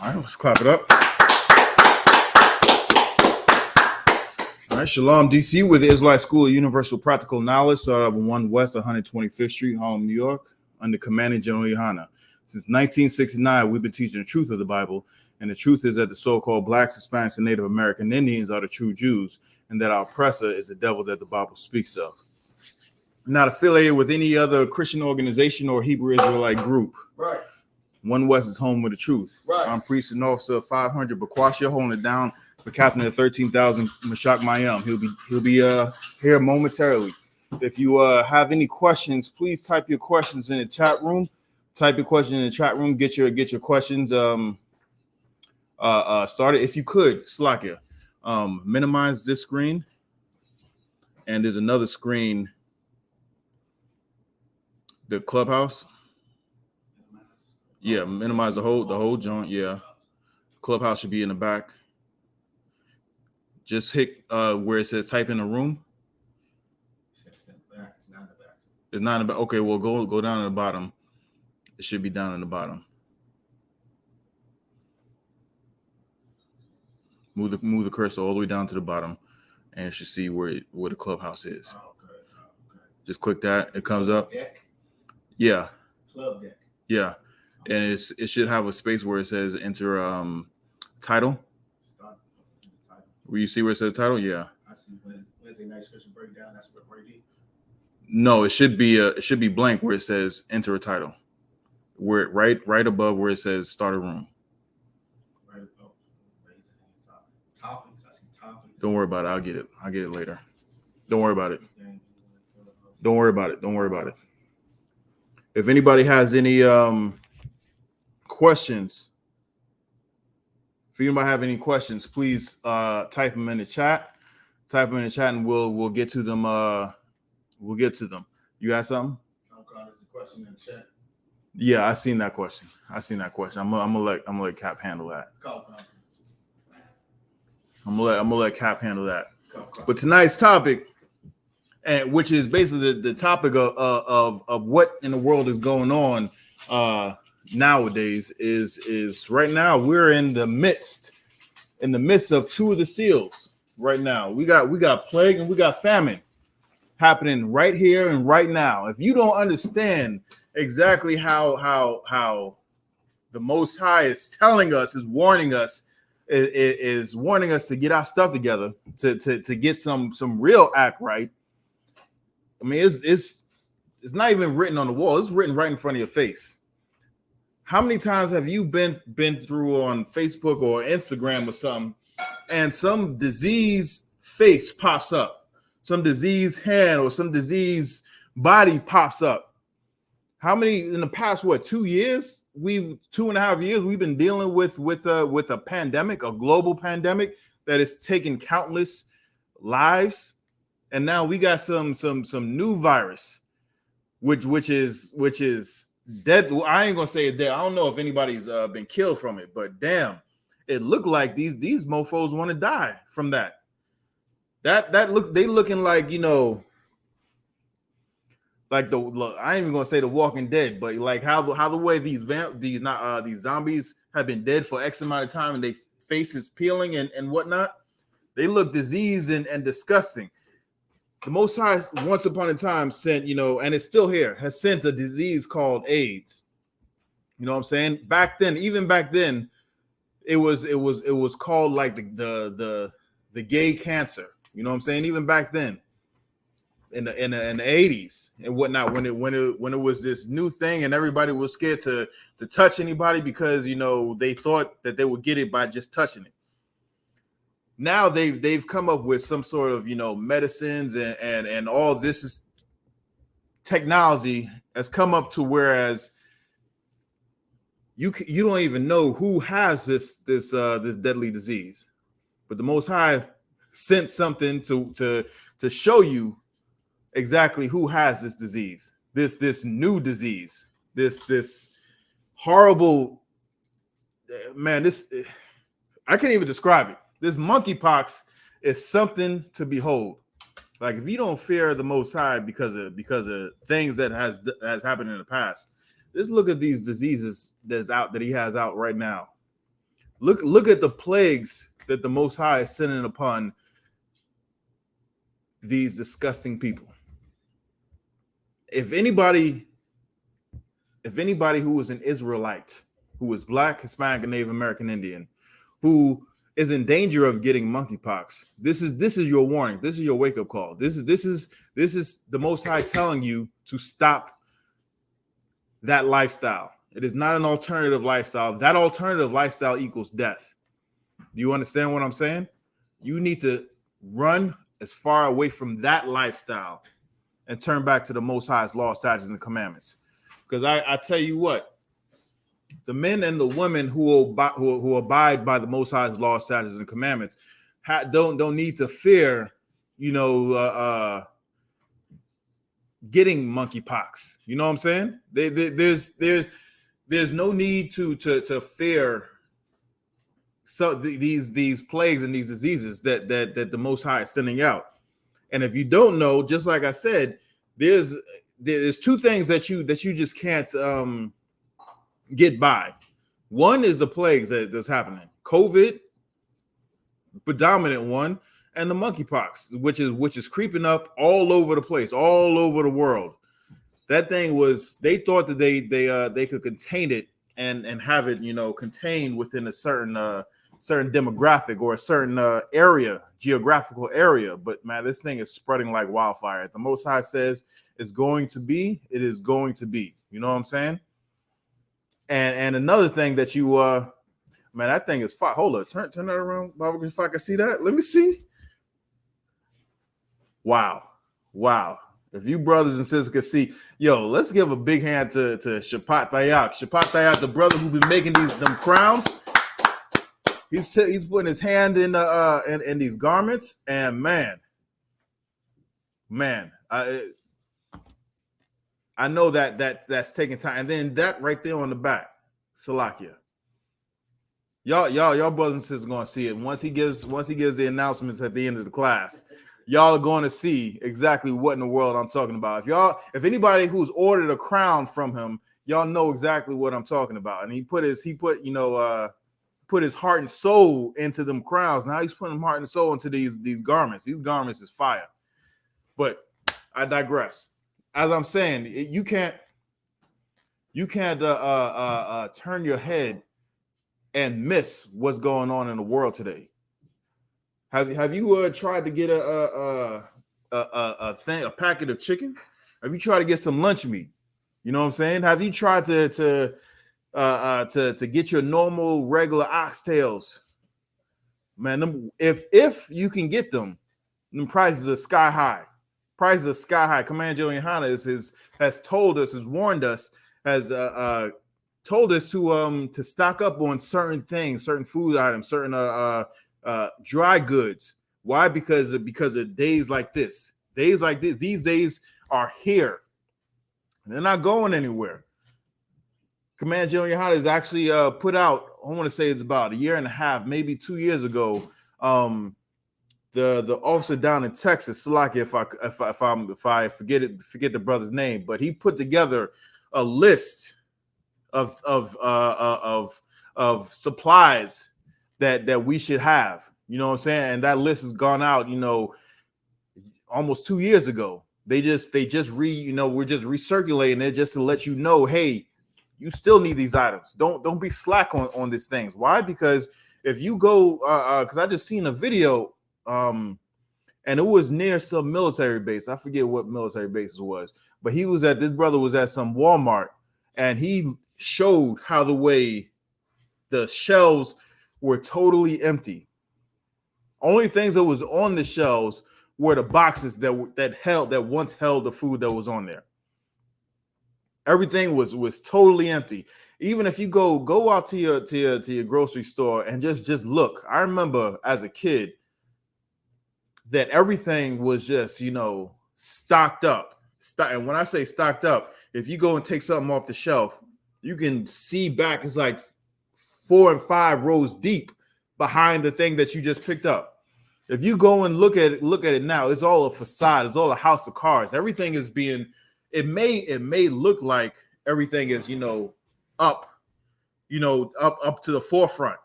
All right, let's clap it up. All right, Shalom, DC, with the Israelite School of Universal Practical Knowledge, started up on 1 West 125th Street, Harlem, New York, under Commanding General Yahanna. Since 1969, we've been teaching the truth of the Bible, and the truth is that the so-called Blacks, Hispanics, and Native American Indians are the true Jews, and that our oppressor is the devil that the Bible speaks of. I'm not affiliated with any other Christian organization or Hebrew Israelite group. Right. 1 West is home with the truth. Right. I'm priest and officer of 500 Bakwashia, holding it down for captain of 13,000 Mashak Mayam. He'll be here momentarily. If you have any questions, please type your questions in the chat room. Type your question in the chat room. Get your questions started. If you could, Slakia, minimize this screen. And there's another screen, the clubhouse. Yeah, minimize the whole joint. Yeah, clubhouse should be in the back. Just hit where it says type in the room. It's in the back. It's not in the back. It's not in the back. Okay, well go down to the bottom. It should be down in the bottom. Move the cursor all the way down to the bottom, and you should see where the clubhouse is. Oh, okay. Just click that. It comes up. Deck. Yeah. Club deck. Yeah. And it should have a space where it says enter title. Where you see where it says title? Yeah. I see Wednesday night scripture breakdown. That's what right here. No, it should be blank where it says enter a title. Where right above where it says start a room. Right above. Topics. I see topics. Don't worry about it. I'll get it later. Don't worry about it. Don't worry about it. If anybody has any questions, please type them in the chat. And we'll get to them. You got something? There's a question in the chat. Yeah, I seen that question. I'm gonna let Cap handle that. I'm gonna let Cap handle that. But tonight's topic, and which is basically the topic of what in the world is going on nowadays, is right now we're in the midst of two of the seals. Right now we got plague and we got famine happening right here and right now. If you don't understand exactly how the Most High is warning us to get our stuff together, to get some real act right. I mean, it's not even written on the wall. It's written right in front of your face. How many times have you been through on Facebook or Instagram or something, and some disease face pops up, some disease hand or some disease body pops up? How many in the past 2 years? 2.5 years we've been dealing with a pandemic, a global pandemic that has taken countless lives, and now we got some new virus, which is dead. I ain't gonna say it's dead. I don't know if anybody's been killed from it, but damn, it looked like these mofos want to die from that. They looking like, like I ain't even gonna say the Walking Dead, but like how the way these zombies have been dead for X amount of time and their faces peeling and whatnot. They look diseased and disgusting. The Most High once upon a time sent, and it's still here, has sent a disease called AIDS. You know what I'm saying? Even back then, it was called like the gay cancer. You know what I'm saying? Even back then, in the 80s and whatnot, when it was this new thing and everybody was scared to touch anybody because they thought that they would get it by just touching it. Now they've come up with some sort of medicines and all this is technology has come up to whereas you don't even know who has this deadly disease, but the Most High sent something to show you exactly who has this disease, this new disease, this horrible, man. I can't even describe it. This monkeypox is something to behold. Like, if you don't fear the Most High because of things that has happened in the past, just look at these diseases that he has out right now. Look at the plagues that the Most High is sending upon these disgusting people. If anybody who was an Israelite, who was Black, Hispanic, and Native American Indian, who is in danger of getting monkeypox, this is your warning. This is your wake-up call. This is the Most High telling you to stop that lifestyle. It is not an alternative lifestyle. That alternative lifestyle equals death. Do you understand what I'm saying? You need to run as far away from that lifestyle and turn back to the Most High's law, statutes, and commandments. Because I tell you what, the men and the women who abide by the Most High's law, statutes, and commandments don't need to fear, getting monkeypox. You know what I'm saying? There's no need to fear these plagues and these diseases that the Most High is sending out. And if you don't know, just like I said, there's two things that you just can't get by. One is the plagues that's happening. COVID, predominant one, and the monkeypox, which is creeping up all over the place, all over the world. That thing they thought that they could contain it and have it, contained within a certain demographic or a certain geographical area. But man, this thing is spreading like wildfire. The Most High says it's going to be, it is going to be. You know what I'm saying? And another thing that man, that thing is fire. Hold up, turn that around, Bobby, if I can see that. Let me see. Wow. If you brothers and sisters can see, let's give a big hand to Shapat Thayak. Shapat Thayak, the brother who been making them crowns. He's putting his hand in these garments, and man, I know that's taking time. And then that right there on the back, Salakia. Y'all brothers and sisters are gonna see it. Once he gives the announcements at the end of the class, y'all are going to see exactly what in the world I'm talking about. If anybody who's ordered a crown from him, y'all know exactly what I'm talking about. And he put his heart and soul into them crowns. Now he's putting heart and soul into these garments. These garments is fire. But I digress. As I'm saying, you can't turn your head and miss what's going on in the world today. Have you tried to get a packet of chicken? Have you tried to get some lunch meat? You know what I'm saying? Have you tried to get your normal regular oxtails? Man, if you can get them prices are sky high. Prices are sky high. Command Joe Yahanna has told us, has warned us, has told us to stock up on certain things, certain food items, certain dry goods. Why? Because of days like this. Days like this. These days are here. They're not going anywhere. Command General Yahanna has actually put out, I want to say it's about a year and a half, maybe 2 years ago. The officer down in Texas, Salaki, if I forget the brother's name, but he put together a list of supplies that we should have. You know what I'm saying? And that list has gone out, almost 2 years ago. We're just recirculating it just to let you know, hey, you still need these items. Don't be slack on these things. Why? Because if you go, because I just seen a video, and it was near some military base. I forget what military base it was, but this brother was at some Walmart, and he showed how the way the shelves were totally empty. Only things that was on the shelves were the boxes that once held the food that was on there. Everything was totally empty. Even if you go out to your grocery store and just look. I remember as a kid that everything was just, stocked up. And when I say stocked up, if you go and take something off the shelf, you can see back. It's like 4 and 5 rows deep behind the thing that you just picked up. If you go and look at it now, it's all a facade. It's all a house of cards. Everything is being. It may look like everything is, up to the forefront.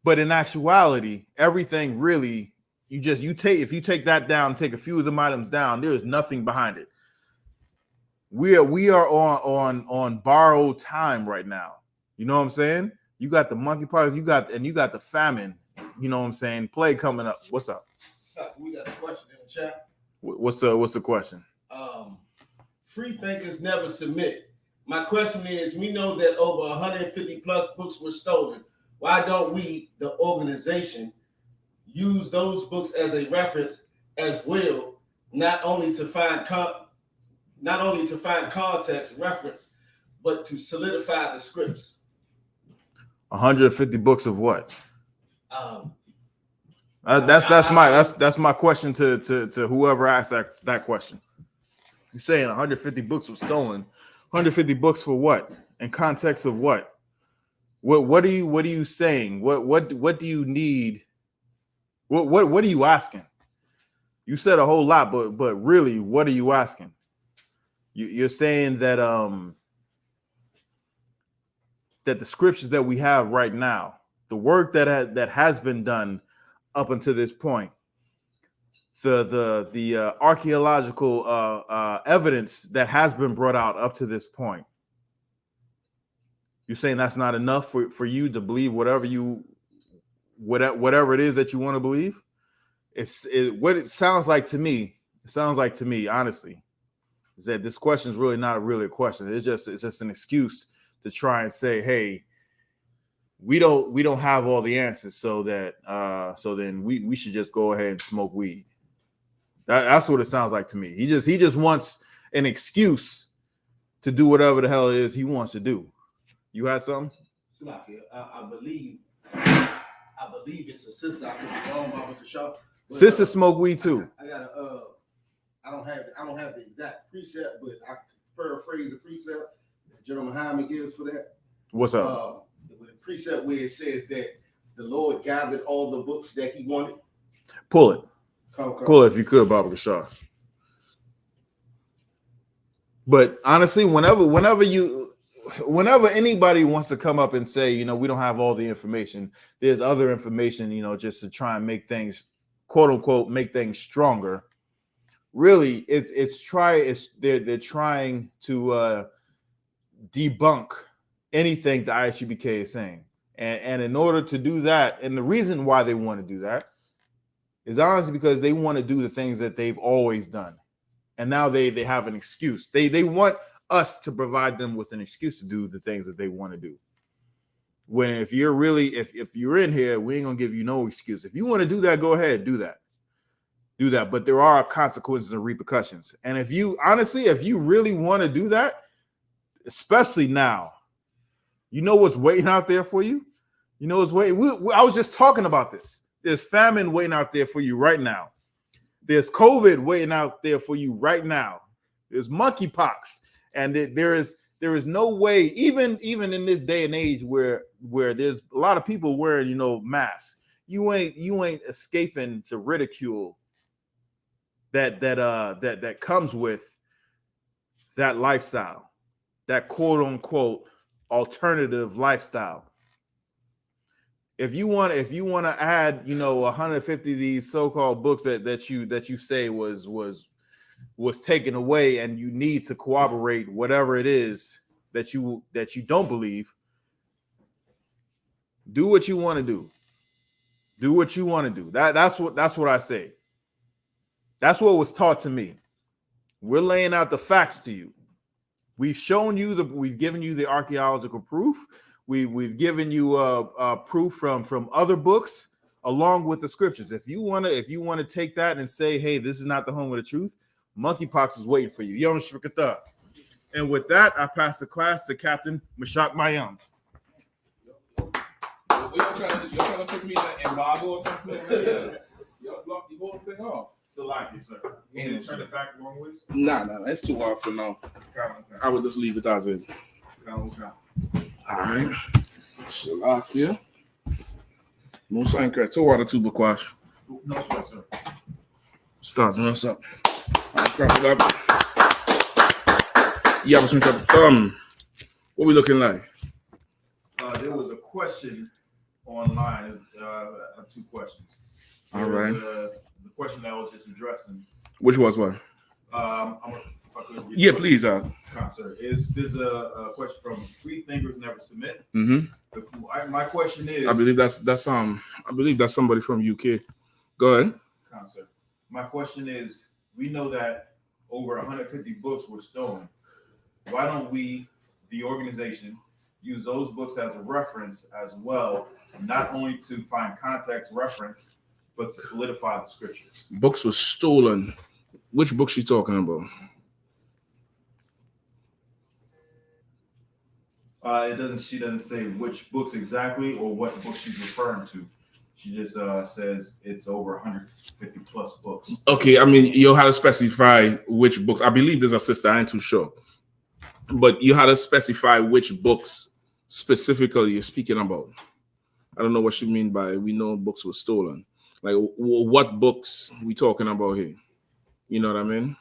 But in actuality, everything really, if you take that down, take a few of them items down, there is nothing behind it. We are on borrowed time right now. You know what I'm saying? You got the monkeypox, you got the famine. You know what I'm saying? Plague coming up. What's up? We got a question in the chat. What's the question? Free thinkers never submit. My question is, we know that over 150 plus books were stolen. Why don't we, the organization, use those books as a reference as well, not only to find context reference, but to solidify the scripts? 150 books of what? That's my question to whoever asked that question. You're saying 150 books were stolen. 150 books for what? In context of what? What are you saying? What do you need? What are you asking? You said a whole lot, but really, what are you asking? You're saying that that the scriptures that we have right now, the work that has been done up until this point, the archaeological evidence that has been brought out up to this point, you're saying that's not enough for you to believe whatever it is that you want to believe? What it sounds like to me. It sounds like to me, honestly, is that this question is really not really a question. It's just an excuse to try and say, hey, we don't have all the answers, so then we should just go ahead and smoke weed. That's what it sounds like to me. He just wants an excuse to do whatever the hell it is he wants to do. You had something? I believe it's a sister. I could be wrong, Mama Kashaw. Sisters smoke weed too. I don't have the exact precept, but I paraphrase the precept that General Muhammad gives for that. What's up? With the precept where it says that the Lord gathered all the books that he wanted. Pull it. Come. Pull it if you could, Baba Kashaw. But honestly, whenever anybody wants to come up and say, we don't have all the information, there's other information, just to try and make things, quote unquote, make things stronger. Really, they're trying to debunk anything the I.S.U.P.K is saying. And in order to do that, and the reason why they want to do that is honestly because they want to do the things that they've always done. And now they have an excuse. They want us to provide them with an excuse to do the things that they want to do. When if you're in here, we ain't gonna give you no excuse. If you want to do that, go ahead, do that. But there are consequences and repercussions. And if you really want to do that, especially now, you know what's waiting out there for you? You know what's waiting? I was just talking about this. There's famine waiting out there for you right now. There's COVID waiting out there for you right now. There's monkeypox. And there is no way, even in this day and age where there's a lot of people wearing, masks, you ain't escaping the ridicule that comes with that lifestyle, that quote unquote alternative lifestyle. If you want to add, 150 of these so-called books that you say was taken away, and you need to corroborate whatever it is that you don't believe, do what you want to do. Do what you want to do. That's what I say. That's what was taught to me. We're laying out the facts to you. We've shown you we've given you the archaeological proof. We've given you proof from other books along with the scriptures. If you want to take that and say, hey, this is not the home of the truth, monkeypox is waiting for you. Yom Shvikatah. And with that, I pass the class to Captain Mashak Mayam. Y'all trying to put me in Bible or something? Y'all block the whole thing off. Salaki, sir. You turn it back one way? Nah, it's too hard for now. Okay. I would just leave it as is. Okay. All right. Salakia. No sign crack. 2 water, 2 bakwash. No sweat, sir. Starting us up. Let's wrap it up. Yeah, what's what we looking like? There was a question online is I have two questions. All right. The question that I was just addressing. Which was what? If I could read Yeah, it. please. Concert is there's a question from Free Thinkers Never Submit. My question is, I believe that's I believe that's somebody from UK. Go ahead. Concert. My question is, we know that over 150 books were stolen. Why don't we, the organization, use those books as a reference as well, not only to find context reference, but to solidify the scriptures? Books were stolen. Which books you talking about? She doesn't say which books exactly or what book she's referring to. She just says it's over 150 plus books. Okay, I mean, you had to specify which books. I believe there's a sister, I ain't too sure. But you had to specify which books specifically you're speaking about. I don't know what she mean by we know books were stolen. Like, what books we talking about here? You know what I mean?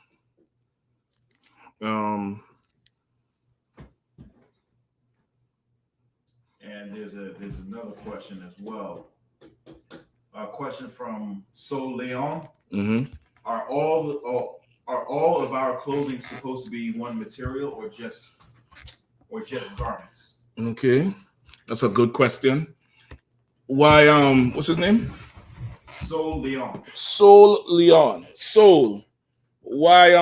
And there's another question as well. A question from Sol Leon. Are all of our clothing supposed to be one material or just garments? Okay, that's a good question. Why? What's his name? Sol Leon. Sol Leon. Sol. Why?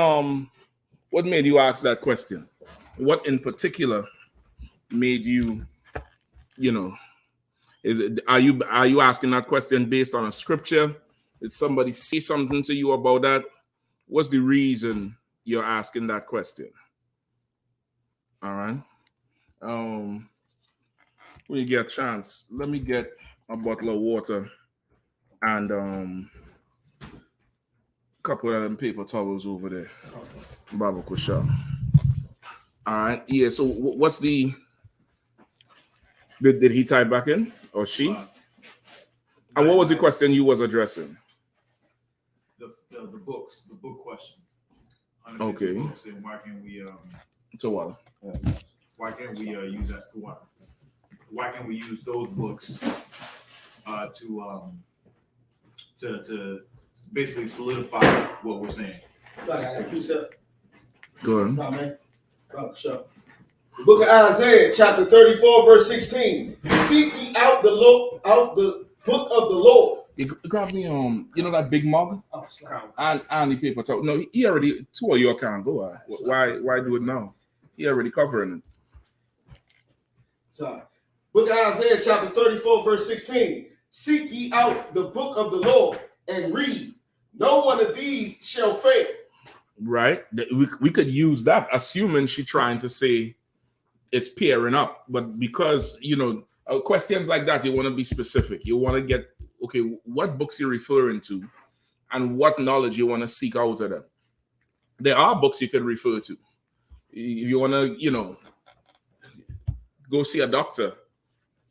What made you ask that question? What in particular made you? You know, are you asking that question based on a scripture? Did somebody say something to you about that? What's the reason you're asking that question? All right. When you get a chance, let me get a bottle of water and a couple of them paper towels over there. Baba Kusha. All right. Yeah. So what's the? Did he type back in or she? And what was the question you was addressing? The book question. Okay. Books, and why can we So what? Why can't we use that for what? Why can't we use those books to basically solidify what we're saying? Go ahead. The book of Isaiah, chapter 34, verse 16. Seek ye out the book of the Lord. You grab me you know that big mug? Oh, and the paper towel. No, he already two of you can't go. Why do it now? He already covering it. Sorry. Book of Isaiah, chapter 34, verse 16. Seek ye out the book of the Lord and read. No one of these shall fail. Right? We could use that, assuming she trying to say it's pairing up. But because, questions like that, you want to be specific. You want to get, okay, what books you're referring to and what knowledge you want to seek out of them. There are books you could refer to. If you want to, go see a doctor,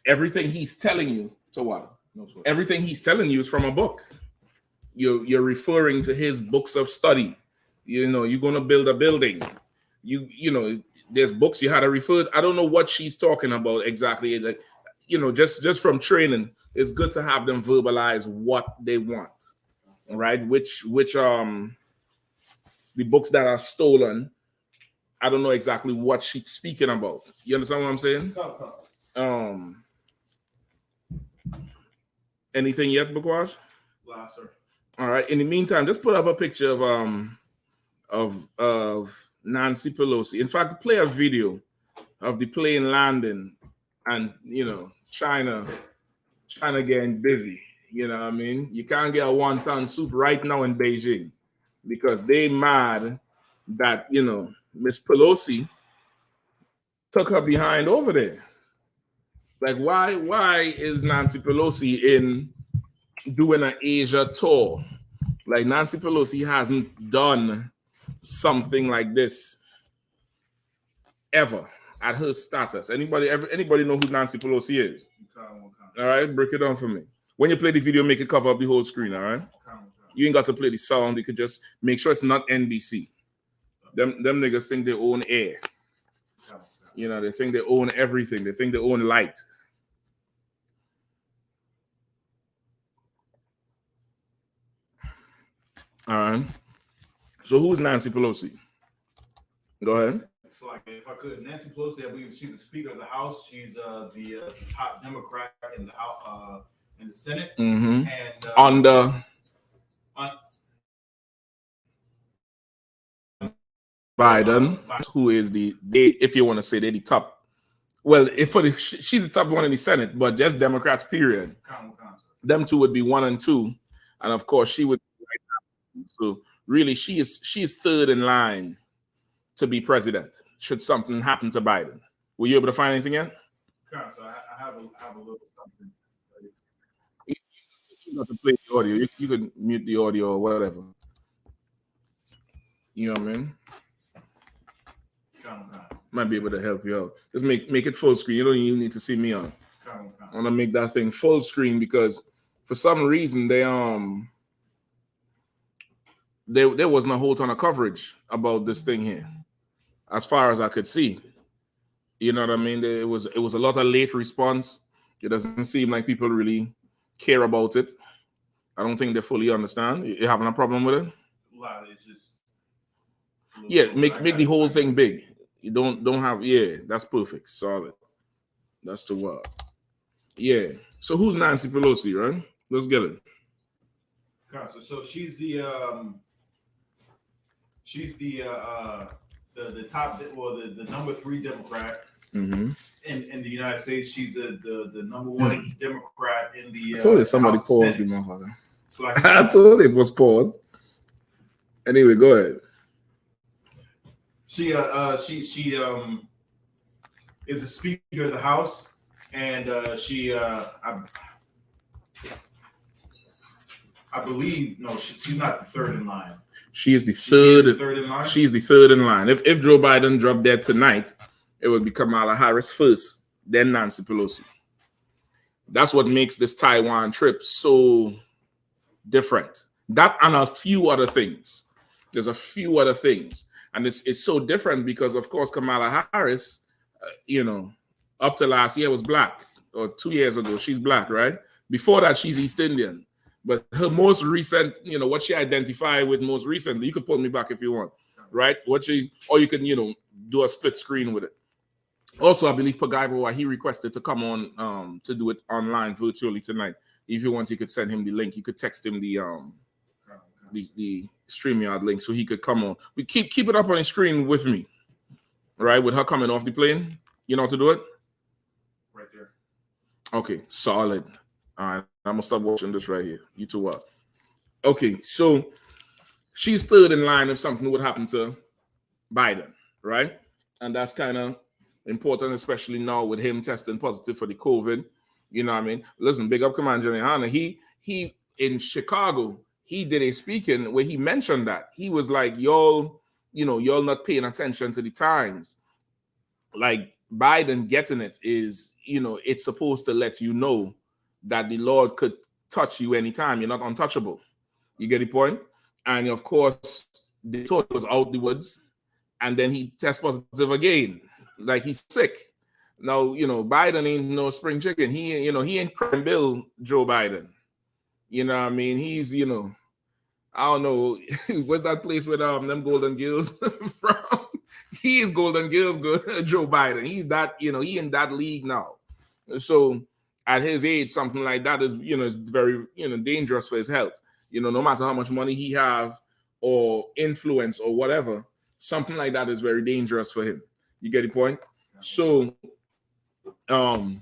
everything he's telling you, so what? Everything he's telling you is from a book. You're referring to his books of study. You're going to build a building. There's books you had to refer. I don't know what she's talking about exactly. Like, just from training, it's good to have them verbalize what they want. All right, which the books that are stolen, I don't know exactly what she's speaking about. You understand what I'm saying? Anything yet, Bakwash? Last, sir. All right. In the meantime, just put up a picture of Nancy Pelosi. In fact, play a video of the plane landing and China getting busy. You know what I mean? You can't get a wonton soup right now in Beijing because they mad that Miss Pelosi took her behind over there. Like, why is Nancy Pelosi in doing an Asia tour? Like, Nancy Pelosi hasn't done something like this ever at her status. Anybody know who Nancy Pelosi is? All right, break it down for me. When you play the video, make it cover up the whole screen, all right? You ain't got to play the sound. You could just make sure it's not NBC. Them niggas think they own air. They think they own everything. They think they own light. All right. So who's Nancy Pelosi? Go ahead. So, like, if I could, Nancy Pelosi, I believe she's the Speaker of the House. She's the top Democrat in the House, in the Senate, Mm-hmm. and Under Biden, who is if you want to say they're the top. Well, she's the top one in the Senate, but just Democrats, period. Them two would be 1 and 2, and of course she would be right now. So really, she's third in line to be president should something happen to Biden. Were you able to find anything yet? So I have a little something. You have to play the audio. You could mute the audio or whatever. You know what I mean? Might be able to help you out. Just make it full screen. You don't even need to see me on. I want to make that thing full screen because for some reason there wasn't a whole ton of coverage about this thing here, as far as I could see. You know what I mean? It was a lot of late response. It doesn't seem like people really care about it. I don't think they fully understand. You having a problem with it? Well, it's just make the whole thing big. You don't have that's perfect, solid. That's the word. Yeah. So who's Nancy Pelosi, right? Let's get it. So she's the top, well, the number 3 Democrat in the United States. She's the number 1 Democrat in the. I told you somebody House paused the Senate. motherfucker. So like, I told you it was paused. Anyway, go ahead. She is the Speaker of the House, and she I believe she's not the third in line. She is the third. She is the third in line. She's the third in line. If Joe Biden dropped dead tonight, it would be Kamala Harris first, then Nancy Pelosi. That's what makes this Taiwan trip so different. That and a few other things. There's a few other things. And it's so different because, of course, Kamala Harris, up to last year was black, or 2 years ago, she's black, right? Before that, she's East Indian. But her most recent, what she identified with most recently, you could pull me back if you want, right? Or you can, do a split screen with it. Also, I believe Pagaibo, he requested to come on to do it online virtually tonight. If you want, you could send him the link. You could text him the StreamYard link so he could come on. We keep it up on the screen with me, right? With her coming off the plane. You know how to do it? Right there. Okay, solid. All right, I'm gonna stop watching this right here. You two up. Okay, so she's third in line if something would happen to Biden, right? And that's kind of important, especially now with him testing positive for the COVID. You know what I mean? Listen, big up Commander Yahanna. He in Chicago, he did a speaking where he mentioned that. He was like, y'all not paying attention to the times. Like Biden getting it is, it's supposed to let you know that the Lord could touch you anytime. You're not untouchable. You get the point? And of course, they thought it was out the woods, and then he tests positive again, like he's sick. Now, Biden ain't no spring chicken. He ain't crime bill Joe Biden. You know what I mean? He's, I don't know, what's that place with them Golden Girls from? He is Golden Girls Joe Biden. He's that, he in that league now. So at his age, something like that is, is very, dangerous for his health. No matter how much money he have or influence or whatever, something like that is very dangerous for him. You get the point? So, and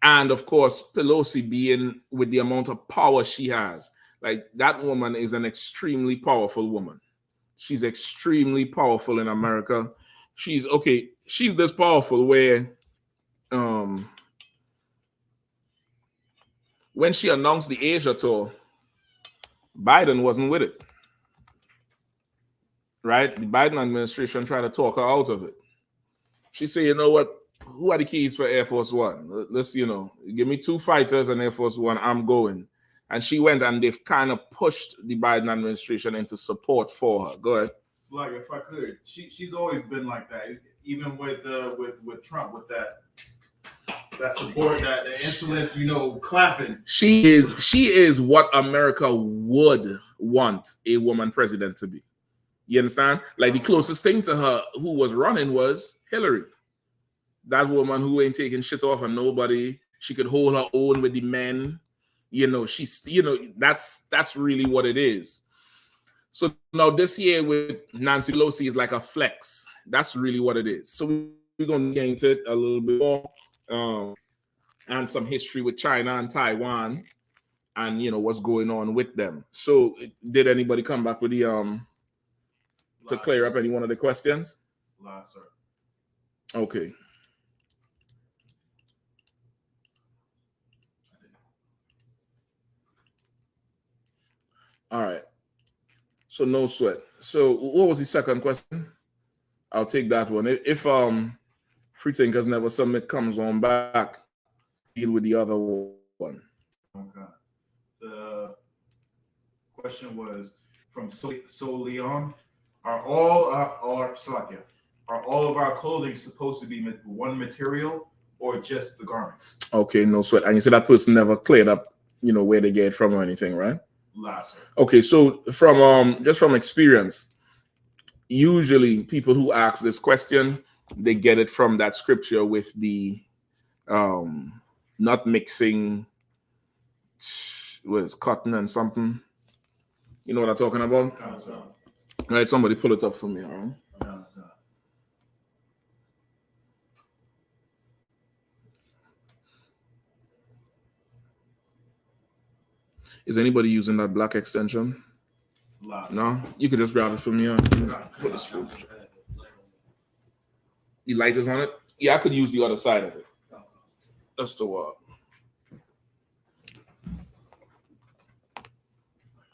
of course, Pelosi being with the amount of power she has, like that woman is an extremely powerful woman. She's extremely powerful in America. She's this powerful where, when she announced the Asia tour, Biden wasn't with it. Right? The Biden administration tried to talk her out of it. She said, you know what? Who are the keys for Air Force One? Let's, give me 2 fighters and Air Force One. I'm going. And she went, and they've kind of pushed the Biden administration into support for her. Go ahead. It's like, if I could, she's always been like that. Even with Trump, with that support, that insolence, clapping. She is what America would want a woman president to be. You understand? Like the closest thing to her who was running was Hillary. That woman who ain't taking shit off of nobody. She could hold her own with the men. You know, she's, you know, that's really what it is. So now this year with Nancy Pelosi is like a flex. That's really what it is. So we're going to get into it a little bit more, and some history with China and Taiwan, and you know what's going on with them. So did anybody come back with the to clear up any one of the questions? Last, sir. Okay. All right. So no sweat. So what was the second question? I'll take that one. If Free Thinkers Never Submit comes on back, deal with the other one. Okay. The question was from So Leon. Are all of our clothing supposed to be one material or just the garments? Okay, no sweat. And you said that person never cleared up, you know, where they get it from or anything, right? Last, sir. Okay, so from just from experience, usually people who ask this question, they get it from that scripture with the not mixing with cotton and something. You know what I'm talking about? All right, somebody pull it up for me. All right. Is anybody using that black extension? No? You could just grab it from me. Put this through. The light is on it? Yeah, I could use the other side of it. That's the what?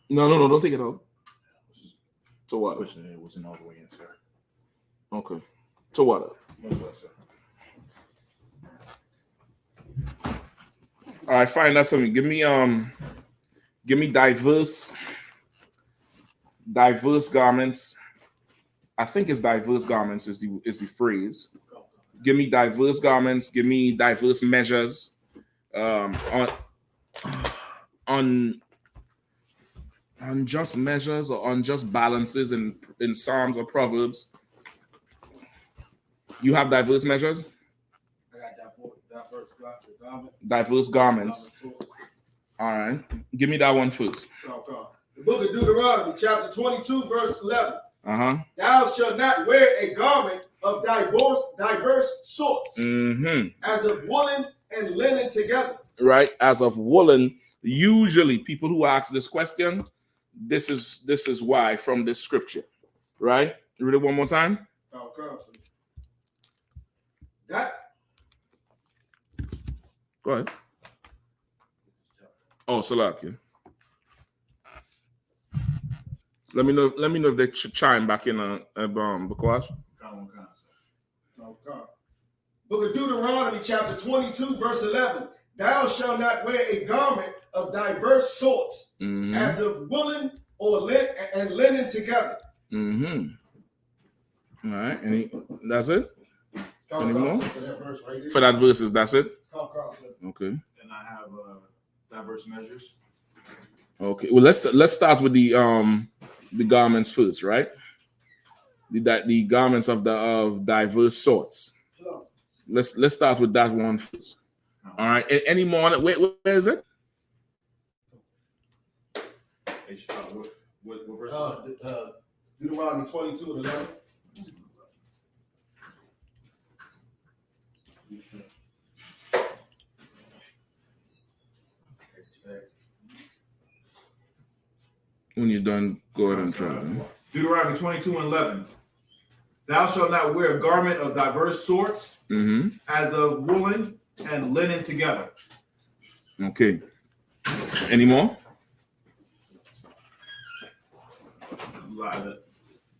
No, don't take it out. To what? It wasn't all the way in, sir. Okay. To what? All right, find that for me. Give me diverse garments. I think it's diverse garments is the phrase. Give me diverse garments. Give me diverse measures. Unjust measures or unjust balances in Psalms or Proverbs. You have diverse measures? I got diverse garments. All right. Give me that one first. The book of Deuteronomy, chapter 22, verse 11. Uh-huh. Thou shalt not wear a garment of diverse sorts, as of woolen and linen together. Right, as of woolen. Usually, people who ask this question, this is why from this scripture, right? Read it one more time. Go ahead. Oh, Salakia. Let me know if they chime back in Bakwash. Book of Deuteronomy, chapter 22, verse 11. Thou shalt not wear a garment of diverse sorts, as of woolen or and linen together. All right. That's it? Any more? For that verses, that's it? Okay. And I have diverse measures. Okay. Well, let's start with the garments first, right? The garments of diverse sorts. Let's start with that one first. All right. Any more? Where is it? What verse? Deuteronomy 22 and 11. When you're done, go ahead and try. Deuteronomy 22 and 11. Thou shalt not wear a garment of diverse sorts, as of woolen and linen together. Okay. Any more?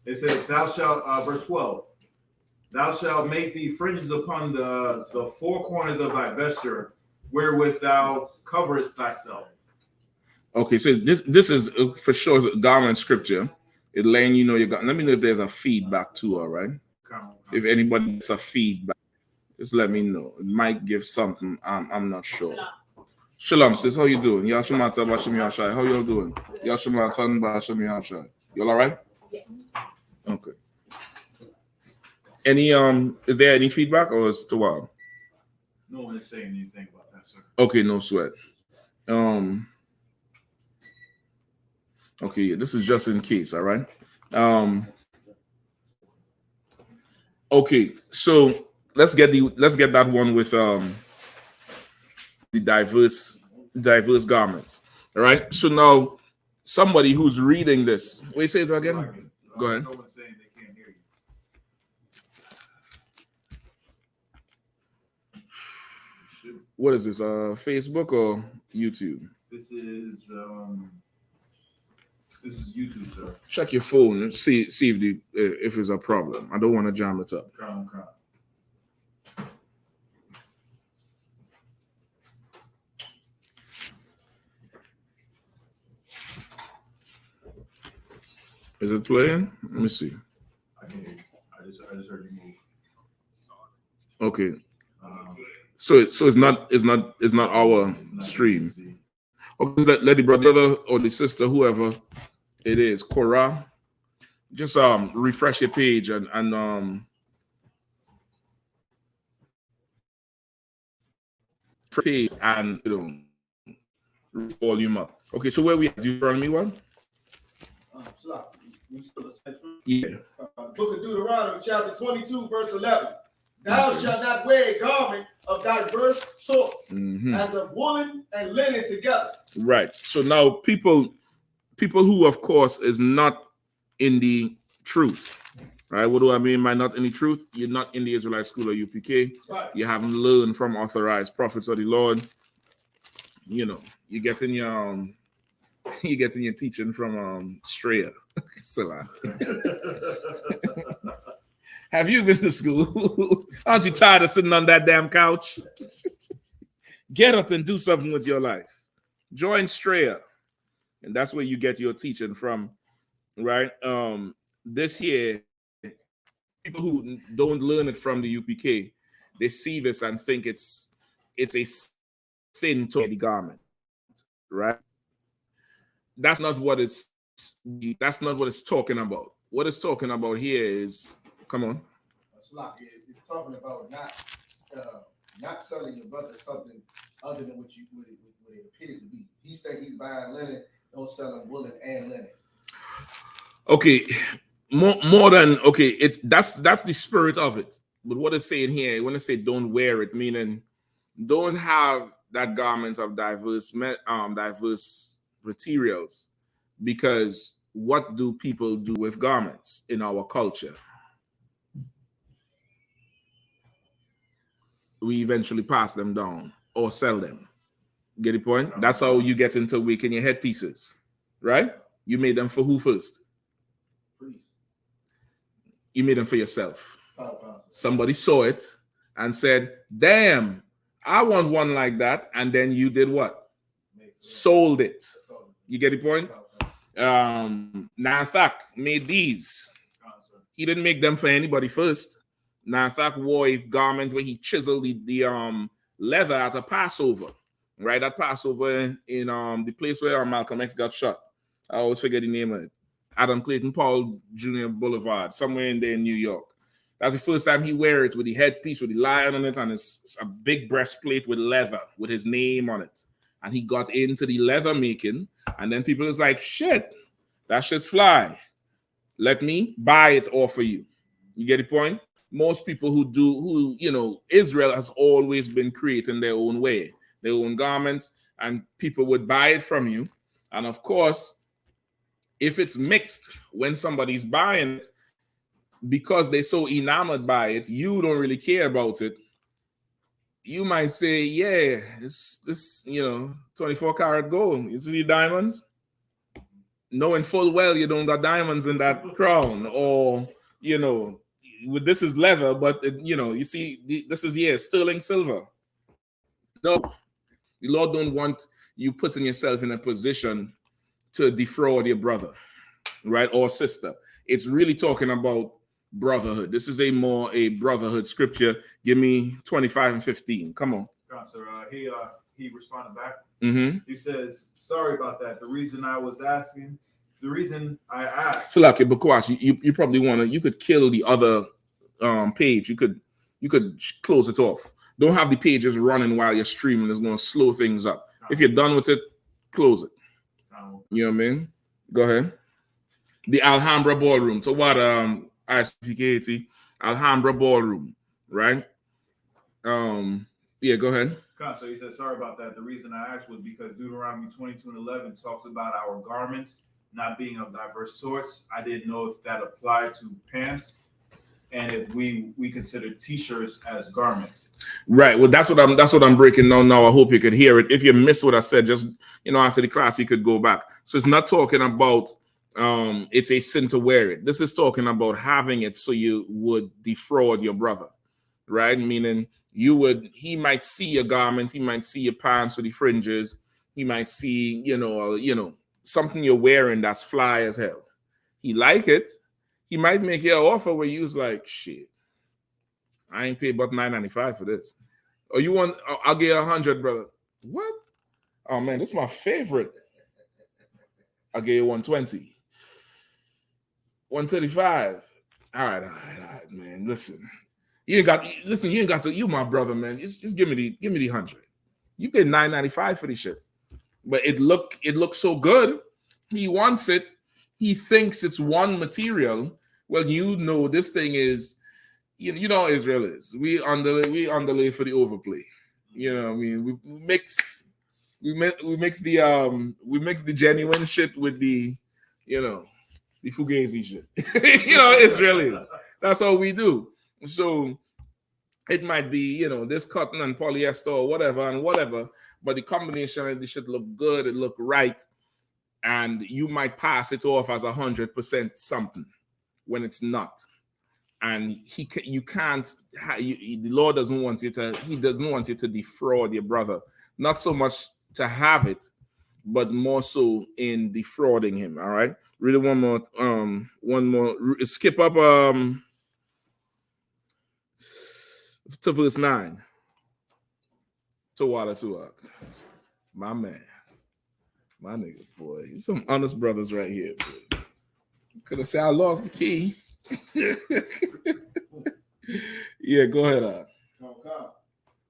It says, thou shalt, verse 12, thou shalt make thee fringes upon the four corners of thy vesture, wherewith thou coverest thyself. Okay, so this is for sure garment scripture. It letting you know you got. Let me know if there's a feedback too. All right. If anybody gets a feedback, just let me know. It might give something. I'm not sure. Shalom, sis. How you doing? Yashimata Bashim Yashai. How y'all doing? Yashimata Bashim Yashai. Y'all all right? Okay. Any is there any feedback or is it too wild? No one is saying anything about that, sir. Okay, no sweat. Okay, this is just in case, all right? Okay, so let's get that one with the diverse garments. All right. So now somebody who's reading this, wait, say it again. Go ahead. Someone's saying they can't hear you. What is this? Facebook or YouTube? This is YouTube, sir. Check your phone and see if it's a problem. I don't want to jam it up. Come. Is it playing? Let me see. I can hear you. I just heard you move. Okay. So it's not our stream. Okay, let the brother or the sister, whoever it is, Korah, just refresh your page and volume up. Okay, so where we at? Deuteronomy 1? Yeah. Book of Deuteronomy, chapter 22, verse 11. Thou shalt not wear a garment of diverse sorts, as of woolen and linen together. Right. So now people who, of course, is not in the truth. Right. What do I mean by not in the truth? You're not in the Israelite school or UPK. Right. You haven't learned from authorized prophets of the Lord. You know, you're getting your teaching from Straya. Have you been to school? Aren't you tired of sitting on that damn couch? Get up and do something with your life. Join Straya. And that's where you get your teaching from, right? This year, people who don't learn it from the UPK, they see this and think it's a sin to wear the garment, right? That's not what it's talking about. What it's talking about here is, come on. It's talking about not selling your brother something other than what it appears to be. He's buying linen, don't sell him woolen and linen. Okay, more than okay. That's the spirit of it. But what it's saying here, when I say don't wear it, meaning don't have that garment of diverse materials, because what do people do with garments in our culture? We eventually pass them down or sell them. Get the point? That's how you get into making your headpieces, right? You made them for who first? You made them for yourself. Somebody saw it and said, damn, I want one like that. And then you did what? Sold it. You get the point? Nathak made these. He didn't make them for anybody first. Nathak wore a garment where he chiseled the leather at a Passover, right? At Passover in the place where Malcolm X got shot. I always forget the name of it. Adam Clayton Powell Jr. Boulevard, somewhere in there in New York. That's the first time he wear it with the headpiece with the lion on it and a big breastplate with leather with his name on it. And he got into the leather making, and then people is like, shit, that shit's fly. Let me buy it all for you. You get the point? Most people Israel has always been creating their own way, their own garments, and people would buy it from you. And of course, if it's mixed when somebody's buying it, because they're so enamored by it, you don't really care about it. You might say, yeah, this 24 karat gold. You see the diamonds? Knowing full well you don't got diamonds in that crown, or this is leather, but you see this is sterling silver. No, the Lord don't want you putting yourself in a position to defraud your brother, right, or sister. It's really talking about brotherhood. This is a brotherhood scripture. Give me 25 and 15. Come on. Counselor, he responded back. Mm-hmm. He says, "Sorry about that. The reason I asked." So, like, Bakwash, you probably want to. You could kill the other page. You could close it off. Don't have the pages running while you're streaming. It's going to slow things up. If you're done with it, close it. You know what I mean? Go ahead. The Alhambra Ballroom. So what? I.S.U.P.K. Alhambra Ballroom, right? Yeah. Go ahead. So he said, "Sorry about that. The reason I asked was because Deuteronomy 22:11 talks about our garments not being of diverse sorts. I didn't know if that applied to pants, and if we consider t-shirts as garments." Right. Well, that's what I'm breaking down now. I hope you could hear it. If you missed what I said, just after the class, you could go back. So it's not talking about it's a sin to wear it. This is talking about having it so you would defraud your brother, right? Meaning he might see your garments, he might see your pants with the fringes, he might see, something you're wearing that's fly as hell. He like it. He might make you an offer where you was like, shit, I ain't paid but $9.95 for this. Oh, you want? I'll get 100, brother. What? Oh man, this is my favorite. I'll get you 120. 135. All right, man. Listen, you ain't got to. You my brother, man. Just give me the 100. You paid $9.95 for this shit, but it looks so good. He wants it. He thinks it's one material. Well, this thing is. You know how Israel is. We underlay for the overplay. You know what I mean? We mix the genuine shit with the the fugazi shit. Israel is. That's all we do. So it might be, this cotton and polyester or whatever, but the combination of the shit look good, it look right, and you might pass it off as 100% something when it's not. And the Lord doesn't want you to. He doesn't want you to defraud your brother. Not so much to have it, but more so in defrauding him. All right. Read it one more. Skip up to verse 9. To my man, my nigga, boy. He's some honest brothers right here. Could have said I lost the key. Yeah, go ahead.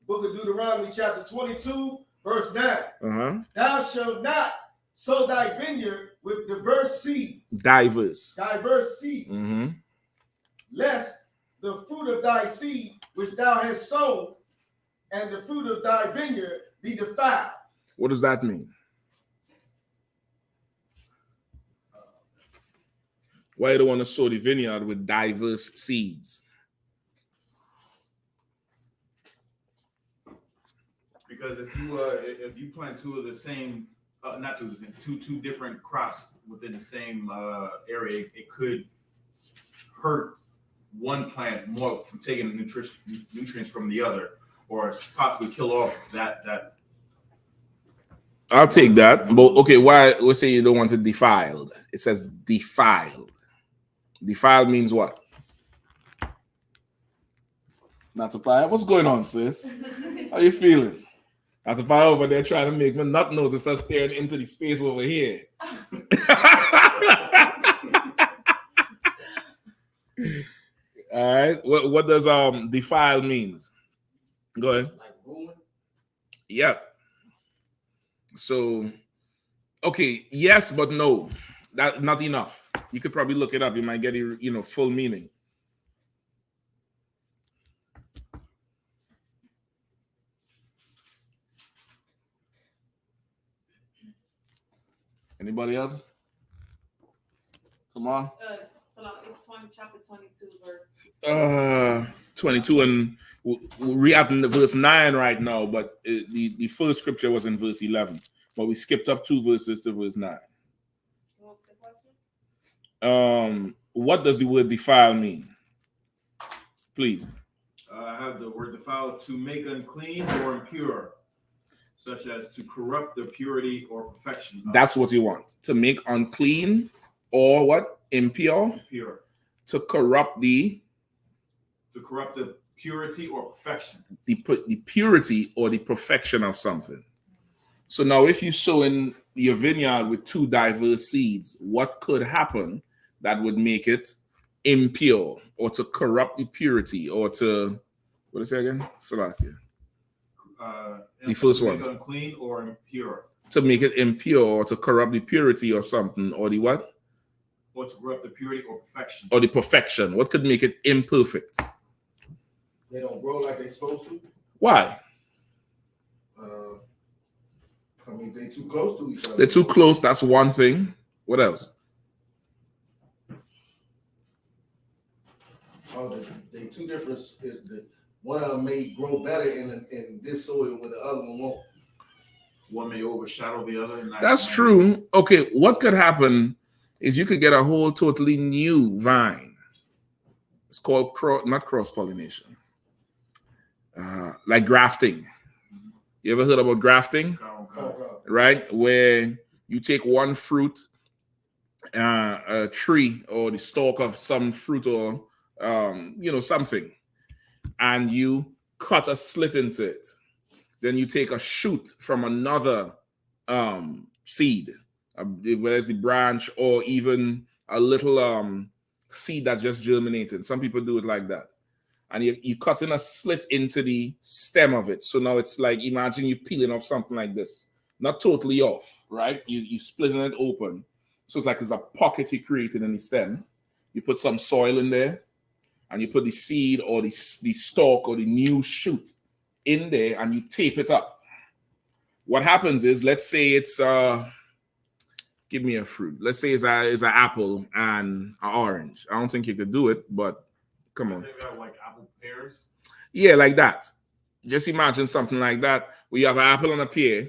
Book of Deuteronomy, chapter 22, verse 9. Uh-huh. Thou shalt not sow thy vineyard with diverse seeds. Diverse seed. Mm-hmm. Lest the fruit of thy seed which thou hast sown and the fruit of thy vineyard be defiled. What does that mean? Why you don't want to sow the vineyard with diverse seeds? Because if you plant two different crops within the same area, it could hurt one plant more from taking the nutrients from the other, or possibly kill off that. I'll take that. But okay, why we say you don't want it defiled? It says defiled. Defiled means what? Not to buy. What's going on, sis? How you feeling? Not to buy over there trying to make me not notice us staring into the space over here. All right. What does defile means? Go ahead. Like ruin? Yep. So, okay, yes, but no. That not enough. You could probably look it up. You might get it, full meaning. Anybody else? Tomorrow? It's chapter 22, verse 22, and we're at verse 9 right now, but the first scripture was in verse 11, but we skipped up 2 verses to verse 9. What's the question? What does the word defile mean? Please. I have the word defile: to make unclean or impure, such as to corrupt the purity or perfection. That's what you want. To make unclean or what? Impure. Impure. To corrupt the purity or perfection. The purity or the perfection of something. So now if you sow in your vineyard with two diverse seeds, what could happen that would make it impure or to corrupt the purity or to, what is it again? Salakia. The first one. Unclean or impure. To make it impure or to corrupt the purity of something, or the what? Or to corrupt the purity or perfection. Or the perfection. What could make it imperfect? They don't grow like they're supposed to. Why? I mean, they're too close to each other. They're too close. That's one thing. What else? Oh, they two different. Is the one of them may grow better in this soil where the other one won't. One may overshadow the other. And That's true. Okay, what could happen is you could get a whole totally new vine. It's called not cross-pollination. Like grafting. You ever heard about grafting? Right? Where you take one fruit, a tree, or the stalk of some fruit or something, and you cut a slit into it. Then you take a shoot from another seed, whether it's the branch or even a little seed that just germinated. Some people do it like that. And you cut in a slit into the stem of it. So now it's like, imagine you peeling off something like this. Not totally off, right? You splitting it open. So it's like there's a pocket you created in the stem. You put some soil in there, and you put the seed or the stalk or the new shoot in there, and you tape it up. What happens is, let's say it's give me a fruit. Let's say it's an apple and an orange. I don't think you could do it, but come on. They got like apple pears. Yeah, like that. Just imagine something like that, where you have an apple and a pear.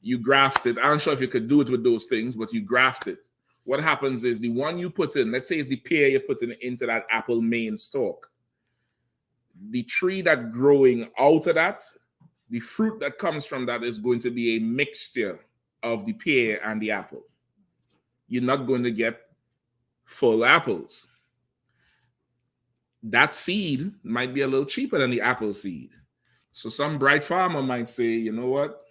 You graft it. I'm not sure if you could do it with those things, but you graft it. What happens is the one you put in, let's say it's the pear you're putting into that apple main stalk. The tree that growing out of that, the fruit that comes from that is going to be a mixture of the pear and the apple. You're not going to get full apples. That seed might be a little cheaper than the apple seed. So some bright farmer might say, you know what?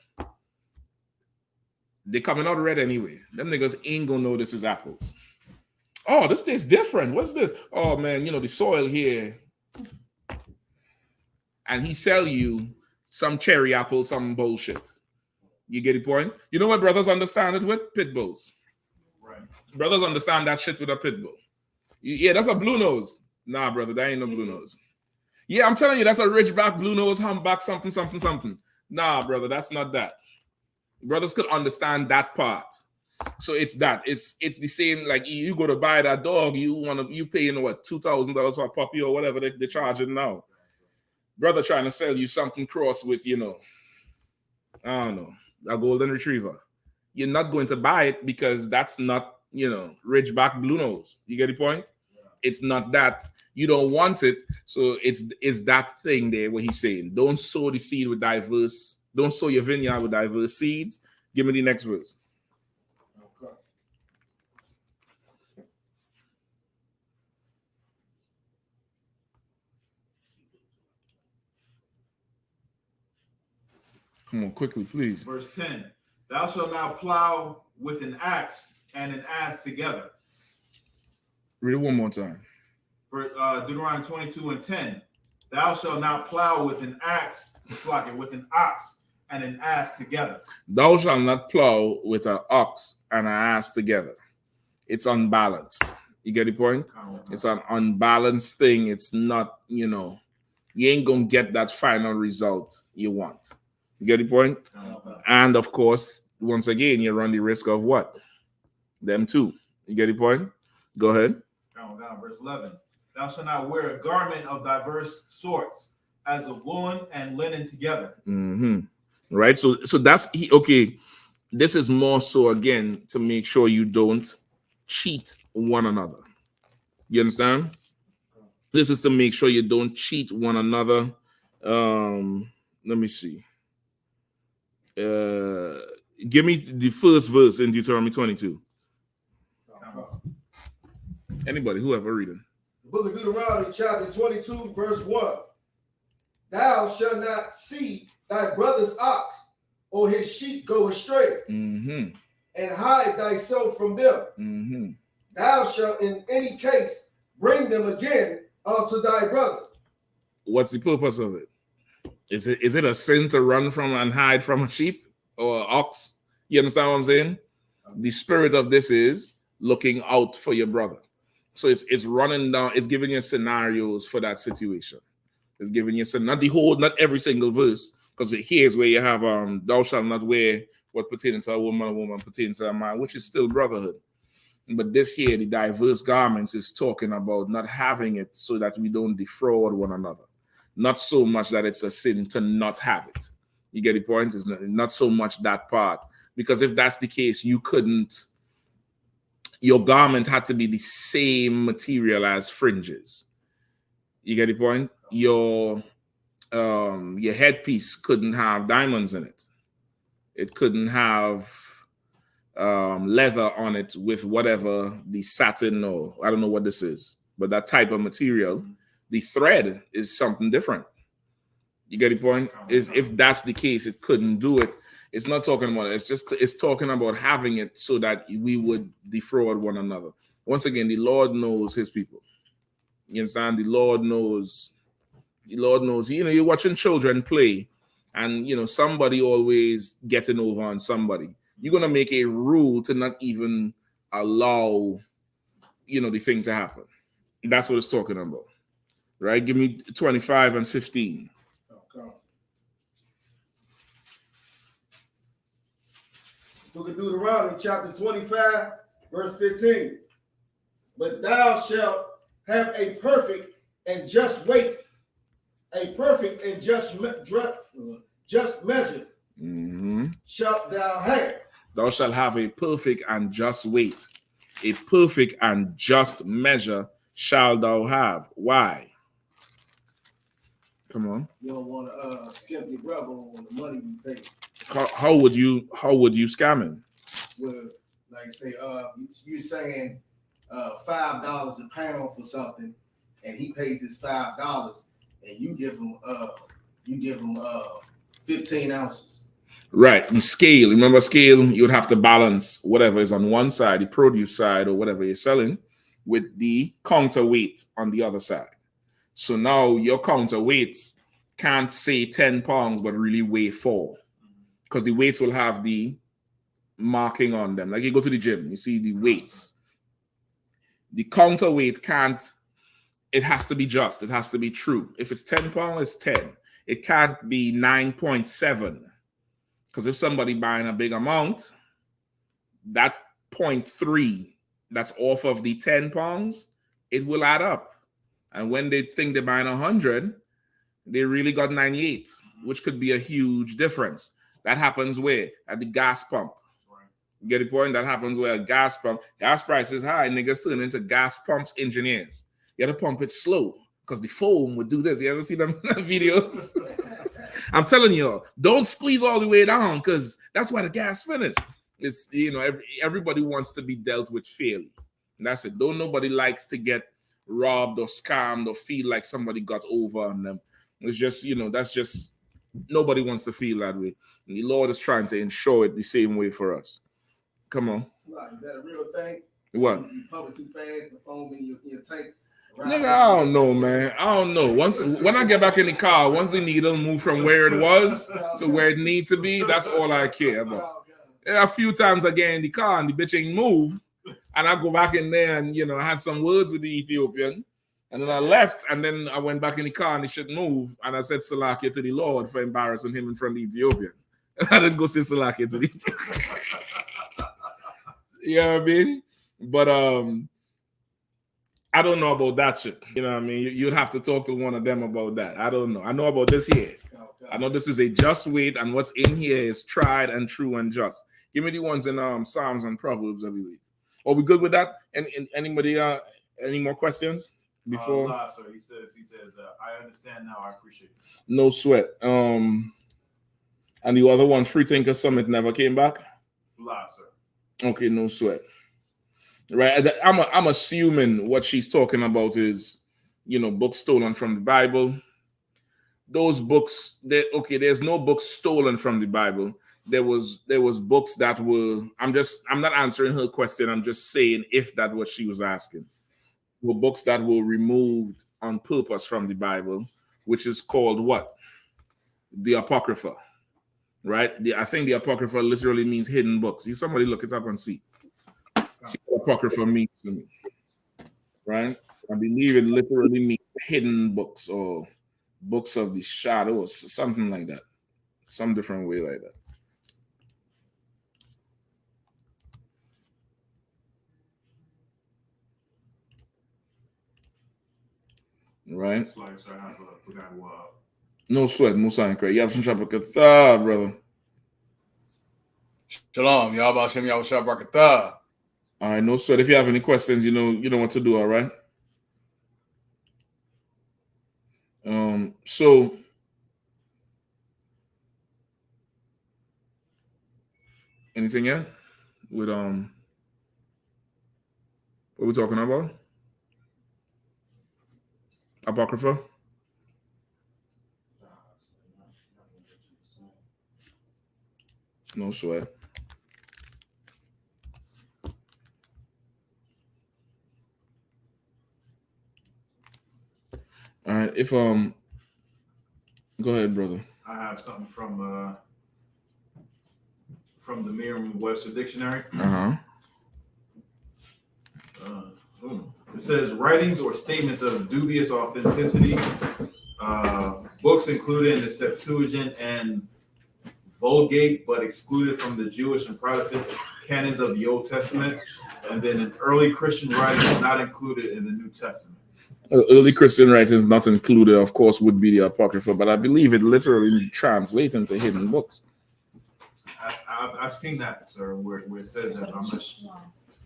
They're coming out red anyway. Them niggas ain't gonna know this is apples. Oh, this tastes different. What's this? Oh man, the soil here. And he sell you some cherry apple, some bullshit. You get the point? You know what brothers understand it with? Pit bulls. Right. Brothers understand that shit with a pit bull. Yeah, that's a blue nose. Nah, brother, that ain't no blue nose. Yeah, I'm telling you, that's a ridgeback, blue nose, humpback, something, something, something. Nah, brother, that's not that. Brothers could understand that part. So it's that. It's the same, like you go to buy that dog, you paying what, $2,000 for a puppy or whatever they're charging now. Brother trying to sell you something cross with, I don't know, a golden retriever. You're not going to buy it because that's not, ridgeback blue nose. You get the point? It's not that. You don't want it. So it's that thing there where he's saying, don't sow the seed with diverse, don't sow your vineyard with diverse seeds. Give me the next verse. Okay. Come on, quickly, please. Verse 10. Thou shalt not plow with an axe and an ass together. Read it one more time. For Deuteronomy 22:10. Thou shalt not plow with an axe, with an ox and an ass together. Thou shalt not plow with an ox and an ass together. It's unbalanced. You get the point? It's an unbalanced thing. It's not, you ain't gonna get that final result you want. You get the point? And of course, once again, you run the risk of what? Them too. You get the point? Go ahead. Down, verse 11. Thou shalt not wear a garment of diverse sorts, as of woolen and linen together. Mm-hmm. Right. So that's okay. This is more so again to make sure you don't cheat one another. You understand? This is to make sure you don't cheat one another. Let me see. Give me the first verse in Deuteronomy 22. Anybody, whoever reading. The book of Deuteronomy, chapter 22, verse 1. thou shalt not see thy brother's ox or his sheep go astray, Mm-hmm. and hide thyself from them. Mm-hmm. Thou shalt in any case bring them again unto thy brother. What's the purpose of it? Is it a sin to run from and hide from a sheep or ox? You understand what I'm saying? The spirit of this is looking out for your brother. So it's running down, it's giving you scenarios for that situation. It's giving you not the whole, not every single verse, because here's where you have thou shalt not wear what pertaining to a woman pertaining to a man, which is still brotherhood. But this here, the diverse garments, is talking about not having it so that we don't defraud one another. Not so much that it's a sin to not have it. You get the point? It's not so much that part. Because if that's the case, you couldn't, your garment had to be the same material as fringes. You get the point? Your headpiece couldn't have diamonds in it. It couldn't have leather on it with whatever the satin, or I don't know what this is, but that type of material. The thread is something different. You get the point? Is if that's the case, it couldn't do it. It's not talking about it. It's talking about having it so that we would defraud one another. Once again, the Lord knows his people. You understand? The Lord knows. The Lord knows. You know, you're watching children play, and you know somebody always getting over on somebody. You're gonna make a rule to not even allow, you know, the thing to happen. That's what it's talking about, right? Give me 25 and 15. Okay. Book of Deuteronomy, chapter 25, verse 15. But thou shalt have a perfect and just weight, a perfect and just measure. Mm-hmm. Shalt thou have. Thou shalt have a perfect and just weight. A perfect and just measure shall thou have. Why? Come on. You don't want to skimp your brother on the money you pay. How would you scam him? Well, like say, you're saying $5 a pound for something, and he pays his $5, and you give him 15 ounces. Right. The scale. Remember, scale, you would have to balance whatever is on one side, the produce side or whatever you're selling, with the counterweight on the other side. So now your counterweights can't say 10 pounds, but really weigh 4. Because the weights will have the marking on them. Like you go to the gym, you see the weights. The counterweight can't, it has to be just. It has to be true. If it's 10 pounds, it's 10. It can't be 9.7. Because if somebody buying a big amount, that 0.3 that's off of the 10 pounds, it will add up. And when they think they're buying 100, they really got 98, which could be a huge difference. That happens where? At the gas pump. You get the point? That happens where a gas pump, gas prices high, niggas turn into gas pumps engineers. You gotta pump it slow because the foam would do this. You ever see them videos? I'm telling y'all, don't squeeze all the way down because that's why the gas finished. It's, you know, everybody wants to be dealt with fairly. And that's it. Don't nobody likes to get robbed or scammed or feel like somebody got over on them. It's just, you know, that's just, nobody wants to feel that way. And the Lord is trying to ensure it the same way for us. Come on. Is that a real thing? What? You pump it too fast, the foam in your tank. Nigga, I don't know, man. I don't know. When I get back in the car, once the needle move from where it was to where it need to be, that's all I care about. A few times I get in the car and the bitch ain't move, and I go back in there and, you know, I had some words with the Ethiopian, and then I left, and then I went back in the car and he shouldn't move, and I said Salakia to the Lord for embarrassing him in front of the Ethiopian. I didn't go say Salakia to the Ethiopian. You know what I mean? But I don't know about that shit. You know what I mean? You'd have to talk to one of them about that. I don't know. I know about this here. I know this is a just weight, and what's in here is tried and true and just. Give me the ones in Psalms and Proverbs, I believe. Are we good with that? And anybody any more questions before? Sir. He says, I understand now. I appreciate it. No sweat. And the other one, Free Thinker Summit, never came back? Live, sir. Okay, no sweat. Right, I'm assuming what she's talking about is, you know, books stolen from the Bible, those books that there's no books stolen from the Bible. There was books that were, I'm not answering her question, I'm just saying if that was she was asking. Were books that were removed on purpose from the Bible, which is called what? The Apocrypha. Right? I think the Apocrypha literally means hidden books. You somebody look it up and see. See what Apocrypha means to me. Right? I believe it literally means hidden books or books of the shadows, something like that. Some different way like that. Right? No sweat, Musa and Craig. Yahanna, brother. Shalom, y'all about Shem Yahushua Barakatah. All right, no sweat. If you have any questions, you know what to do, all right? So anything yet? With what we talking about? Apocrypha? No sweat. All right, if go ahead, brother. I have something from the Merriam-Webster dictionary. It says writings or statements of dubious authenticity. Books included in the Septuagint and Vulgate, but excluded from the Jewish and Protestant canons of the Old Testament, and then an early Christian writings not included in the New Testament. Early Christian writings not included, of course, would be the Apocrypha, but I believe it literally translates into hidden books. I've seen that, sir, where it says that. I'm not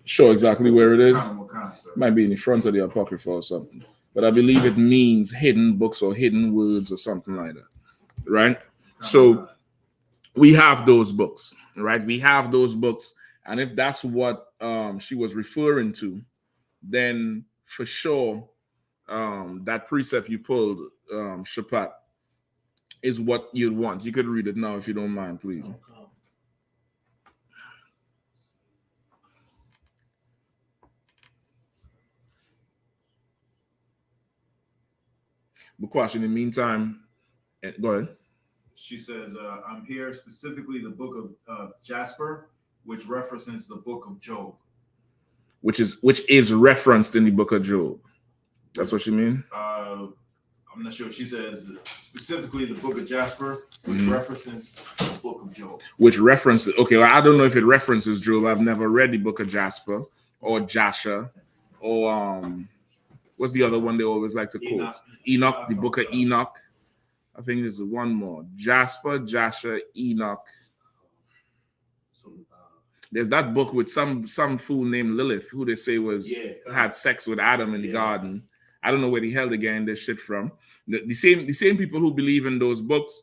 sure exactly where it is. What kind, sir? Might be in the front of the Apocrypha or something, but I believe it means hidden books or hidden words or something like that, right? So we have those books, right? We have those books, and if that's what she was referring to, then for sure that precept you pulled, Shapat, is what you'd want. You could read it now if you don't mind, please. Bukwash, in the meantime, go ahead. She says, I'm here specifically the book of Jasper, which references the book of Job. Which is referenced in the book of Job. That's what you mean? I'm not sure. She says specifically the book of Jasper, which references the book of Job. Which references, okay, well, I don't know if it references Job. I've never read the book of Jasper or Jasher or what's the other one they always like to quote? Enoch, the book of Enoch. I think there's one more. Jasper, Jasher, Enoch. There's that book with some fool named Lilith, who they say had sex with Adam in the garden. I don't know where the hell they're getting this shit from. The same people who believe in those books,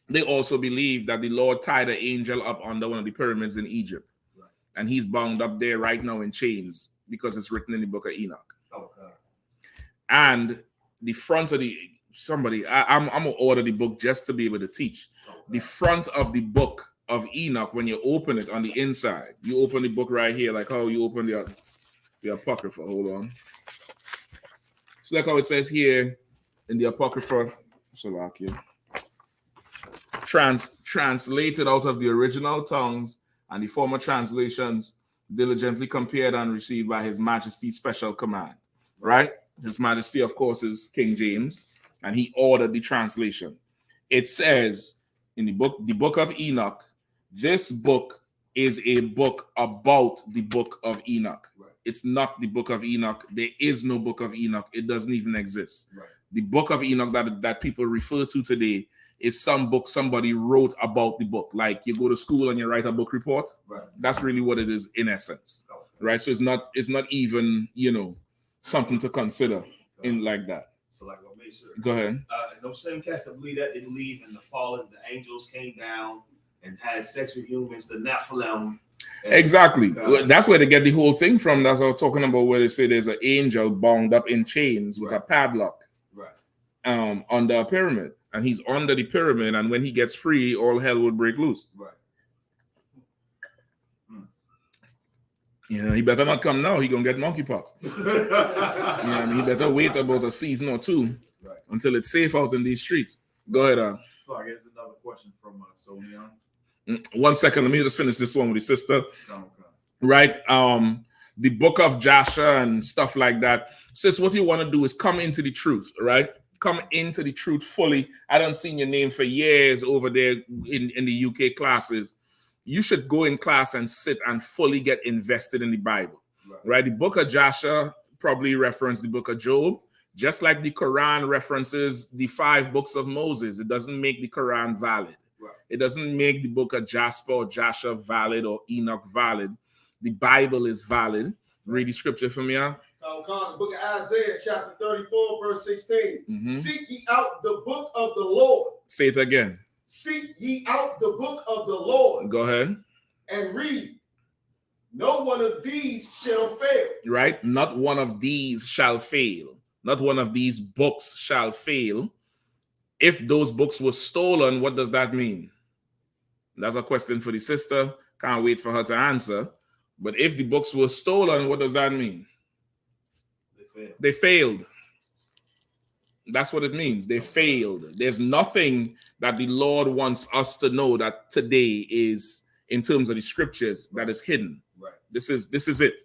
they also believe that the Lord tied an angel up under one of the pyramids in Egypt. Right. And he's bound up there right now in chains because it's written in the book of Enoch. Oh, God. And the front of I'm gonna order the book just to be able to teach. The front of the book of Enoch, when you open it on the inside, you open the book right here, like how you open the Apocrypha. Hold on. So like how it says here in the Apocrypha, translated out of the original tongues and the former translations, diligently compared and received by His Majesty's special command. Right? His Majesty, of course, is King James, and he ordered the translation. It says in the book of Enoch, this book is a book about the book of Enoch. Right. It's not the book of Enoch. There is no book of Enoch. It doesn't even exist. Right. The book of Enoch that people refer to today is some book somebody wrote about the book. Like you go to school and you write a book report. Right. That's really what it is in essence. Okay. Right. So it's not even, something to consider in like that. So like what makes sure. Go ahead. Those same cats that believe that, they believe in the fallen, the angels came down and had sex with humans, the Nephilim. Exactly. That's where they get the whole thing from. That's what I was talking about, where they say there's an angel bound up in chains with a padlock under a pyramid. and he's under the pyramid, and when he gets free, all hell will break loose. Right. Yeah, he better not come now. He gonna get monkeypox. Yeah, I mean, he better wait about a season or two until it's safe out in these streets. Go ahead, So I guess another question from Sonia. 1 second, let me just finish this one with the sister. Okay. Right? The book of Joshua and stuff like that. Sis, what you want to do is come into the truth, right? Come into the truth fully. I done seen your name for years over there in the UK classes. You should go in class and sit and fully get invested in the Bible, right? The book of Joshua probably referenced the book of Job, just like the Quran references the 5 books of Moses. It doesn't make the Quran valid. Right. It doesn't make the book of Jasper or Joshua valid or Enoch valid. The Bible is valid. Read the scripture for me, huh? The book of Isaiah, chapter 34, verse 16. Mhm. Seek ye out the book of the Lord. Say it again. Seek ye out the book of the Lord. Go ahead. And read. No one of these shall fail. Right? Not one of these shall fail. Not one of these books shall fail. If those books were stolen, what does that mean? That's a question for the sister. Can't wait for her to answer. But if the books were stolen, what does that mean? They failed. That's what it means. They failed. There's nothing that the Lord wants us to know that today is, in terms of the scriptures, that is hidden. Right. This is it.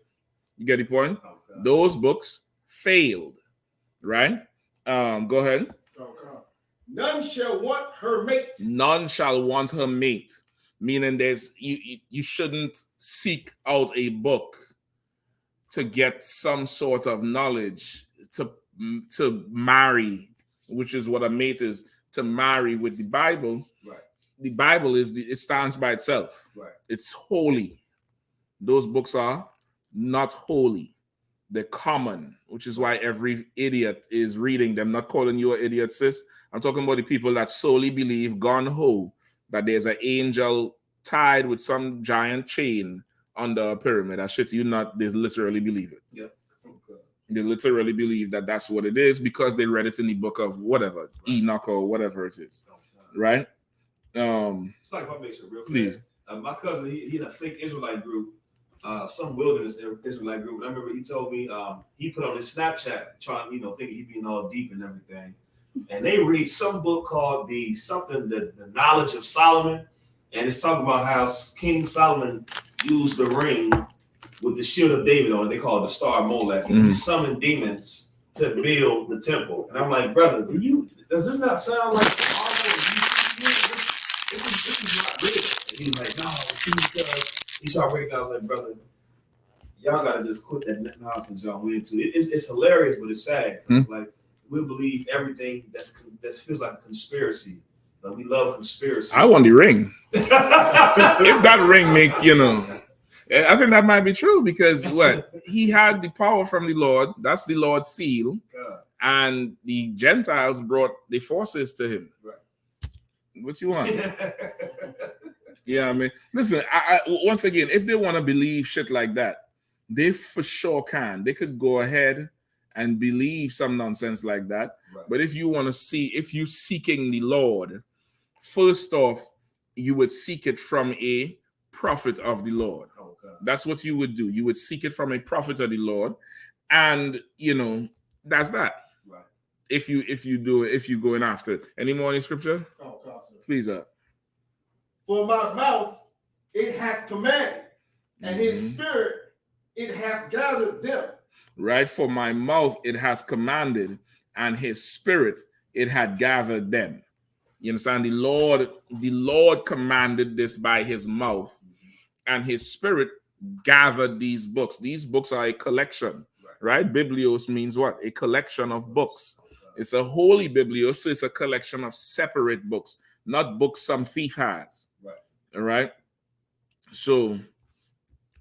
You get the point? Okay. Those books failed. Right? Go ahead. Okay. None shall want her mate. None shall want her mate. Meaning you shouldn't seek out a book to get some sort of knowledge to marry, which is what a mate is, to marry with the Bible. Right. The Bible it stands by itself. Right. It's holy. Those books are not holy. They're common, which is why every idiot is reading them. Not calling you an idiot, sis. I'm talking about the people that solely believe gun ho that there's an angel tied with some giant chain under a pyramid. That shit, they literally believe it. Yeah. Okay. They literally believe that that's what it is because they read it in the book of whatever, Enoch or whatever it is. Right? It's like if I make it real Please. fast. My cousin, he in a fake Israelite group, some wilderness Israelite group. And I remember he told me he put on his Snapchat trying, thinking he being all deep and everything. And they read some book called the Knowledge of Solomon, and it's talking about how King Solomon used the ring with the shield of David on it. They call it the Star of Molech. And he summoned demons to build the temple. And I'm like, brother, does this not sound like this is not real? And he's like, no, see, because he started breaking down. I was like, brother, y'all gotta just quit that nonsense y'all went into. It's hilarious, but it's sad. It's like we believe everything that feels like a conspiracy. Like we love conspiracy. I want the ring. If that ring make, I think that might be true because what? He had the power from the Lord. That's the Lord's seal. God. And the Gentiles brought the forces to him. Right. What you want? Yeah, I mean, listen, I once again, if they want to believe shit like that, they for sure can. They could go ahead and believe some nonsense like that. Right. But if you want to see, if you're seeking the Lord, first off, you would seek it from a prophet of the Lord. Okay. That's what you would do. You would seek it from a prophet of the Lord. And, that's that. Right. If you're going after it. Any more in scripture? Oh, God, sir. Please, For my mouth it hath commanded, and his spirit it hath gathered them. Right? For my mouth it has commanded, and his spirit it had gathered them. You understand? The Lord commanded this by his mouth, and his spirit gathered these books. These books are a collection, right? Biblios means what? A collection of books. It's a holy biblios, so it's a collection of separate books, not books some thief has. Right. All right. So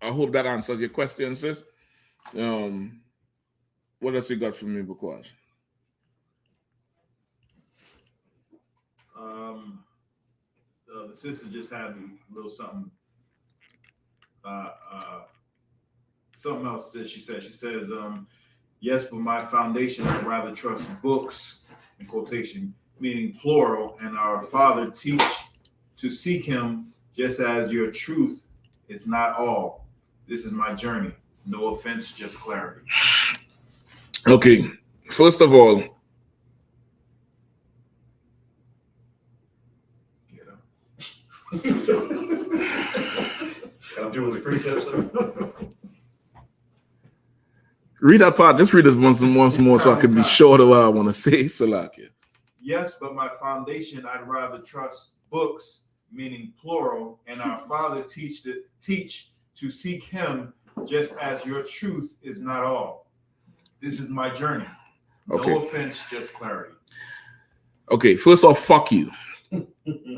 I hope that answers your question, sis. What else you got for me, Bukwash? The sister just had a little something. Something else that she says, yes, but my foundation, I'd rather trust books, in quotation, meaning plural, and our Father teach to seek him just as your truth is not all. This is my journey. No offense, just clarity. Okay, first of all, Can I do with the precepts, sir? read that part. Just read it once more so I can be sure of what I want to say, Salakia. Yes, but my foundation, I'd rather trust books, meaning plural, and our Father teach to seek him just as your truth is not all. This is my journey. No Okay. offense, just clarity. Okay, first off, fuck you.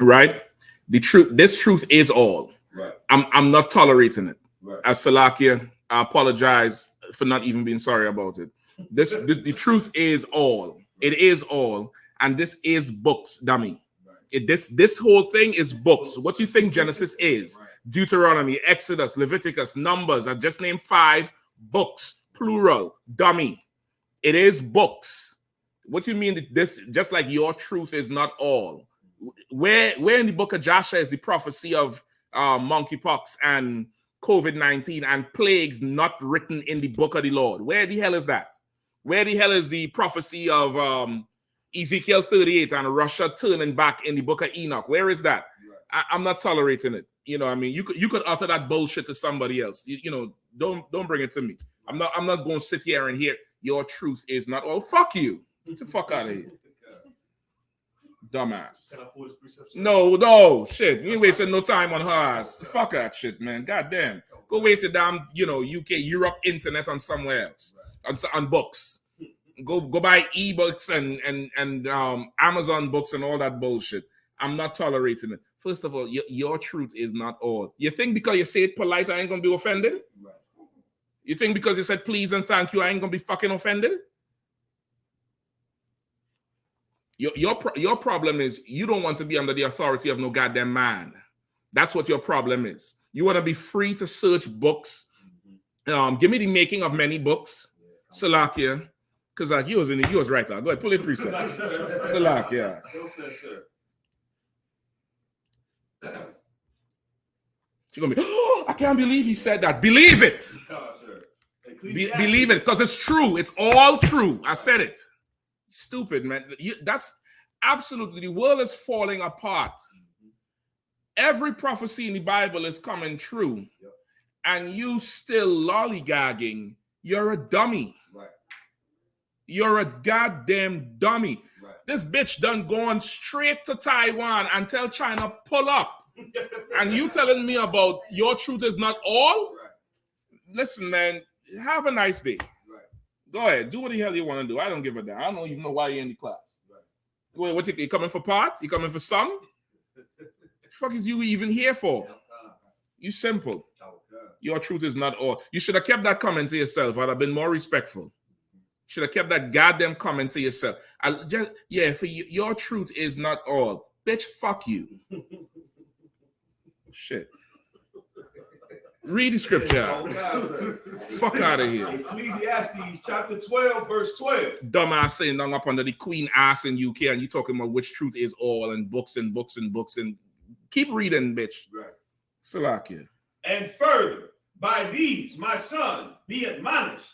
Right? This truth is all. Right. I'm not tolerating it. Right. As Salakia, I apologize for not even being sorry about it. The truth is all. It is all. And this is books, dummy. Right. This whole thing is books. What do you think Genesis is? Right. Deuteronomy, Exodus, Leviticus, Numbers. I just named 5 books, plural, dummy. It is books. What do you mean that this, just like your truth is not all? Where in the book of Joshua is the prophecy of monkeypox and COVID-19 and plagues not written in the book of the Lord? Where the hell is that? Where the hell is the prophecy of Ezekiel 38 and Russia turning back in the book of Enoch? Where is that? Right. I'm not tolerating it. You know what I mean? You could utter that bullshit to somebody else. You know, don't bring it to me. I'm not going to sit here and hear your truth is not all. Fuck you. Get the fuck out of here. Dumbass. Can I pull this precept? No, shit. You ain't wasting no time on her ass. Fuck that shit, man. God damn. Go waste your damn, UK, Europe internet on somewhere else. On books. Go buy ebooks and Amazon books and all that bullshit. I'm not tolerating it. First of all, your truth is not all. You think because you say it polite, I ain't gonna be offended? Right. You think because you said please and thank you, I ain't gonna be fucking offended? Your problem is you don't want to be under the authority of no goddamn man. That's what your problem is. You want to be free to search books. Give me the making of many books, Salakia, because you was right. Go ahead, pull it precept. Salakia. She's gonna be. Oh, I can't believe he said that. Believe it. Believe it, because it's true. It's all true. I said it. Stupid, man. That's absolutely, the world is falling apart. Every prophecy in the Bible is coming true. Yep. And you still lollygagging. You're a dummy. Right. You're a goddamn dummy. Right. This bitch done gone straight to Taiwan and tell China pull up. And you telling me about your truth is not all? Right. Listen, man, have a nice day. Go ahead, do what the hell you want to do. I don't give a damn. I don't even know why you're in the class. Right. Wait, you coming for parts? You coming for some? What the fuck is you even here for? You simple. Your truth is not all. You should have kept that comment to yourself. I'd have been more respectful. Should have kept that goddamn comment to yourself. For you, your truth is not all. Bitch, fuck you. Shit. Read the scripture. Fuck out of here. Ecclesiastes chapter 12, verse 12. Dumbass saying hung up under the queen ass in UK and you talking about which truth is all and books and books and books and keep reading, bitch. Right. Salakia. And further, by these, my son, be admonished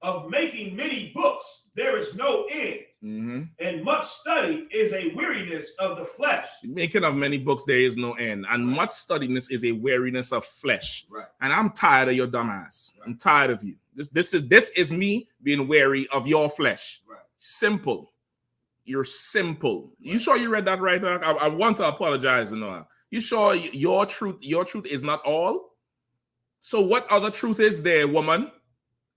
of making many books. There is no end. Mm-hmm. And much study is a weariness of the flesh. Making of many books, there is no end. And much studiness is a weariness of flesh. Right. And I'm tired of your dumb ass. Right. I'm tired of you. This is me being weary of your flesh. Right. Simple. You're simple. Right. You sure you read that right? I want to apologize. You sure your truth is not all? So what other truth is there, woman?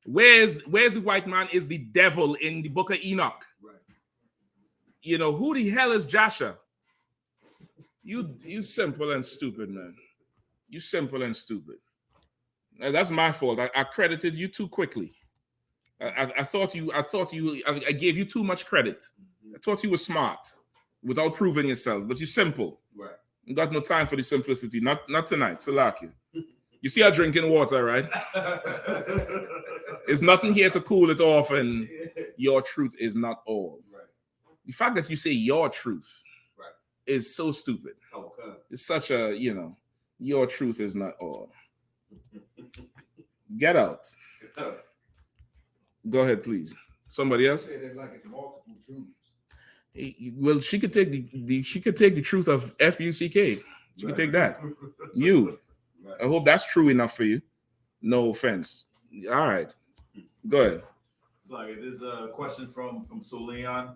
Where's the white man is the devil in the book of Enoch? Right. Who the hell is Joshua? You simple and stupid, man. You simple and stupid. That's my fault. I credited you too quickly. I gave you too much credit. I thought you were smart without proving yourself, but you're simple. Right. You got no time for the simplicity. Not tonight. Salakia. You see her drinking water, right? There's nothing here to cool it off, and your truth is not all. Right. The fact that you say your truth Right. is so stupid. Oh, okay. It's such a, your truth is not all. Get out. Go ahead, please. Somebody else? Say that like it's multiple truths. Well, she could take the truth of F-U-C-K. She could take that. You. Right. I hope that's true enough for you. No offense. All right. Go ahead. It's like there's a question from Solian.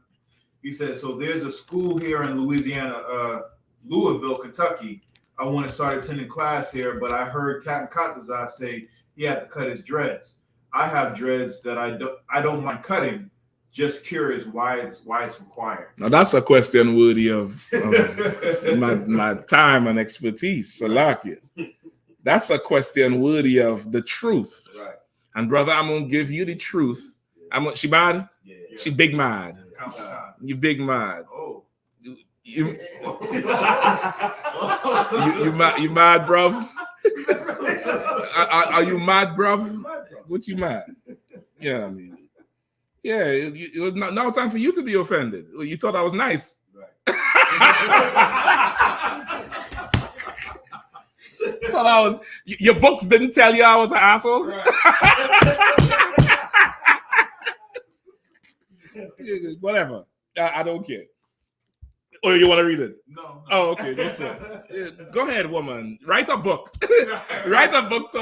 He says, so there's a school here in Louisiana, Louisville, Kentucky. I want to start attending class here, but I heard Captain Katazai say he had to cut his dreads. I have dreads that I don't mind cutting. Just curious why it's required. Now that's a question worthy of my time and expertise, Salakia. That's a question worthy of the truth. Right. And brother, I'm gonna give you the truth. She mad? Yeah. She big mad. You big mad. Oh. You mad, bruv? Are you mad, bruv? What you mad? Yeah, I mean. Yeah, it was now time for you to be offended. Well, you thought I was nice. Right. So that was your books didn't tell you I was an asshole. Right. Whatever. I don't care. Oh, you want to read it? No. Oh, okay. Yes, sir. Go ahead, woman. Write a book. Write a book.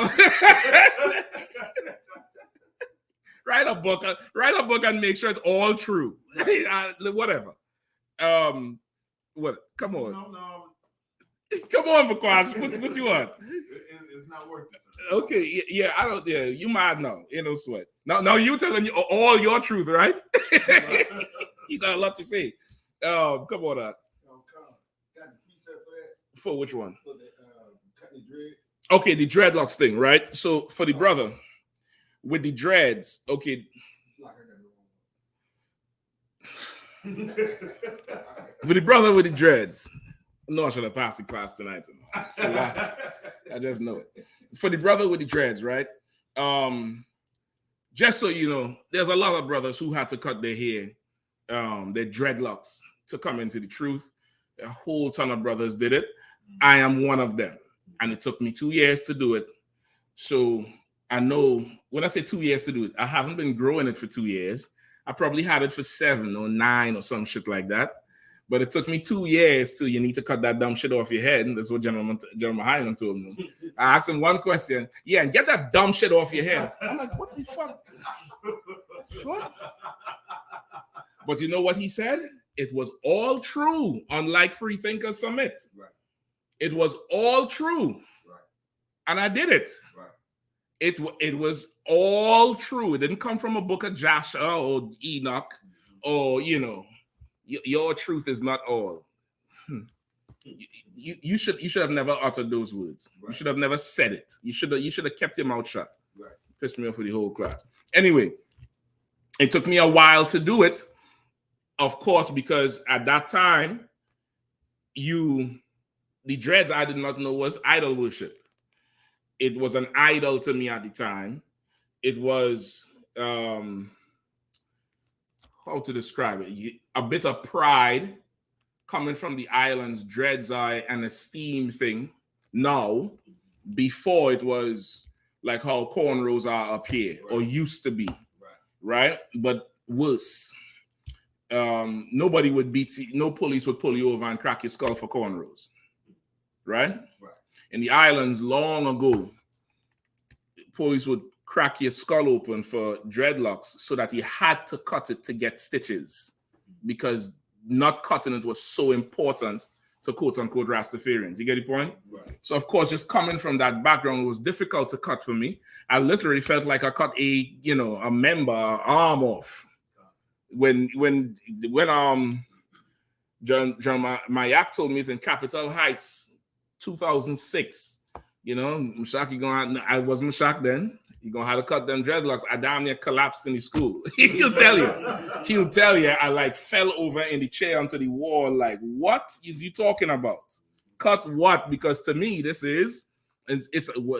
Write a book. Write a book and make sure it's all true. Whatever. What? Come on. No. Come on, Bakwash. What you want? It's not worth it. Okay. Yeah. I don't. Yeah. You might know. Ain't no sweat. Now you telling you all your truth, right? You got a lot to say. Come on. Got the preset for that? For which one? For the cutting the dread? Okay, the dreadlocks thing, right? So for the brother with the dreads, okay. It's like I got the wrong one. With the brother with the dreads. No, I should have passed the class tonight. So I just know it. For the brother with the dreads, right? Just so you know, there's a lot of brothers who had to cut their hair, their dreadlocks to come into the truth. A whole ton of brothers did it. I am one of them. And it took me 2 years to do it. So I know when I say 2 years to do it, I haven't been growing it for 2 years. I probably had it for 7 or 9 or some shit like that. But it took me 2 years till you need to cut that dumb shit off your head. And that's what General Hyman told me. I asked him one question. Yeah, and get that dumb shit off your head. I'm like, what the fuck? What? But you know what he said? It was all true, unlike Free Thinkers Summit. Right. It was all true. Right. And I did it. Right. It was all true. It didn't come from a book of Joshua or Enoch or, your truth is not all. You should have never uttered those words. Right. You should have never said it. You should have kept your mouth shut. Right. Pissed me off for the whole class. Anyway, it took me a while to do it, of course, because at that time, the dreads I did not know was idol worship. It was an idol to me at the time. It was how to describe it? A bit of pride coming from the islands. Dreads are an esteem thing now. Before it was like how cornrows are up here, or used to be, right? But worse. Nobody would beat you, no police would pull you over and crack your skull for cornrows, right? In the islands long ago, police would crack your skull open for dreadlocks so that you had to cut it to get stitches, because not cutting it was so important to quote unquote Rastafarians. You get the point? Right. So of course, just coming from that background, it was difficult to cut for me. I literally felt like I cut a member, arm off. When John Mayak told me in Capitol Heights, 2006, Mashaki going, I wasn't Mashak then. You're gonna have to cut them dreadlocks. I damn near collapsed in the school. He'll tell you. I like fell over in the chair onto the wall. Like, what is he talking about? Cut what? Because to me, it's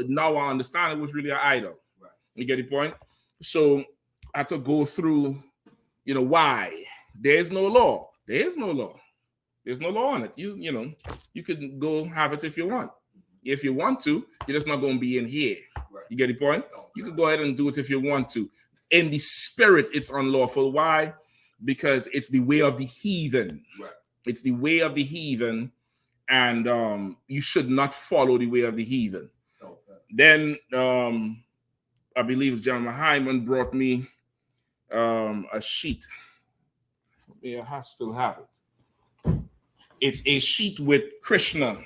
now I understand it was really an idol. Right. You get the point? So I had to go through, why? There's no law. There is no law. There's no law on it. You know, you can go have it if you want. If you want to, you're just not going to be in here. Right. You get the point? You can go ahead and do it if you want to. In the spirit, it's unlawful. Why? Because it's the way of the heathen. Right. It's the way of the heathen, and you should not follow the way of the heathen. Okay. Then I believe Jeremiah Hyman brought me a sheet. Yeah, I still have it. It's a sheet with Krishna,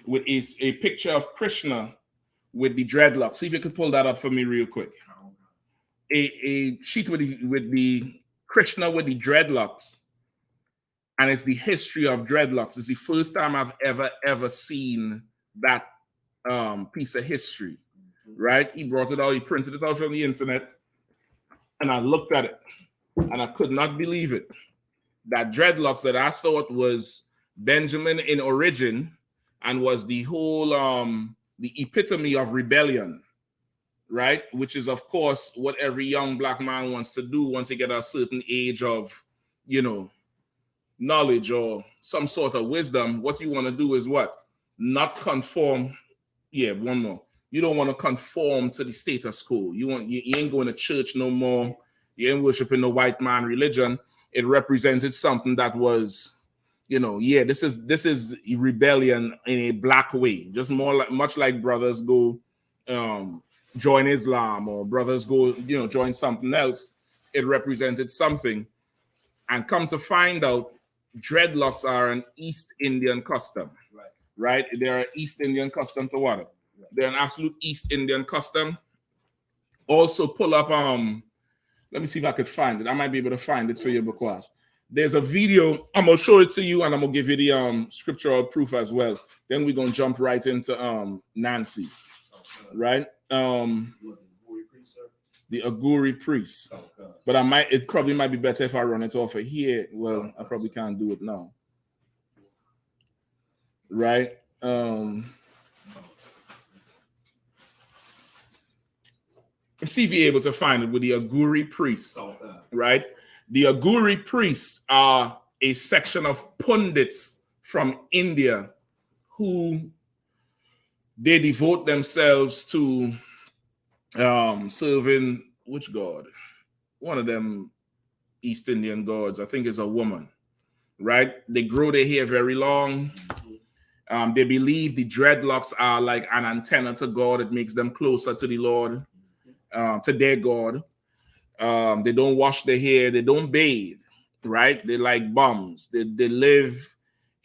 with a picture of Krishna with the dreadlocks. See if you could pull that up for me real quick. A sheet with the Krishna with the dreadlocks, and it's the history of dreadlocks. It's the first time I've ever seen that piece of history. Right? He brought it out. He printed it out from the internet, and I looked at it, and I could not believe it. That dreadlocks that I thought was Benjamin in origin and was the whole the epitome of rebellion, right? Which is, of course, what every young black man wants to do once they get a certain age of, you know, knowledge or some sort of wisdom. What you want to do is what? Not conform. Yeah, one more. You don't want to conform to the status quo. You ain't going to church no more. You ain't worshiping the white man religion. It represented something that was, you know, yeah, this is rebellion in a black way. Just much like brothers go join Islam, or brothers go, you know, join something else. It represented something. And come to find out, dreadlocks are an East Indian custom. Right? They're an East Indian custom to what? They're an absolute East Indian custom. Also pull up let me see if I could find it. I might be able to find it for you, Bakwash. There's a video. I'm gonna show it to you, and I'm gonna give you the scriptural proof as well. Then we're gonna jump right into Nancy. Right? The Aguri priest. But it probably might be better if I run it off of here. Well, I probably can't do it now. Right? See if you're able to find it with the Aguri priests, right? The Aguri priests are a section of pundits from India who they devote themselves to serving which god? One of them East Indian gods, I think is a woman, right? They grow their hair very long. They believe the dreadlocks are like an antenna to God. It makes them closer to the Lord. To their God. They don't wash their hair. They don't bathe, right? They like bums. They live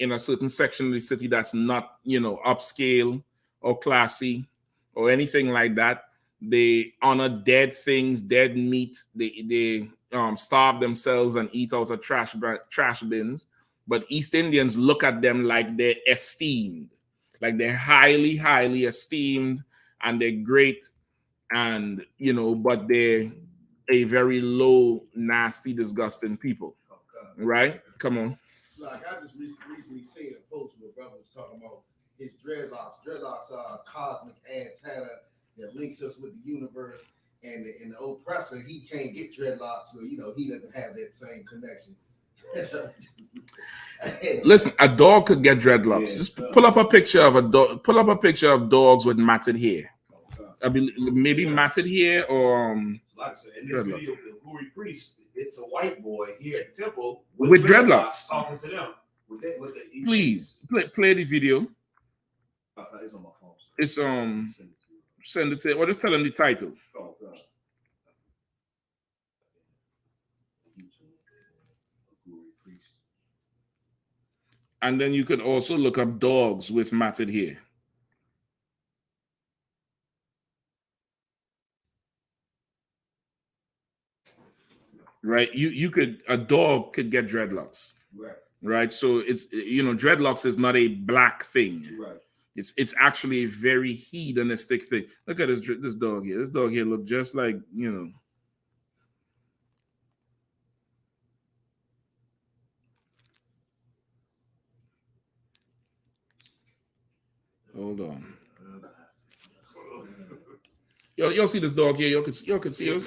in a certain section of the city that's not, you know, upscale or classy or anything like that. They honor dead things, dead meat. They starve themselves and eat out of trash bins. But East Indians look at them like they're esteemed, like they're highly, highly esteemed, and they're great. And, you know, but they're a very low, nasty, disgusting people. Right? Come on. Like, I just recently seen a post where brother was talking about his dreadlocks. Dreadlocks are a cosmic antenna that links us with the universe. And the oppressor, he can't get dreadlocks, so, you know, he doesn't have that same connection. Listen, a dog could get dreadlocks. Yeah. Just pull up a picture of a dog. Pull up a picture of dogs with matted hair. I believe maybe matted hair or like I said, in this video, the Aguri priest, it's a white boy here at the temple with dreadlocks talking to them. Please play the video. It's on my phone. It's send it to, or just tell them the title. Oh, God. And then you could also look up dogs with matted hair. Right, a dog could get dreadlocks. Right. So it's, you know, dreadlocks is not a black thing. Right. It's actually a very hedonistic thing. Look at this dog here. This dog here look just like, you know. Hold on. Y'all see this dog here? Y'all can see this?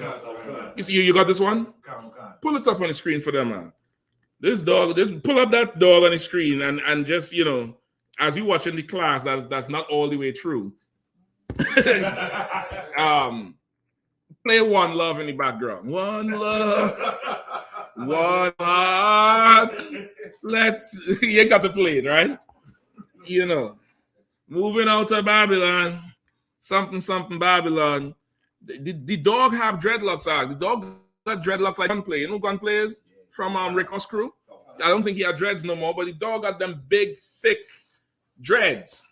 You got this one? Pull it up on the screen for them, man. This dog, just pull up that dog on the screen and just, you know, as you watching the class, that's not all the way true. Play One Love in the background. One love, one heart. You got to play it, right? You know, moving out of Babylon, something Babylon. The dog have dreadlocks. The dog got dreadlocks like Gunplay. You know Gunplay is from Rick's crew? I don't think he had dreads no more, but the dog got them big, thick dreads.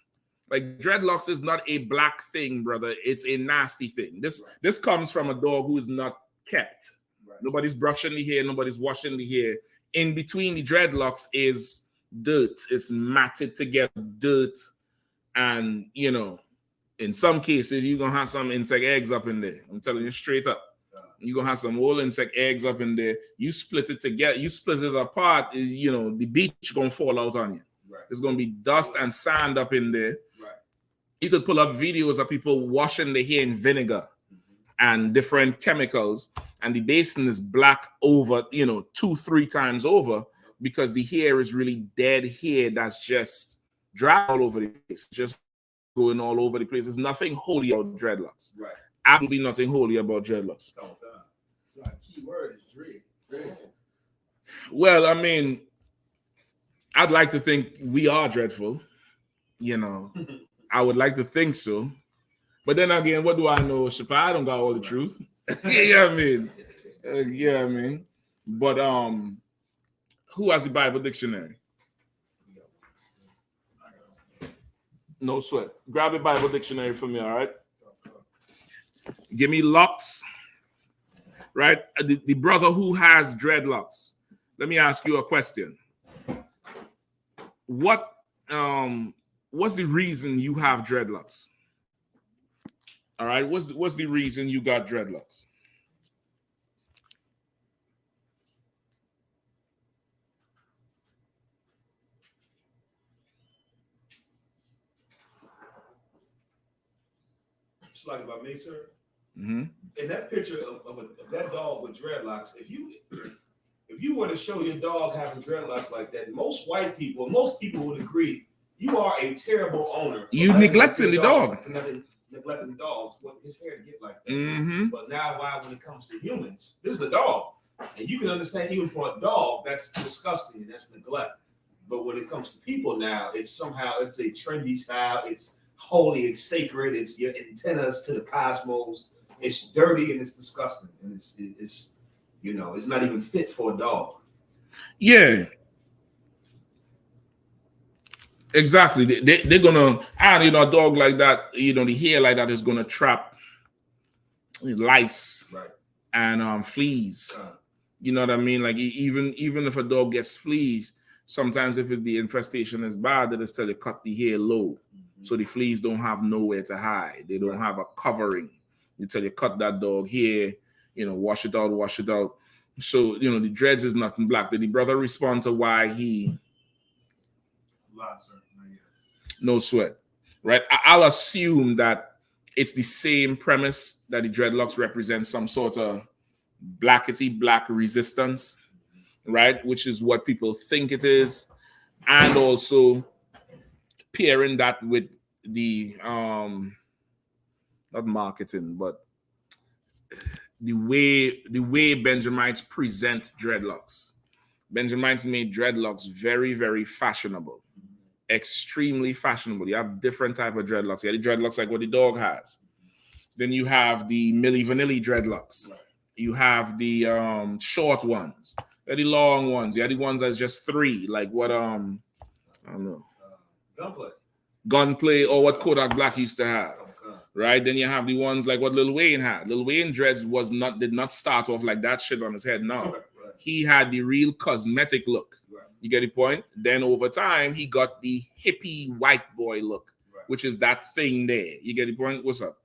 Like dreadlocks is not a black thing, brother. It's a nasty thing. This comes from a dog who is not kept. Right. Nobody's brushing the hair, nobody's washing the hair. In between the dreadlocks is dirt. It's matted together, dirt. And, you know, in some cases, you're going to have some insect eggs up in there. I'm telling you straight up. You're going to have some whole insect eggs up in there. You split it together, you split it apart, you know, the beach going to fall out on you. Right. There's going to be dust and sand up in there. Right. You could pull up videos of people washing their hair in vinegar and different chemicals, and the basin is black over, you know, 2-3 times over because the hair is really dead hair that's just dry all over the place, just going all over the place. There's nothing holy about dreadlocks. Right. Absolutely nothing holy about dreadlocks. Key word is dread. Well, I mean, I'd like to think we are dreadful. You know, I would like to think so. But then again, what do I know? I don't got all the truth. Yeah, I mean. Yeah, I mean. But who has the Bible dictionary? No sweat. Grab a Bible dictionary for me, all right? Give me locks. Right? The brother who has dreadlocks. Let me ask you a question. What's the reason you have dreadlocks? All right, what's the reason you got dreadlocks? It's like about me, sir. Mm-hmm. In that picture of that dog with dreadlocks, if you were to show your dog having dreadlocks like that, most people would agree you are a terrible owner. You neglecting the dog. Neglecting dogs, what his hair to get like that. Mm-hmm. But now, when it comes to humans, this is a dog, and you can understand even for a dog that's disgusting and that's neglect. But when it comes to people now, it's a trendy style. It's holy. It's sacred. It's your antennas to the cosmos. It's dirty and it's disgusting, and it's you know, it's not even fit for a dog. Yeah. Exactly. They're gonna add, you know, a dog like that, you know, the hair like that is gonna trap lice, right, and fleas. You know what I mean? Like even if a dog gets fleas, sometimes if it's the infestation is bad, they just tell you cut the hair low, so the fleas don't have nowhere to hide. They don't have a covering. They tell you cut that dog hair, you know, wash it out. So you know the dreads is nothing black. Did the brother respond to why he? No sweat, right? I'll assume that it's the same premise that the dreadlocks represent some sort of black resistance, right? Which is what people think it is, and also pairing that with the not marketing, but the way Benjamites present dreadlocks. Benjamites made dreadlocks very, very fashionable. Extremely fashionable. You have different type of dreadlocks. You have the dreadlocks like what the dog has. Then you have the Milli Vanilli dreadlocks. You have the short ones. You have the long ones. You have the ones that's just 3, like what I don't know. Gunplay or what Kodak Black used to have. Right? Then you have the ones like what Lil Wayne had. Lil Wayne dreads did not start off like that shit on his head. No. He had the real cosmetic look. You get the point? Then over time, he got the hippie white boy look, which is that thing there. You get the point? What's up?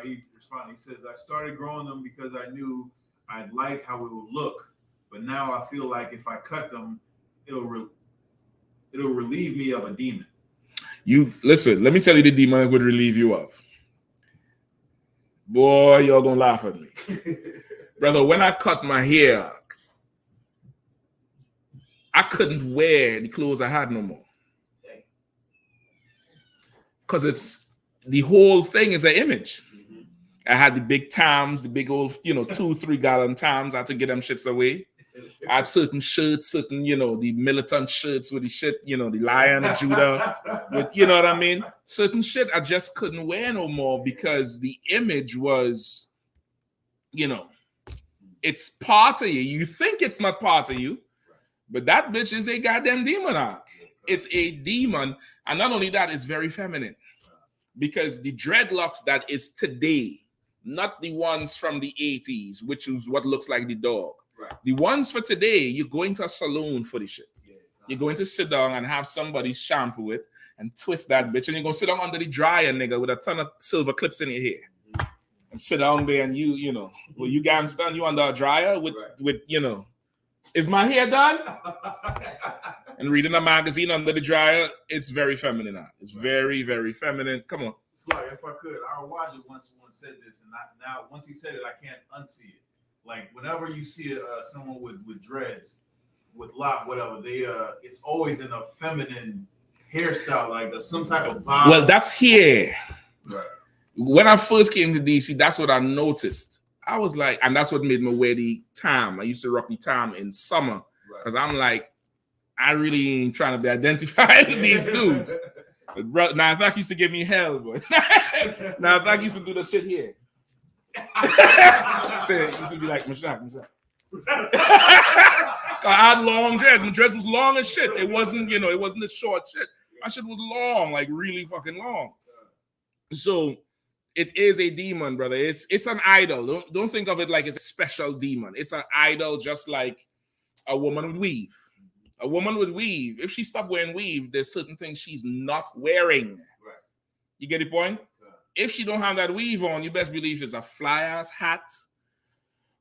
He responded. He says, I started growing them because I knew I'd like how it would look. But now I feel like if I cut them, it'll relieve me of a demon. You listen, let me tell you the demon it would relieve you of. Boy, y'all gonna laugh at me. Brother, when I cut my hair, I couldn't wear the clothes I had no more. Because it's the whole thing is an image. I had the big Tams, the big old, 2-3 gallon Tams. I had to get them shits away. I had certain shirts, certain, the militant shirts with the shit, the Lion of Judah, with, you know what I mean? Certain shit I just couldn't wear no more because the image was, it's part of you. You think it's not part of you, but that bitch is a goddamn demon. It's a demon. And not only that, it's very feminine. Because the dreadlocks that is today, not the ones from the 80s, which is what looks like the dog. Right. The ones for today, you're going to a salon for the shit. You're going to sit down and have somebody shampoo it and twist that bitch. And you're going to sit down under the dryer, nigga, with a ton of silver clips in your hair. And sit down there and well, you can't stand you under a dryer with is my hair done? And reading a magazine under the dryer, it's very feminine. It's very, very feminine. Come on. It's like, if I could, our Waja once said this, and now once he said it, I can't unsee it. Like, whenever you see someone with dreads, with lock, whatever, it's always in a feminine hairstyle, like some type of vibe. Well, that's here. Right. When I first came to DC, that's what I noticed. I was like, and that's what made me wear the Tam. I used to rock the Tam in summer because I'm like, I really ain't trying to be identified with these dudes. Bro, now, if I used to give me hell, but now, if I used to do the shit here, so it used to be like, Mashak. I had long dreads. My dreads was long as shit. It wasn't, it wasn't the short shit. My shit was long, like really fucking long. So it is a demon, brother. It's an idol. Don't think of it like it's a special demon. It's an idol, just like a woman would weave. A woman would weave. If she stopped wearing weave, there's certain things she's not wearing. Right. You get the point? Yeah. If she don't have that weave on, you best believe it's a fly-ass hat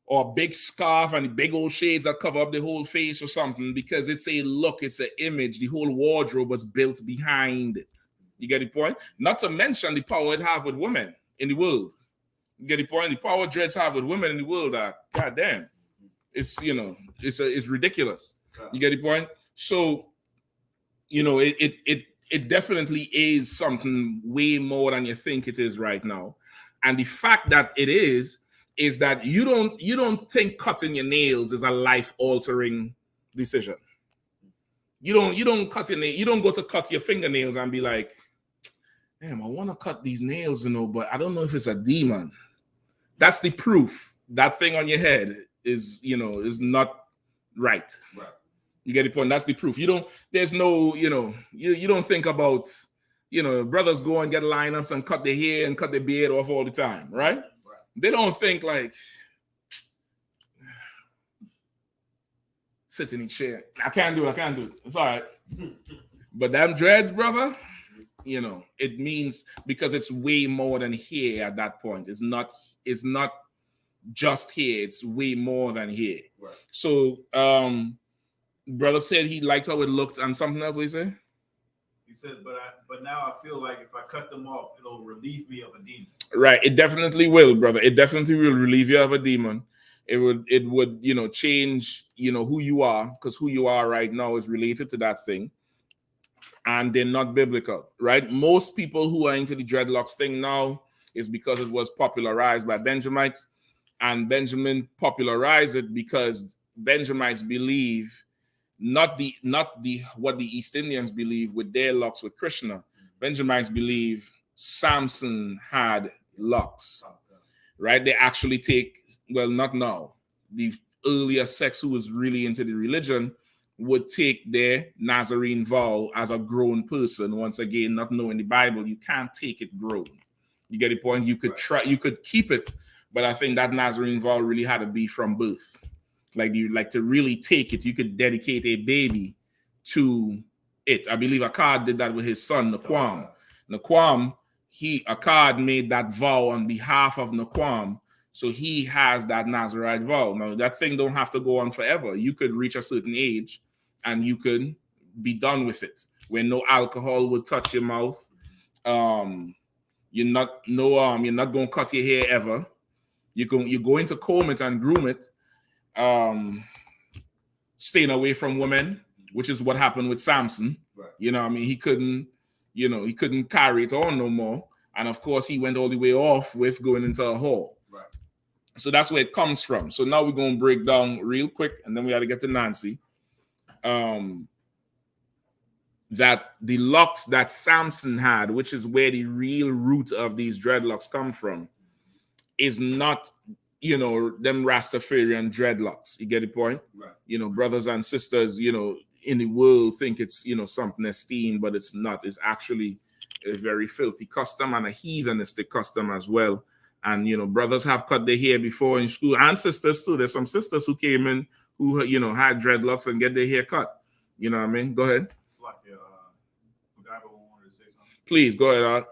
or a big scarf and big old shades that cover up the whole face or something, because it's a look, it's an image. The whole wardrobe was built behind it. You get the point? Not to mention the power it have with women in the world. You get the point? The power dreads have with women in the world are goddamn. It's it's ridiculous. You get the point? So, it definitely is something way more than you think it is right now. And the fact that it is that you don't think cutting your nails is a life-altering decision. You don't cut your nail, you don't go to cut your fingernails and be like, damn, I want to cut these nails, but I don't know if it's a demon. That's the proof. That thing on your head is not right. Right. You get the point? That's the proof. There's no, you don't think about, brothers go and get lineups and cut their hair and cut their beard off all the time, right? They don't think like, sit in the chair. I can't do it. It's all right. But them dreads, brother, it means, because it's way more than hair at that point. It's not just hair. It's way more than hair. Right. So, brother said he liked how it looked, and something else. What he said? He said, but now I feel like if I cut them off, it'll relieve me of a demon. Right. It definitely will, brother. It definitely will relieve you of a demon. It would, change, who you are, because who you are right now is related to that thing. And they're not biblical, right? Most people who are into the dreadlocks thing now is because it was popularized by Benjamites, and Benjamin popularized it because Benjamites believe not what the East Indians believe with their locks with Krishna. Benjamites believe Samson had locks, right? They actually not now. The earlier sects who was really into the religion would take their Nazarene vow as a grown person. Once again, not knowing the Bible, you can't take it grown. You get the point? You could try, you could keep it, but I think that Nazarene vow really had to be from birth. Like to really take it, you could dedicate a baby to it. I believe Akkad did that with his son, Naquam. Akkad made that vow on behalf of Naquam, so he has that Nazarite vow. Now, that thing don't have to go on forever. You could reach a certain age and you could be done with it, where no alcohol would touch your mouth. You're not going to cut your hair ever. You're going to comb it and groom it. Staying away from women which is what happened with Samson. Right. You know, I mean, he couldn't carry it on no more. And of course, he went all the way off with going into a hole. Right. So that's where it comes from. So now we're going to break down real quick, and then we got to get to Nancy. That the locks that Samson had, which is where the real root of these dreadlocks come from, is not, them Rastafarian dreadlocks. You get the point? Right. Brothers and sisters, in the world think it's, something esteemed, but it's not. It's actually a very filthy custom and a heathenistic custom as well. And, brothers have cut their hair before in school, and sisters too. There's some sisters who came in who, had dreadlocks and get their hair cut. You know what I mean? Go ahead. Wanted to say something. Please, go ahead, Art.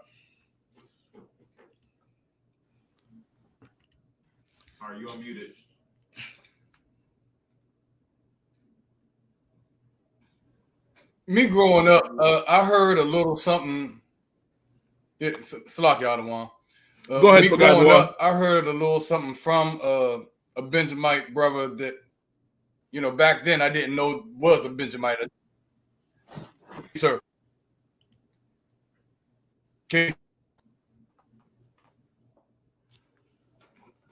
Are you unmuted? Me growing up, I heard a little something. Salak Yadawan. Go ahead, me Pagad growing War. up, I heard a little something from a Benjamite brother that, back then I didn't know was a Benjamite. Sir.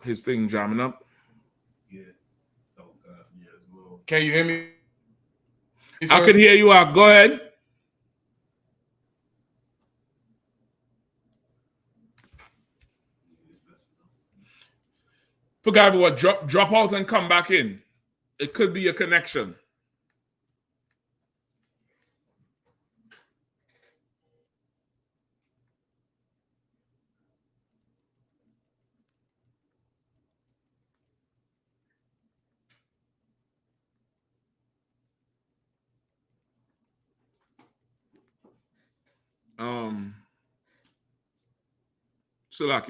His thing jamming up. Yeah. Oh God. Yeah, it's a little. Can you hear me? I can hear you out. Go ahead. Pagad War, drop out and come back in. It could be a connection.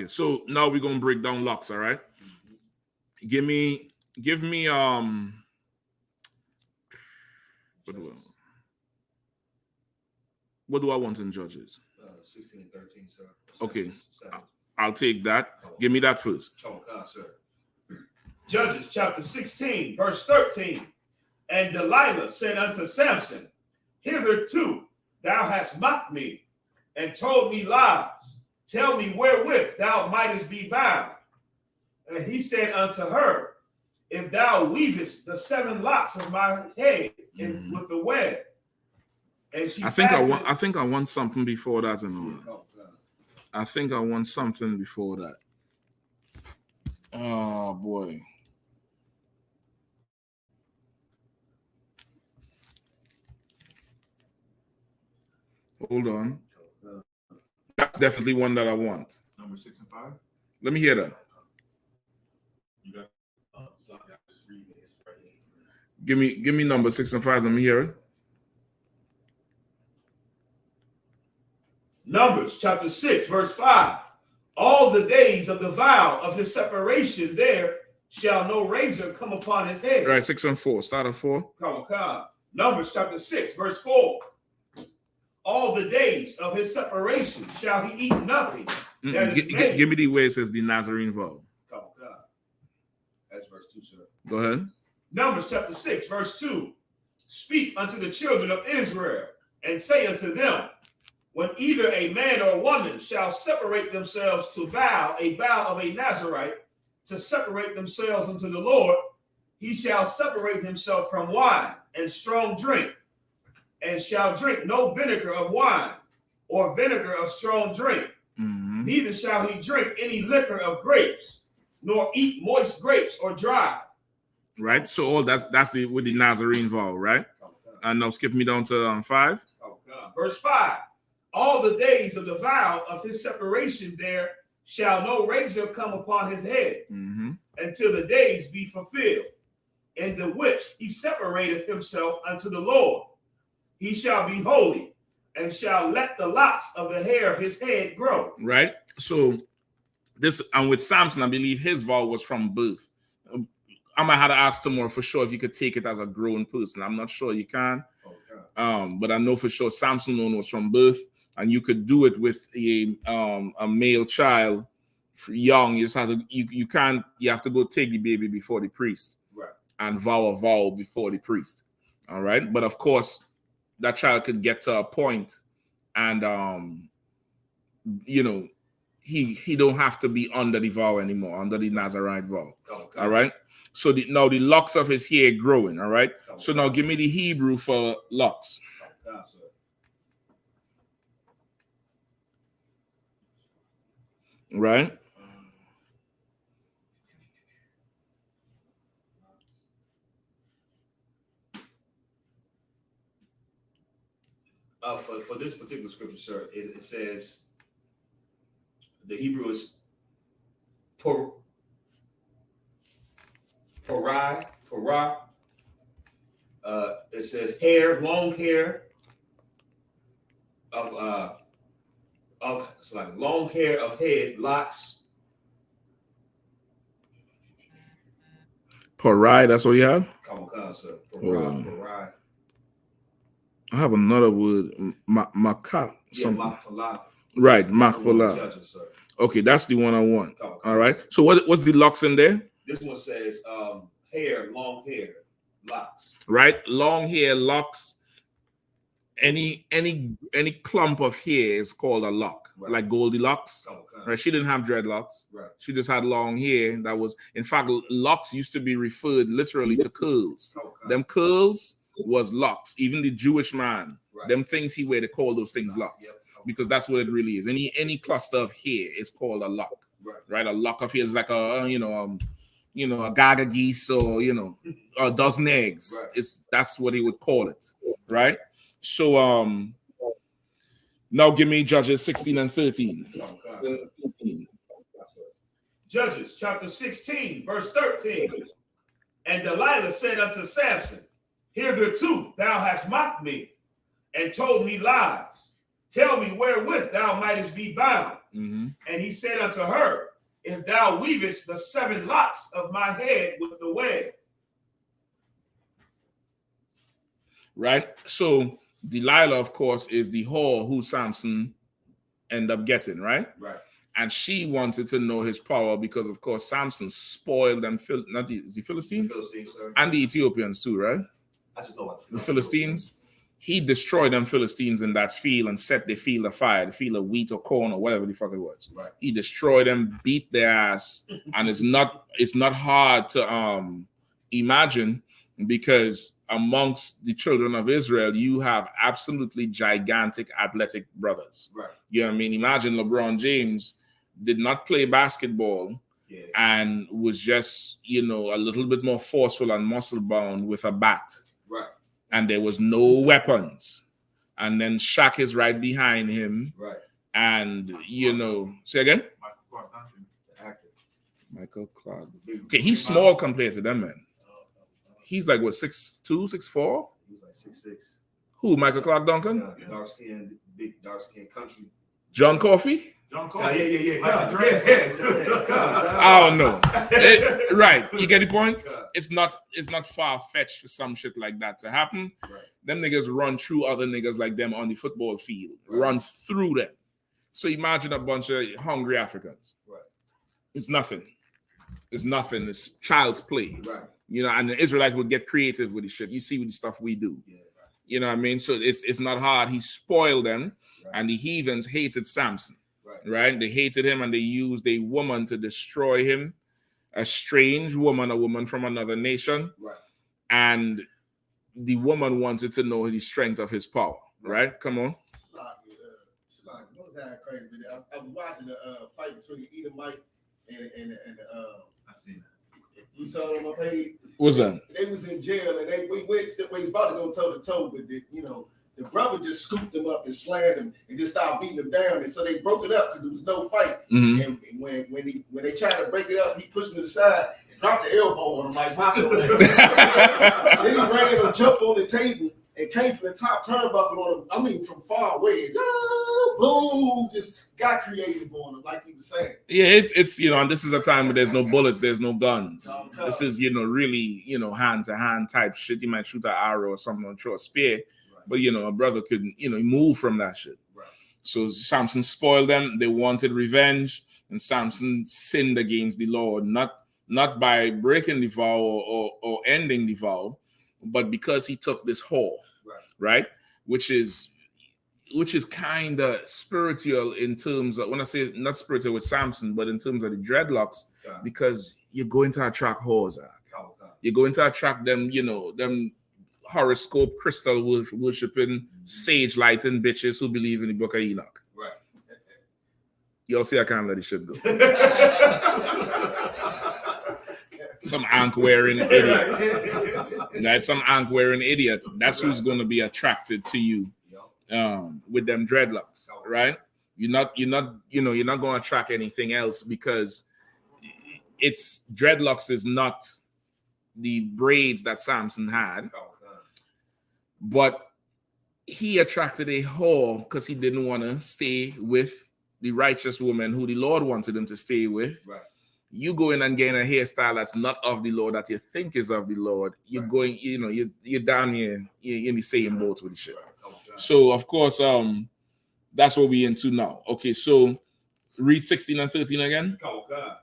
So now we're gonna break down locks, all right? Give me what do I want in Judges? 16 and 13, sir. Okay. 7. I'll take that. Give me that first. Oh God, sir. Judges chapter 16, verse 13. And Delilah said unto Samson, hitherto thou hast mocked me and told me lies. Tell me wherewith thou mightest be bound. And he said unto her, if thou weavest the 7 locks of my head with the web. And she I think I want something before that and all. I think I want something before that. Oh boy. Hold on. That's definitely one that I want. Number 6 and 5. Let me hear that. You got. Give me number 6 and 5. Let me hear it. Numbers chapter 6, verse 5. All the days of the vow of his separation there shall no razor come upon his head. Right, 6 and 4. Start at 4. Come. Numbers chapter 6, verse 4. All the days of his separation shall he eat nothing. Give me the way it says the Nazarene vow. Come. That's verse 2, sir. Go ahead. Numbers chapter 6, verse 2. Speak unto the children of Israel and say unto them, when either a man or woman shall separate themselves to vow a vow of a Nazarite, to separate themselves unto the Lord, he shall separate himself from wine and strong drink, and shall drink no vinegar of wine or vinegar of strong drink. Mm-hmm. Neither shall he drink any liquor of grapes, nor eat moist grapes or dry. Right. So all that's with the Nazarene vow, right? And now skip me down to 5. Verse 5. All the days of the vow of his separation there shall no razor come upon his head until the days be fulfilled, in the which he separateth himself unto the Lord. He shall be holy and shall let the locks of the hair of his head grow. Right. So this, and with Samson, I believe his vow was from birth. I might have to ask tomorrow for sure if you could take it as a grown person. I'm not sure you can. But I know for sure Samson's one was from birth. And you could do it with a male child young. You just have to you have to go take the baby before the priest, right, and vow a vow before the priest. All right. But of course, that child could get to a point and he don't have to be under the vow anymore, under the Nazarite vow. All right. So now the locks of his hair growing. All right. So now give me the Hebrew for locks. Right. For this particular scripture, sir, it says the Hebrew is parah. It says hair, long hair of it's like long hair of head, locks. Parai, that's what you have? Come on, sir. Parai. I have another word, maka. Yeah, makfala. Right, makfala. Okay, that's the one I want. All right. So what's the locks in there? This one says hair, long hair, locks. Right, long hair, locks. Any clump of hair is called a lock, like Goldilocks. Right, she didn't have dreadlocks. Right, she just had long hair. That was, in fact, locks used to be referred literally to curls. Them curls was locks. Even the Jewish man, them things he wear, they call those things locks, because that's what it really is. Any cluster of hair is called a lock. Right, a lock of hair is like a a gaga geese or a dozen eggs. That's what he would call it. Right. So now give me Judges 16 and 13. Judges chapter 16, verse 13. And Delilah said unto Samson, hitherto thou hast mocked me and told me lies. Tell me wherewith thou mightest be bound. And he said unto her, if thou weavest the 7 locks of my head with the web. Right. So Delilah, of course, is the whore who Samson ended up getting, right? Right. And she wanted to know his power because, of course, Samson spoiled them, not the Philistines? And the Ethiopians too, right? I just know what the Philistines. He destroyed them Philistines in that field and set the field afire, the field of wheat or corn or whatever the fuck it was. Right. He destroyed them, beat their ass, and it's not hard to imagine, because amongst the children of Israel, you have absolutely gigantic athletic brothers. Right. You know what I mean? Imagine LeBron James did not play basketball and was just, a little bit more forceful and muscle bound with a bat. Right. And there was no weapons. And then Shaq is right behind him. Right. And, say again? Michael Clark. Okay, he's small compared to them, man. He's like, what, 6'2", 6'4"? He was like 6'6". Who, Michael Clark Duncan? Dark-skinned, big dark-skinned country. John Coffey? John Coffey. Yeah. I don't know. Right. You get the point? It's not far-fetched for some shit like that to happen. Right. Them niggas run through other niggas like them on the football field. Right. Run through them. So imagine a bunch of hungry Africans. Right. It's nothing. It's child's play. Right. And the Israelite would get creative with the shit. You see with the stuff we do. Yeah, right. You know what I mean? So it's not hard. He spoiled them, and the heathens hated Samson. Right? They hated him, and they used a woman to destroy him, a strange woman, a woman from another nation. Right. And the woman wanted to know the strength of his power. Right? Come on. I was watching the fight between Edomite and I seen that. You saw it on my page. What's that? They was in jail, and we went about to go toe to toe, but the brother just scooped him up and slammed him and just started beating him down, and so they broke it up because there was no fight. And when they tried to break it up, he pushed him to the side and dropped the elbow on him like boxing. Then he ran and jumped on the table and came from the top turnbuckle on him. I mean, from far away. Boom! Just got creative on him, like he was saying. Yeah, it's and this is a time where there's no bullets, there's no guns. This is really hand to hand type shit. You might shoot an arrow or something or throw a spear, but a brother couldn't move from that shit. Right. So Samson spoiled them. They wanted revenge, and Samson sinned against the Lord, not by breaking the vow or ending the vow, but because he took this whore, right? Which is kind of spiritual in terms of, when I say not spiritual with Samson, but in terms of the dreadlocks, because you're going to attract whores. You're going to attract them, them horoscope, crystal worshiping, sage lighting bitches who believe in the book of Enoch. Right. Y'all see I can't let this shit go. Some ankh wearing idiot. Right? Some ankh wearing idiot. That's who's going to be attracted to you with them dreadlocks, right? You're not going to attract anything else, because it's dreadlocks is not the braids that Samson had. But he attracted a whore because he didn't want to stay with the righteous woman who the Lord wanted him to stay with. Right. You go in and gain a hairstyle that's not of the Lord, that you think is of the Lord. You're going, you're down here, you're in the same boat with the shit. So, of course, that's what we're into now. Okay, so read 16 and 13 again. Oh, God.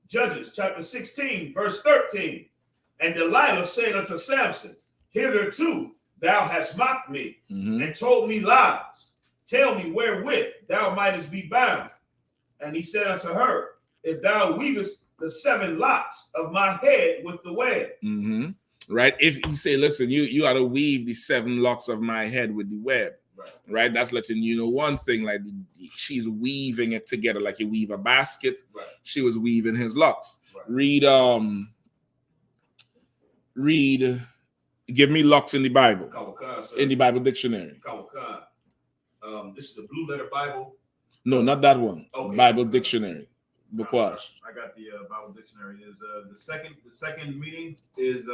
Judges chapter 16, verse 13. And Delilah said unto Samson, hitherto thou hast mocked me and told me lies. Tell me wherewith thou mightest be bound. And he said unto her, if thou weavest the 7 locks of my head with the web. Right? If he say, listen, you got to weave the 7 locks of my head with the web. Right? That's letting you know one thing, like she's weaving it together like you weave a basket. Right. She was weaving his locks. Right. Read, give me locks in the Bible. In the Bible dictionary. This is the Blue Letter Bible. No, not that one. Okay. Bible dictionary. Bukwash. I got the Bible dictionary. Is the second meaning is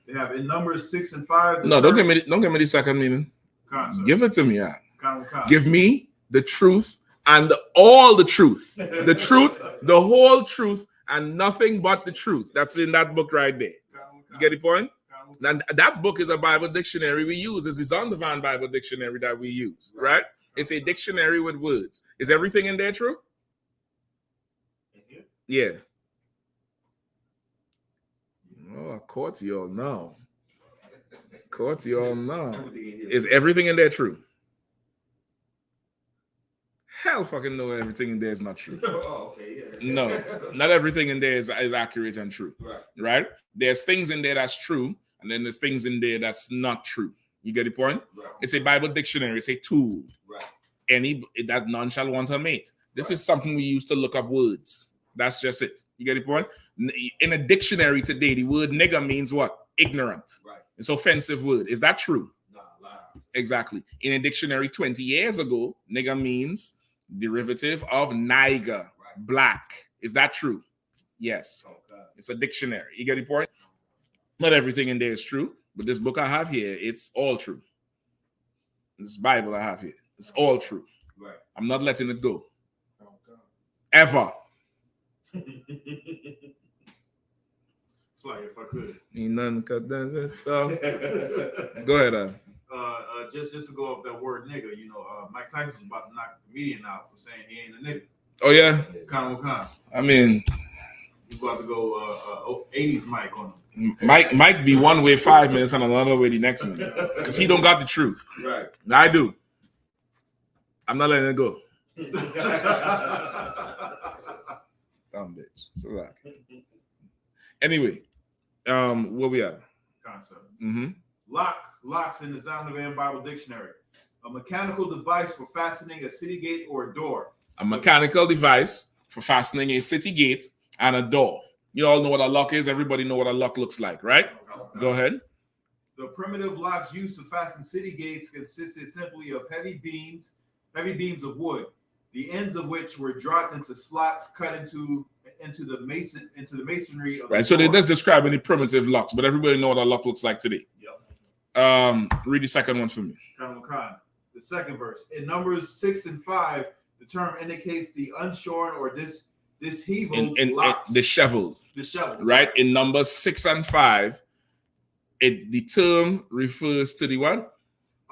they have in Numbers 6 and 5. No, don't give me the second meaning. Concept. Give it to me. Yeah. Concept. Give me the truth and all the truth. The truth, the whole truth, and nothing but the truth. That's in that book right there. You get the point? And that book is a Bible dictionary we use. It's the Zondervan Bible dictionary that we use, right? It's a dictionary with words. Is everything in there true? Yeah. Oh, I caught you all now. Caught you all now. Is everything in there true? Hell fucking no, everything in there is not true. Oh, okay, yeah. No, not everything in there is accurate and true. Right? There's things in there that's true, and then there's things in there that's not true. You get the point? Right. It's a Bible dictionary. It's a tool. Right. That none shall want a mate. This is something we use to look up words. That's just it. You get the point? In a dictionary today, the word nigger means what? Ignorant. Right. It's an offensive word. Is that true? Nah, lie. Exactly. In a dictionary 20 years ago, nigger means derivative of niger, black. Is that true? Yes. Okay. It's a dictionary. You get the point? Not everything in there is true, but this book I have here, it's all true. This Bible I have here, it's all true. Right. I'm not letting it go. Okay. Ever. It's like if I could. Go ahead. Just to go off that word nigga, Mike Tyson was about to knock a comedian out for saying he ain't a nigga. Oh yeah. Khan. I mean, he's about to go 80s Mike on him. Mike be one way 5 minutes and another way the next minute, because he don't got the truth. Right. I do. I'm not letting it go. Dumb bitch. It's a lot. Anyway, where we at? Concept. Mm-hmm. Locks in the Zondervan Bible Dictionary. A mechanical device for fastening a city gate or a door. A mechanical device for fastening a city gate and a door. You all know what a lock is. Everybody know what a lock looks like, right? Okay. Go ahead. The primitive locks used to fasten city gates consisted simply of heavy beams of wood, the ends of which were dropped into slots cut into the masonry of right. So they just describe any primitive locks, but everybody know what a lock looks like today. Yep. Read the second one for me. The second verse. In Numbers 6 and 5, the term indicates the unshorn or disheveled locks. Disheveled. Disheveled. Right. In Numbers 6 and 5, the term refers to the what?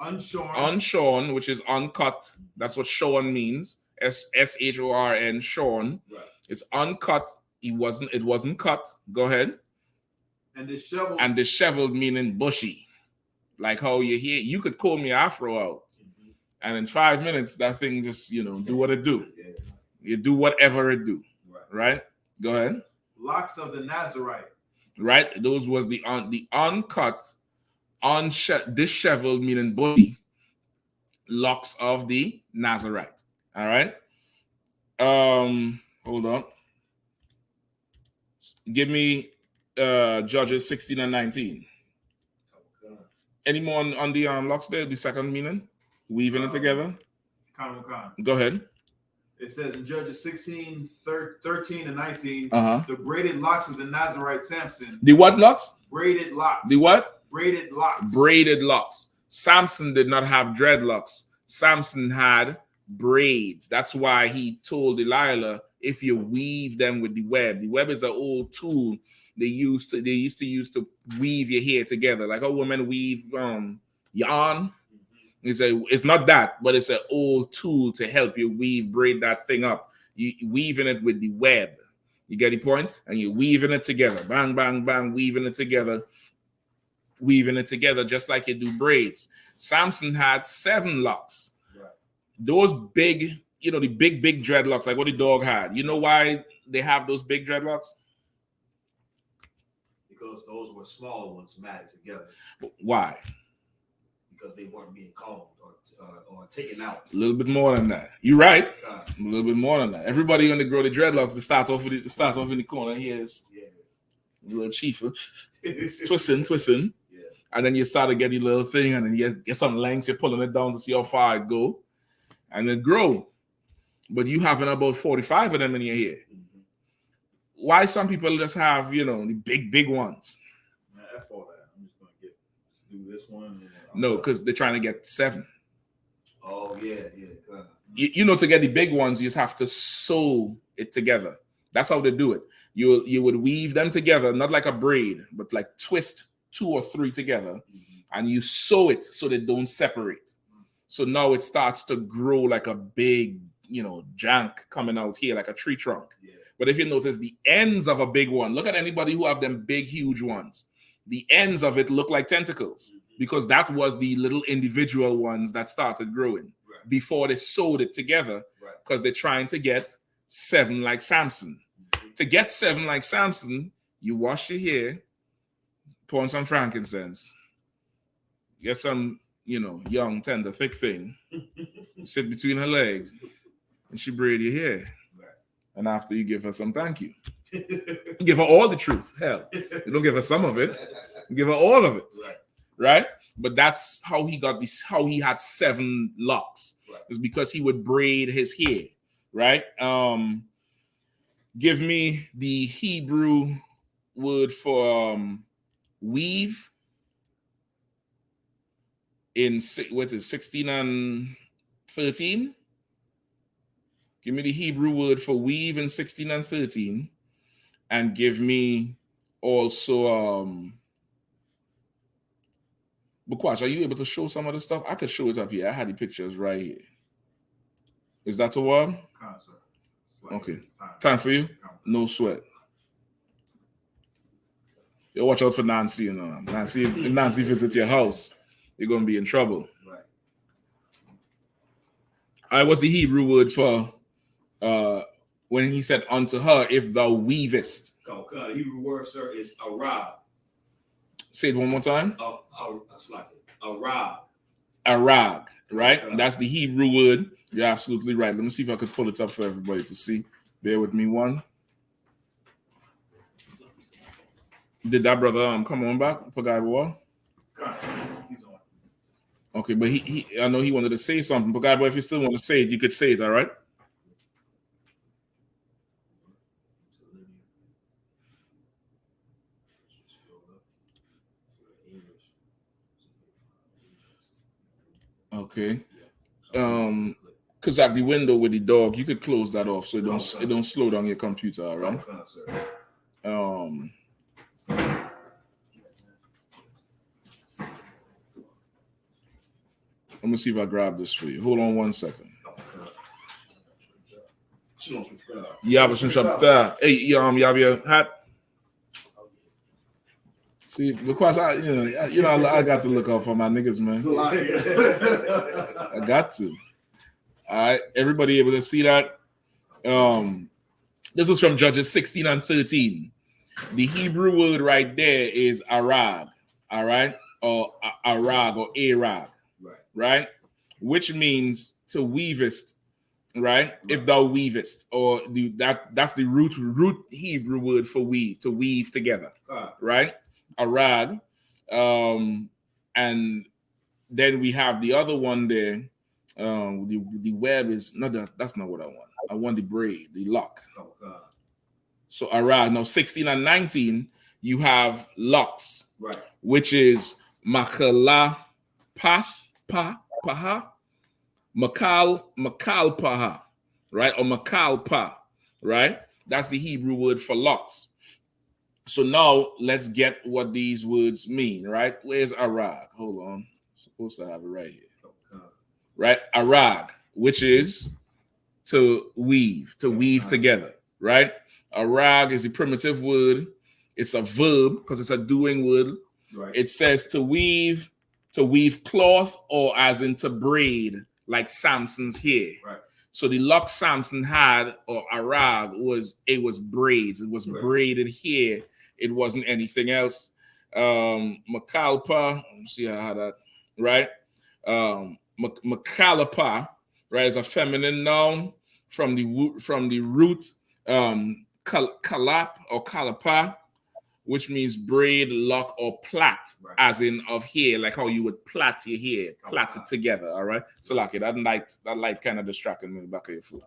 Unshorn. Unshorn, which is uncut. That's what shorn means. S-H-O-R-N, shorn. Right. It's uncut. It wasn't cut. Go ahead. And disheveled. And disheveled meaning bushy. Like how you hear, you could comb your afro out. And in 5 minutes, that thing just, do what it do. Yeah. You do whatever it do. Right? Go ahead. Locks of the Nazarite. Right? Those was the uncut, disheveled meaning bushy locks of the Nazarite. All right. Hold on. Give me Judges 16 and 19. Any more on the locks there? The second meaning? Weaving it together? Go ahead. It says in Judges 16, 13 and 19, the braided locks of the Nazarite Samson. The what locks? Braided locks. The what? Braided locks. Braided locks. Samson did not have dreadlocks. Samson had braids. That's why he told Delilah, if you weave them with the web is an old tool they used to use to weave your hair together, like a woman weave yarn. It's not that, but it's an old tool to help you braid that thing up. You weaving it with the web. You get the point? And you're weaving it together. Bang, bang, bang, weaving it together, just like you do braids. Samson had 7 locks. Right. Those big, the big dreadlocks, like what the dog had. You know why they have those big dreadlocks? Because those were smaller ones matted together. Why? Because they weren't being combed or taken out. A little bit more than that. You're right. A little bit more than that. Everybody on the grow the dreadlocks, it starts off in the corner. Here's a little chiefer, twisting. Yeah. And then you start to get the little thing, and then you get some lengths. You're pulling it down to see how far it go, and then grow. But you having about 45 of them in your hair. Mm-hmm. Why some people just have, the big ones? I thought that. I'm just gonna do this one. No, because they're trying to get 7. Oh yeah. To get the big ones, you just have to sew it together. That's how they do it. You would weave them together, not like a braid, but like twist 2 or 3 together, and you sew it so they don't separate. So now it starts to grow like a big, jank coming out here, like a tree trunk. Yeah. But if you notice the ends of a big one, look at anybody who have them big, huge ones. The ends of it look like tentacles because that was the little individual ones that started growing before they sewed it together because they're trying to get 7 like Samson. To get 7 like Samson, you wash your hair, pour on some frankincense, get some, young, tender, thick thing, sit between her legs, and she braid your hair. And after you give her some thank you. You give her all the truth. Hell, you don't give her some of it. You give her all of it. Right? But that's how he got this, how he had 7 locks. It's because he would braid his hair. Right? Give me the Hebrew word for weave in 16 and 13. Give me the Hebrew word for weave in 16 and 13. And give me also Bukwash, are you able to show some of the stuff? I could show it up here. I had the pictures right here. Is that a word? Okay. Time for you? No sweat. You watch out for Nancy, Nancy, if Nancy visits your house, you're gonna be in trouble. Right. All right, what's the Hebrew word for when he said unto her, if thou weavest? The Hebrew word, sir, is arab. Say it one more time. Arab. Arab, right? That's the Hebrew word. You're absolutely right. Let me see if I could pull it up for everybody to see. Bear with me one. Did that brother come on back? Pagaiwa? Okay, but he I know he wanted to say something. Pagaiwa, if you still want to say it, you could say it, all right? Okay. Because at the window with the dog, you could close that off so it don't slow down your computer, all right? Let me see if I grab this for you. Hold on 1 second. Yeah, but since hey, you have your hat. See, because I got to look out for my niggas, man. I got to. All right, everybody able to see that? This is from Judges 16 and 13. The Hebrew word right there is arag, all right, or arag or arag, right? Which means to weavest, right? If thou weavest, or that's the root Hebrew word for weave, to weave together, right? Arag, and then we have the other one there. The web is not that's not what I want. I want the braid, the lock. So around now 16 and 19, you have locks, right? Which is makala paha, makal paha, right? Or makal pa, right? That's the Hebrew word for locks. So now let's get what these words mean, right? Where's arag? Hold on, I'm supposed to have it right here, right? Arag, which is to weave together, right? Arag is a primitive word. It's a verb because it's a doing word. Right. It says to weave cloth, or as in to braid, like Samson's hair. Right. So the lock Samson had, or arag, was braids. It was braided hair. It wasn't anything else. Makalpa, let me see how I had that, right? Makalapa, right, is a feminine noun from the root kalap or kalapa, which means braid, lock, or plait, as in of hair, like how you would plait your hair, plait it together. All right. So like that light kind of distracted me in the back of your foot.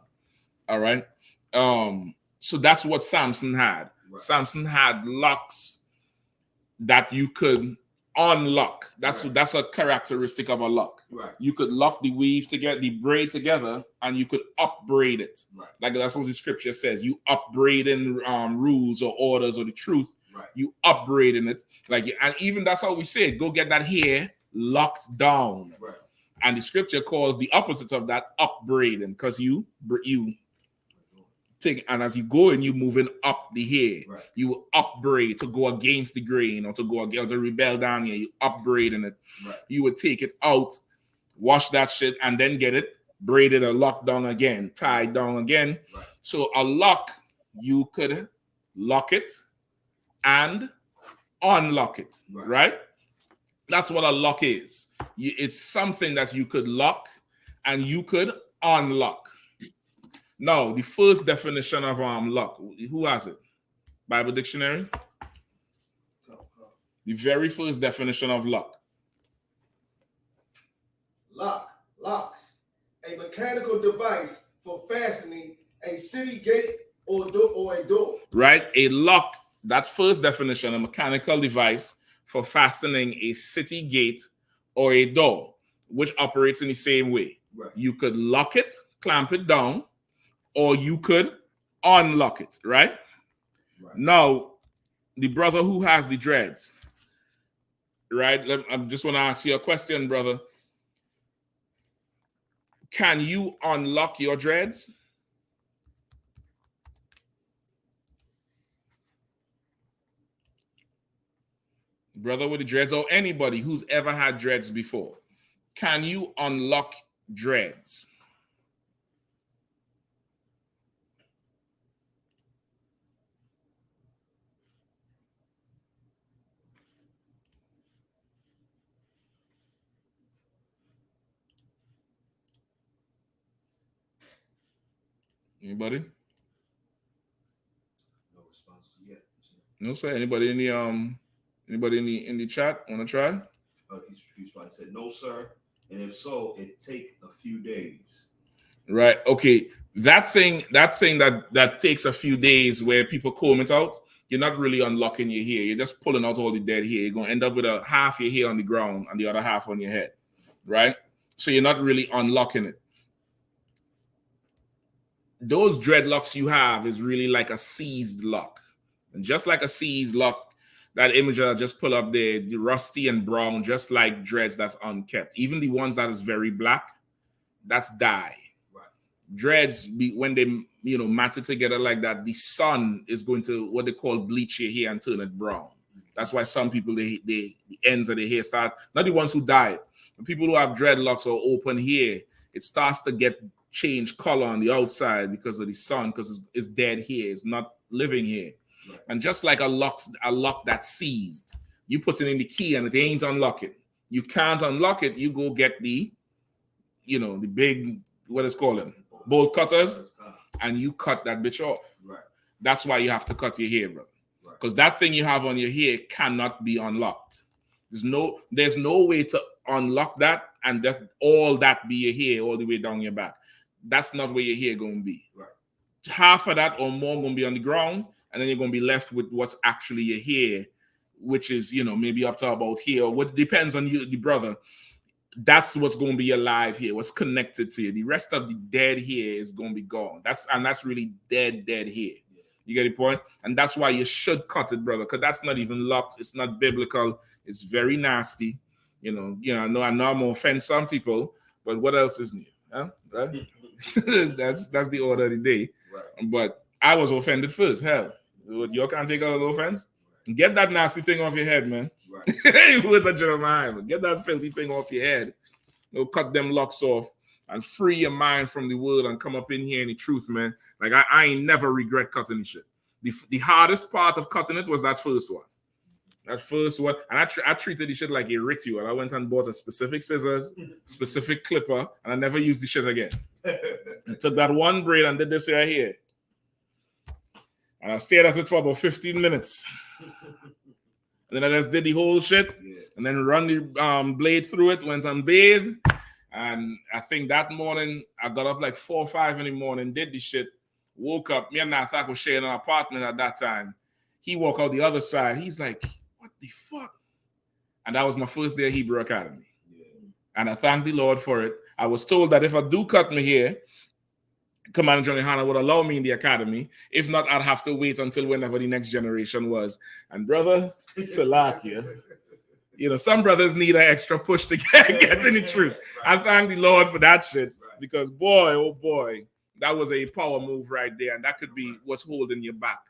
All right. So that's what Samson had. Right. Samson had locks that you could unlock. That's a characteristic of a lock. Right. You could lock the weave together, the braid together, and you could upbraid it. Right. Like that's what the scripture says. You upbraiding rules or orders or the truth. Right. You upbraiding it. And even that's how we say it. Go get that hair locked down. Right. And the scripture calls the opposite of that upbraiding, because you take, and as you go and you moving up the hair, right, you upbraid to go against the grain, or to go against, to rebel down here. You upbraiding it. Right. You would take it out, wash that shit, and then get it braided or locked down again, tied down again. Right. So a lock, you could lock it and unlock it. Right? That's what a lock is. It's something that you could lock and you could unlock. Now, the first definition of lock, who has it? Bible dictionary? The very first definition of lock. Locks, a mechanical device for fastening a city gate or a door. Right, a lock, that first definition, a mechanical device for fastening a city gate or a door, which operates in the same way. Right. You could lock it, clamp it down, or you could unlock it, right? Now, the brother who has the dreads, right? I just want to ask you a question, brother. Can you unlock your dreads? Brother with the dreads, or anybody who's ever had dreads before, can you unlock dreads? Anybody? No response yet. No, sir. Anybody in the chat want to try? He's probably said no, sir. And if so, it take a few days. Right. Okay. That thing that takes a few days, where people comb it out, you're not really unlocking your hair. You're just pulling out all the dead hair. You're gonna end up with a half your hair on the ground and the other half on your head. Right? So you're not really unlocking it. Those dreadlocks you have is really like a seized lock. And just like a seized lock, that image I just pull up there, the rusty and brown, just like dreads that's unkept. Even the ones that is very black, that's dye. Right. Dreads, when they matted together like that, the sun is going to what they call bleach your hair and turn it brown. That's why some people, the ends of their hair start, not the ones who dyed. The people who have dreadlocks or open hair, it starts to get change color on the outside because of the sun, because it's dead hair, it's not living hair. Right. And just like a lock that's seized, you put it in the key and it ain't unlocking. You can't unlock it. You go get the big, what is called, bolt cutters, and you cut that bitch off. Right. That's why you have to cut your hair, bro. Because that thing you have on your hair cannot be unlocked. There's no way to unlock that and just all that be your hair all the way down your back. That's not where your hair going to be. Right. Half of that or more going to be on the ground, and then you're going to be left with what's actually your hair, which is, maybe up to about here. What depends on you, the brother. That's what's going to be alive here, what's connected to you. The rest of the dead hair is going to be gone. That's really dead hair. You get the point? And that's why you should cut it, brother, because that's not even locked. It's not biblical. It's very nasty. I know I'm going to offend some people, but what else is new? Huh? Right? that's the order of the day. Right. But I was offended first. Hell, you can't take a little offense. Get that nasty thing off your head, man. Right. Words of Jeremiah. Get that filthy thing off your head. Cut them locks off and free your mind from the world and come up in here in the truth, man. Like I ain't never regret cutting the shit. The hardest part of cutting it was that first one. That first one, and I treated the shit like a ritual. I went and bought a specific scissors, specific clipper, and I never used the shit again. I took that one braid and did this right here. And I stayed at it for about 15 minutes. And then I just did the whole shit, and then run the blade through it, went and bathed. And I think that morning, I got up like 4 or 5 in the morning, did the shit, woke up. Me and Nathak was sharing an apartment at that time. He walked out the other side. He's like, what the fuck? And that was my first day at Hebrew Academy. Yeah. And I thank the Lord for it. I was told that if I do cut my hair, Commander John Yahanna would allow me in the academy. If not, I'd have to wait until whenever the next generation was. And brother, Salakia, some brothers need an extra push to get in the truth. Right. I thank the Lord for that shit, because boy, oh boy, that was a power move right there. And that could be what's holding you back.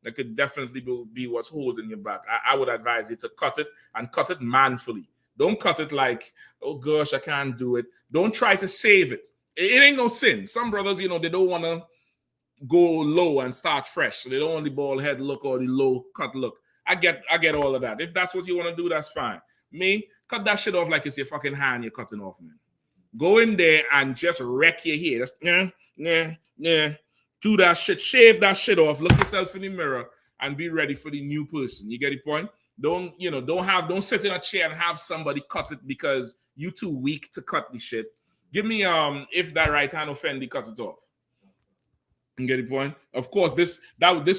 That could definitely be what's holding you back. I would advise you to cut it, and cut it manfully. Don't cut it like, oh gosh, I can't do it. Don't try to save it. It ain't no sin. Some brothers, they don't want to go low and start fresh. So they don't want the bald head look or the low cut look. I get all of that. If that's what you want to do, that's fine. Me, cut that shit off like it's your fucking hand you're cutting off, man. Go in there and just wreck your hair. Just, do that shit. Shave that shit off. Look yourself in the mirror and be ready for the new person. You get the point? Don't sit in a chair and have somebody cut it because you too weak to cut the shit. Give me if that right hand offend, cut it off. You get the point? Of course, this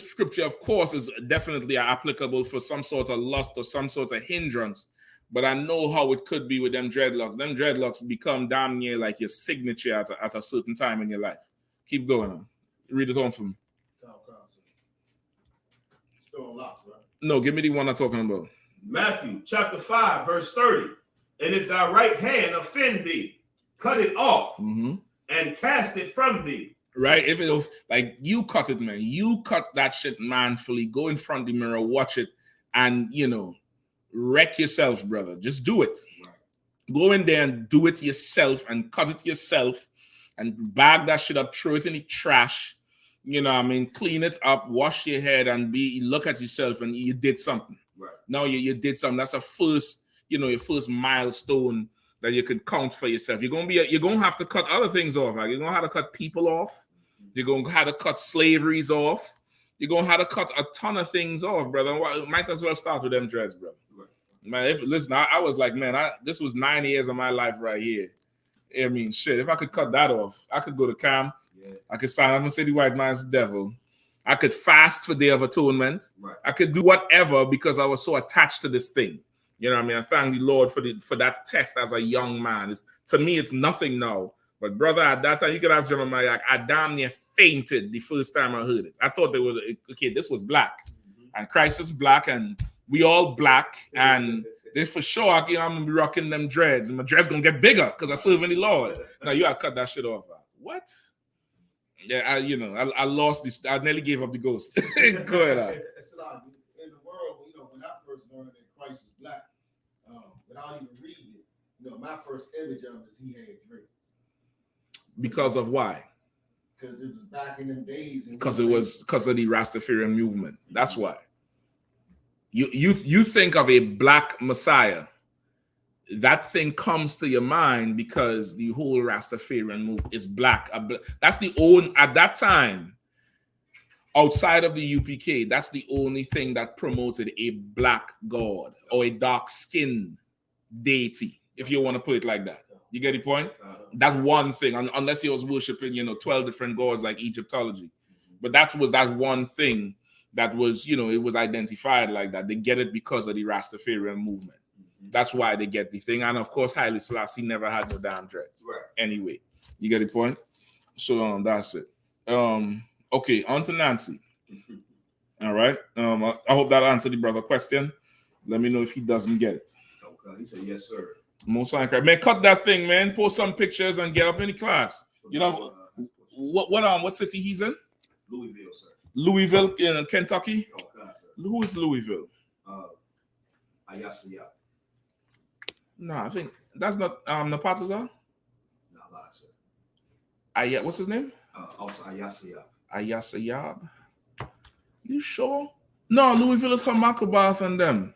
scripture, of course, is definitely applicable for some sort of lust or some sort of hindrance. But I know how it could be with them dreadlocks. Them dreadlocks become damn near like your signature at a certain time in your life. Keep going on. Read it on for me. Still unlocked, right? No, give me the one I'm talking about. Matthew chapter 5, verse 30. And if thy right hand offend thee, cut it off and cast it from thee. Right? If it like you cut it, man. You cut that shit manfully. Go in front of the mirror, watch it, and wreck yourself, brother. Just do it. Right. Go in there and do it yourself and cut it yourself and bag that shit up, throw it in the trash. Clean it up, wash your head, and look at yourself and you did something. Right. Now you did something. That's a first, your first milestone that you could count for yourself. You're gonna have to cut other things off. Like you're gonna have to cut people off. You're gonna have to cut slaveries off. You're gonna have to cut a ton of things off, brother. Might as well start with them dreads, brother. Right. Man, listen, I was like, man, this was 9 years of my life right here. I mean, shit, if I could cut that off, I could go to camp. Yeah. I could sign up and say the white man's the devil. I could fast for Day of Atonement. Right. I could do whatever because I was so attached to this thing. I thank the Lord for that test as a young man. To me, it's nothing now. But brother, at that time, you could ask Jeremiah, like, I damn near fainted the first time I heard it. I thought this was black. And Christ is black, and we all black. And they for sure, I'm going to be rocking them dreads. And my dreads going to get bigger because I serve in the Lord. Now, you got to cut that shit off. What? Yeah, I lost this. I nearly gave up the ghost. Go ahead. In the world, when I first learned without even reading it, you know, my first image of him is he had dreads. Because of why? Because it was back in them days. Because it was because of the Rastafarian movement. That's why. You think of a black Messiah, that thing comes to your mind because the whole Rastafarian movement is black. That's the only, at that time, outside of the UPK, that's the only thing that promoted a black god or a dark-skinned deity, if you want to put it like that. You get the point? That one thing, unless he was worshiping, 12 different gods like Egyptology. But that was that one thing that was, it was identified like that. They get it because of the Rastafarian movement. That's why they get the thing. And of course, Haile Selassie never had no damn dreads. Right. Anyway, you get the point? So that's it. Okay, on to Nancy. All right. I hope that answered the brother question. Let me know if he doesn't get it. Okay, he said yes, sir. Most likely. Man, cut that thing, man. Post some pictures and get up in the class. What city he's in? Louisville, sir. Louisville in Kentucky? Okay, sir. Who is Louisville? I.S.U.P.K. No, I think that's not Napataza. Not lie, sir. What's his name? Also I.S.U.P.K. I.S.U.P.K. You sure? No, Louisville is Hamakubath and them.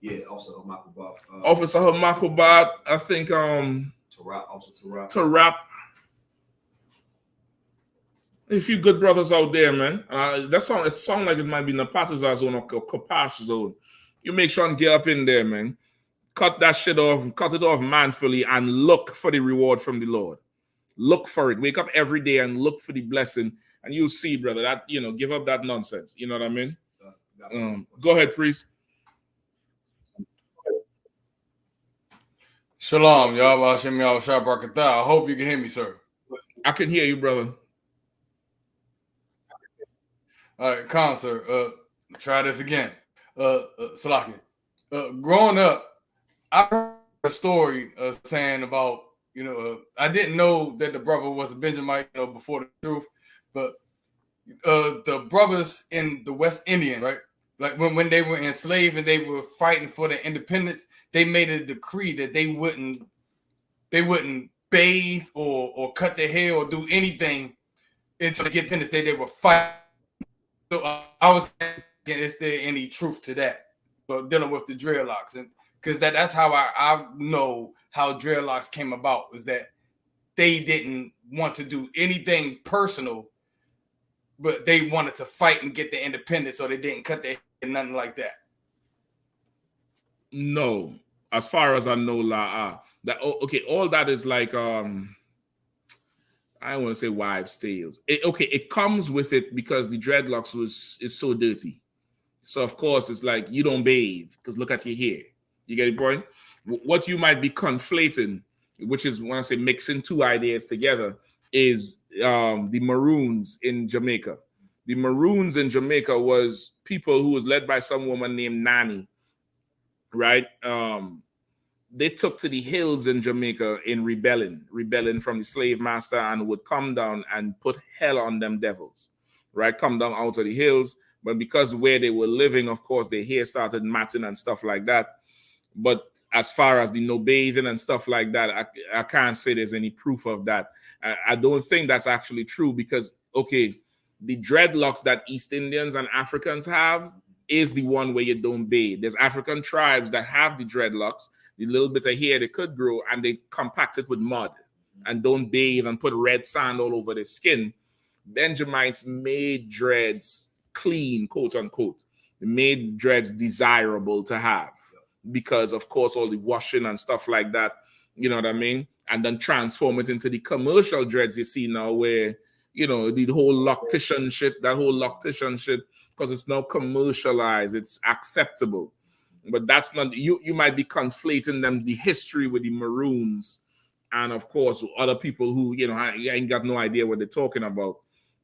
Yeah, also Hamakubath. Officer Hamakubath, I think Tarap. A few good brothers out there, man. It sounds like it might be Napataza zone or Kapash zone. You make sure and get up in there, man. Cut that shit off, cut it off manfully, and look for the reward from the Lord. Look for it. Wake up every day and look for the blessing, and you'll see, brother, that, give up that nonsense. You know what I mean? Go ahead, priest. Shalom, y'all. I hope you can hear me, sir. I can hear you, brother. All right, come on, sir. Try this again. Salaki. Growing up, I heard a story saying about, I didn't know that the brother was a Benjamite, before the truth, but the brothers in the West Indian, right? Like when they were enslaved and they were fighting for their independence, they made a decree that they wouldn't bathe or cut their hair or do anything until they get independence. They were fighting. So I was asking, is there any truth to that? But dealing with the dreadlocks, and because that's how I know how dreadlocks came about, is that they didn't want to do anything personal, but they wanted to fight and get their independence, so they didn't cut their hair, nothing like that. No, as far as I know, all that is like I don't want to say wives' tales. It comes with it because the dreadlocks is so dirty. So of course it's like you don't bathe because look at your hair. You get the point? What you might be conflating, which is when I say mixing two ideas together, is the Maroons in Jamaica. The Maroons in Jamaica was people who was led by some woman named Nanny, right? They took to the hills in Jamaica in rebelling from the slave master, and would come down and put hell on them devils, right? Come down out of the hills. But because where they were living, of course, their hair started matting and stuff like that. But as far as the no bathing and stuff like that, I can't say there's any proof of that. I don't think that's actually true because, the dreadlocks that East Indians and Africans have is the one where you don't bathe. There's African tribes that have the dreadlocks, the little bit of hair they could grow, and they compact it with mud and don't bathe and put red sand all over their skin. Benjamites made dreads clean, quote unquote. They made dreads desirable to have because, of course, all the washing and stuff like that, you know what I mean? And then transform it into the commercial dreads you see now where, the whole loctician shit, because it's now commercialized, it's acceptable. But that's not, you might be conflating them, the history with the Maroons, and of course, other people who, ain't got no idea what they're talking about,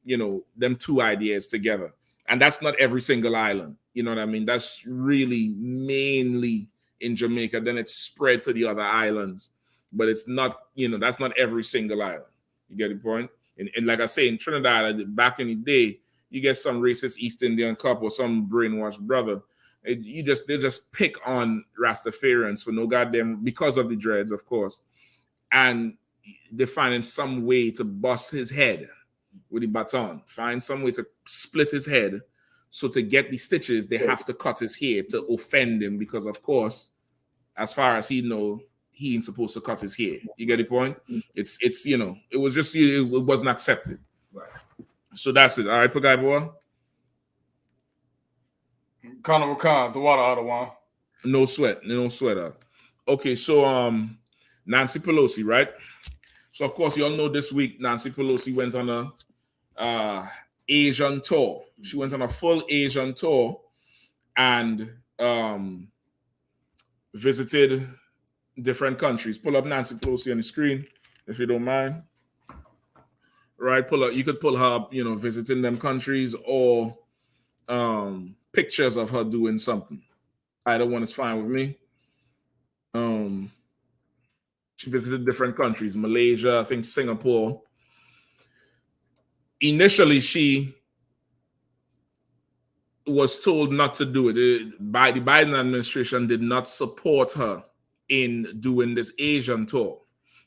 them two ideas together. And that's not every single island. You know what I mean? That's really mainly in Jamaica. Then it's spread to the other islands. But it's not, that's not every single island. You get the point? And like I say, in Trinidad, back in the day, you get some racist East Indian couple, some brainwashed brother They just pick on Rastafarians for no goddamn, because of the dreads, of course, and they're finding some way to bust his head with the baton, find some way to split his head. So to get the stitches, they have to cut his hair to offend him, because of course, as far as he know, he ain't supposed to cut his hair. You get the point? It's it was just, it wasn't accepted. Right. So that's it. All right, Pagai boy. Conor Khan, the water out of one. No sweat, no sweater. Okay, so Nancy Pelosi, right? So of course, you all know this week Nancy Pelosi went on a Asian tour. She went on a full Asian tour and visited different countries. Pull up Nancy Pelosi on the screen if you don't mind. Right, pull up. You could pull her up, visiting them countries, or pictures of her doing something. Either one is fine with me. She visited different countries, Malaysia, I think Singapore. Initially, she was told not to do it. By the Biden administration did not support her in doing this Asian tour,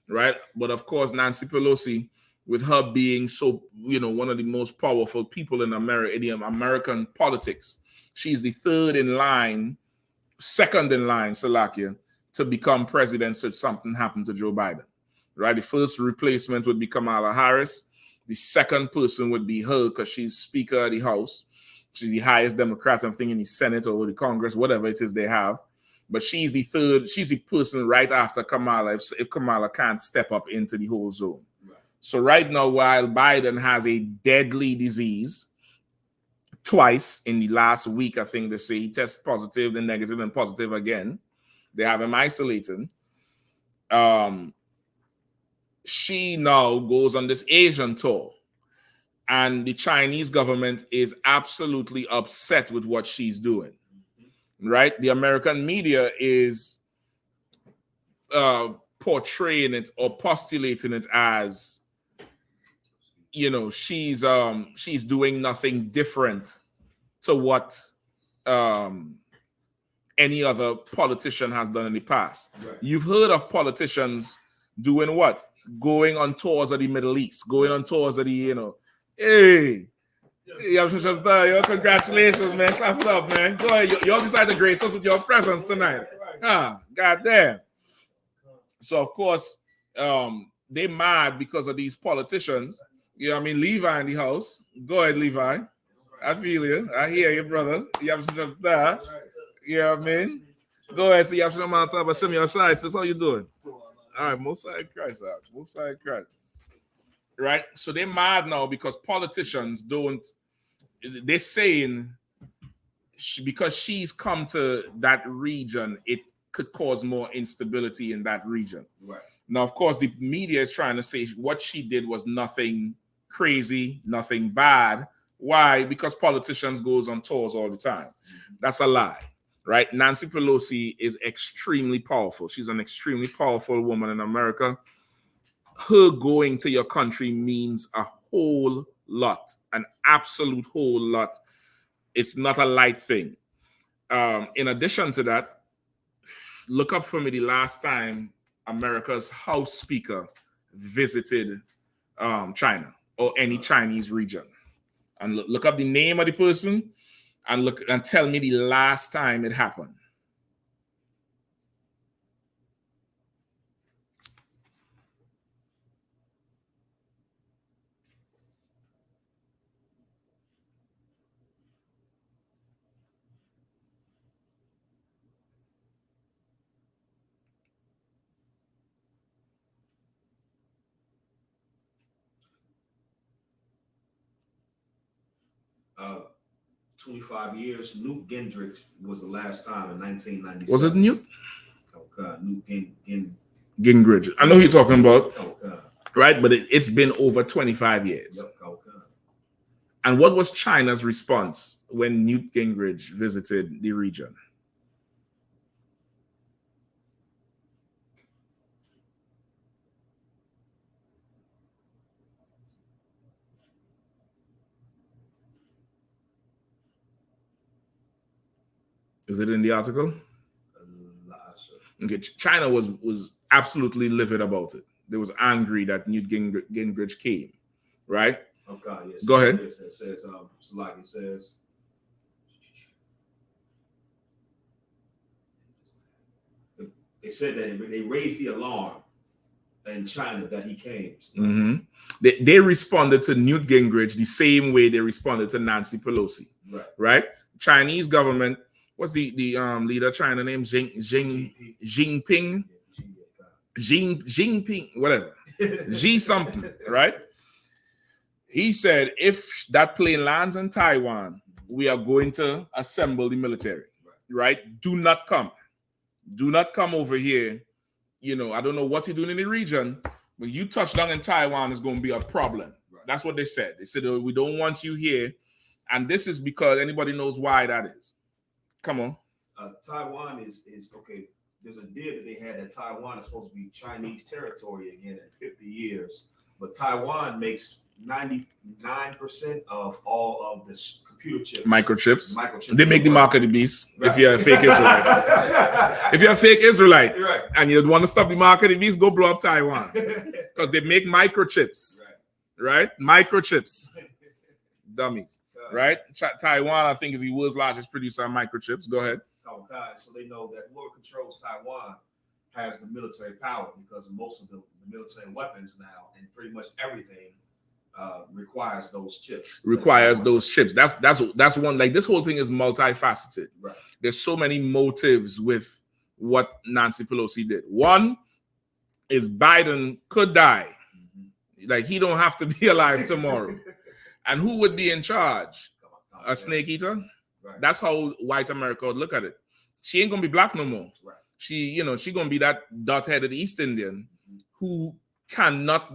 right? But of course, Nancy Pelosi, with her being so, one of the most powerful people in American politics, she's the second in line, Salakia, to become president should something happen to Joe Biden, right? The first replacement would be Kamala Harris. The second person would be her, because she's Speaker of the House. She's the highest Democrat, I'm thinking, in the Senate or the Congress, whatever it is they have. But she's the third, she's the person right after Kamala, if Kamala can't step up into the whole zone. Right. So right now, while Biden has a deadly disease, twice in the last week, I think they say he tests positive, then negative, and positive again. They have him isolated. She now goes on this Asian tour, and the Chinese government is absolutely upset with what she's doing, right? The American media is portraying it or postulating it as, she's doing nothing different to what any other politician has done in the past. Right. You've heard of politicians doing what? Going on tours of the Middle East, going on tours of the, hey, congratulations, man. Clap it up, man. Go ahead. Y'all decided to grace us with your presence tonight. Goddamn. So, of course, they mad because of these politicians. Levi in the house. Go ahead, Levi. I feel you. I hear you, brother. You have to that. You know what I mean? Go ahead, see you have some amount of time. Show me your side. Sis, how you doing? All right, most side Christ out. Most side Christ. Right? So they're mad now because politicians don't, they're saying because she's come to that region, it could cause more instability in that region. Right. Now, of course, the media is trying to say what she did was nothing crazy, nothing bad. Why? Because politicians goes on tours all the time. That's a lie, right? Nancy Pelosi is extremely powerful. She's an extremely powerful woman in America. Her going to your country means a whole lot, an absolute whole lot. It's not a light thing. In addition to that, look up for me the last time America's House Speaker visited China or any Chinese region. And look up the name of the person and look and tell me the last time it happened. Uh, 25 years. Newt Gingrich was the last time in 1997. Was it Newt? Oh God, Newt Gingrich. I know who you're talking about. Oh God. Right, but it's been over 25 years. Yep. Oh God. And what was China's response when Newt Gingrich visited the region? Is it in the article? Okay, China was absolutely livid about it. They was angry that Newt Gingrich came, right? Okay, yes. Go ahead. It says, like it says, it said that they raised the alarm in China that he came. Mm-hmm. They responded to Newt Gingrich the same way they responded to Nancy Pelosi, right? Chinese government. What's the leader of China name? Jinping, whatever. Xi something, right? He said, if that plane lands in Taiwan, we are going to assemble the military, right? Do not come over here. You know, I don't know what you're doing in the region, but you touch down in Taiwan is going to be a problem. That's what they said. They said, we don't want you here. And this is because anybody knows why that is. Come on. Taiwan is okay. There's a deal that they had that Taiwan is supposed to be Chinese territory again in 50 years. But Taiwan makes 99% of all of this computer chips. Microchips. They make the mark of the beast. If you're a fake Israelite. If you're a fake Israelite and you want to stop the mark of the beast, go blow up Taiwan. Because they make microchips. Right? Microchips. Dummies. Right? Taiwan, I think, is the world's largest producer of microchips. Go ahead. So they know that whoever controls Taiwan has the military power because most of the military weapons now and pretty much everything requires those chips. That's one. Like, this whole thing is multifaceted. Right. There's so many motives with what Nancy Pelosi did. One is Biden could die. Mm-hmm. Like, he don't have to be alive tomorrow. And who would be in charge? A snake eater? Right. That's how white America would look at it. She ain't gonna be black no more. Right. She gonna be that dot-headed East Indian who we're not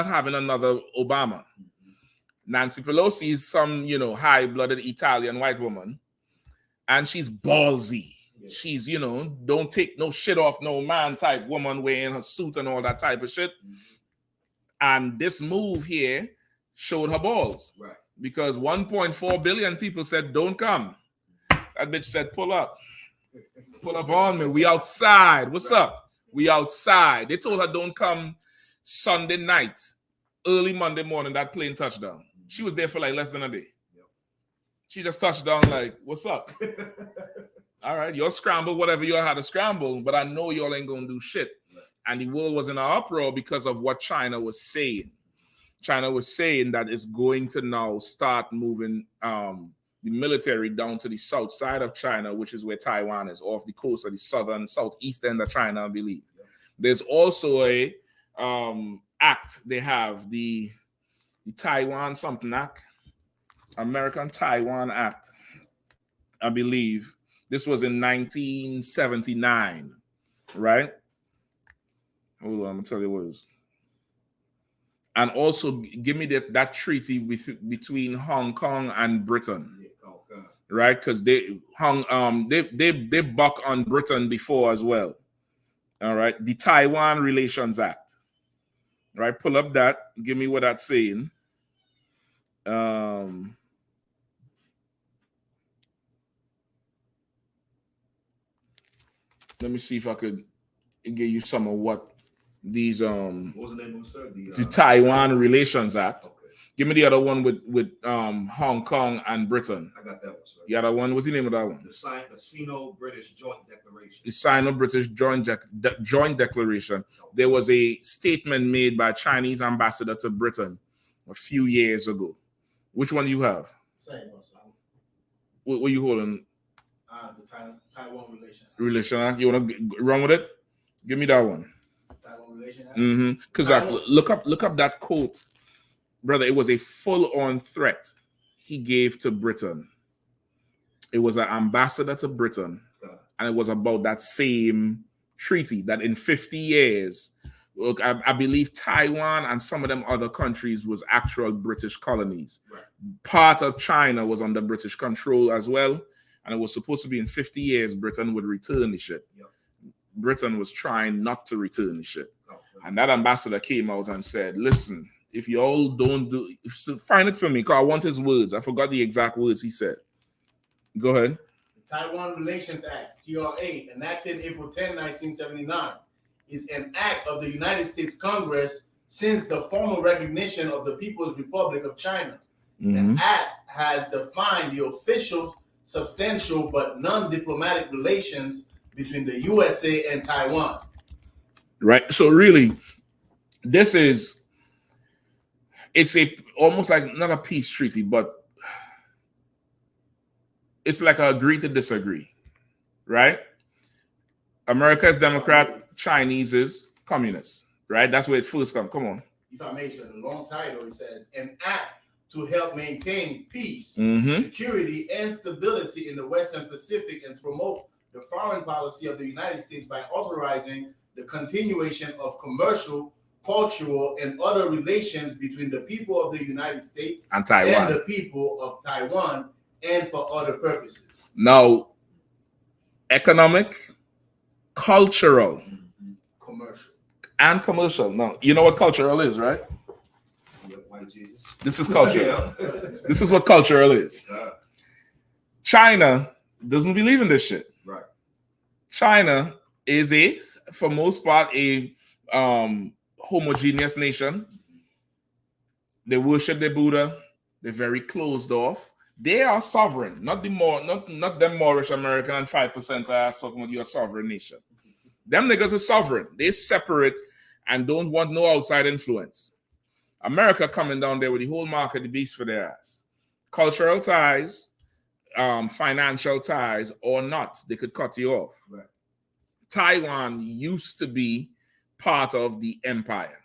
having another Obama. Mm-hmm. Nancy Pelosi is some, high-blooded Italian white woman, and she's ballsy. Yeah. She's, don't take no shit off no man type woman wearing her suit and all that type of shit. Mm-hmm. And this move here showed her balls. Right. Because 1.4 billion people said, don't come. That bitch said, pull up. Pull up on me. We outside. What's up? We outside. They told her, don't come Sunday night, early Monday morning, that plane touchdown. She was there for like less than a day. Yep. She just touched down like, what's up? All right, you'll scramble whatever you had to scramble, but I know y'all ain't going to do shit. Right. And the world was in an uproar because of what China was saying. China was saying that it's going to now start moving the military down to the south side of China, which is where Taiwan is, off the coast of the southeast end of China, I believe. Yeah. There's also a act they have, the Taiwan something act, American Taiwan Act, I believe. This was in 1979, right? Hold on, I'm gonna tell you what it is. And also give me that treaty between Hong Kong and Britain. Right, because they buck on Britain before as well. All right, the Taiwan Relations Act. Right, pull up that. Give me what that's saying. Let me see if I could give you some of what these what was the name of the Taiwan Relations Act. Okay. Give me the other one with Hong Kong and Britain. I got that one, sir. The other one, what's the name of that one? The Sino-British Joint Declaration. The Sino-British Joint Declaration. Okay. There was a statement made by Chinese ambassador to Britain a few years ago. Which one do you have? Same one, sir. What are you holding? The Taiwan Relation Act. You want to run with it? Give me that one. Taiwan Relation Act. Mm-hmm. Because look up that quote. Brother, it was a full-on threat he gave to Britain. It was an ambassador to Britain, and it was about that same treaty that in 50 years, look, I believe Taiwan and some of them other countries was actual British colonies. Right. Part of China was under British control as well, and it was supposed to be in 50 years Britain would return the shit. Yep. Britain was trying not to return the shit. And that ambassador came out and said, listen, if you all don't do, find it for me, because I want his words. I forgot the exact words he said. Go ahead. The Taiwan Relations Act, TRA, enacted April 10, 1979, is an act of the United States Congress since the formal recognition of the People's Republic of China. Mhm. The act has defined the official, substantial, but non-diplomatic relations between the USA and Taiwan. Right. So really, it's a almost like not a peace treaty, but it's like a agree to disagree, right? America is Democrat, Chinese is communist, right? That's where it first comes. Come on. If I may, sir, the long title, it says, an act to help maintain peace, Mhm. security, and stability in the Western Pacific and promote the foreign policy of the United States by authorizing the continuation of commercial, cultural, and other relations between the people of the United States And Taiwan. and the people of Taiwan, and for other purposes. Now, economic, cultural, Commercial. and commercial. Now, you know what cultural is, right? White Jesus. This is cultural. Yeah. This is what cultural is. China doesn't believe in this shit. Right. China is for most part, a homogeneous nation. They worship their Buddha. They're very closed off. They are sovereign, not them Moorish American and 5% ass talking about you're a sovereign nation. Them niggas are sovereign. They separate and don't want no outside influence. America coming down there with the whole mark of the beast for their ass. Cultural ties, financial ties, or not, they could cut you off. Right. Taiwan used to be part of the empire.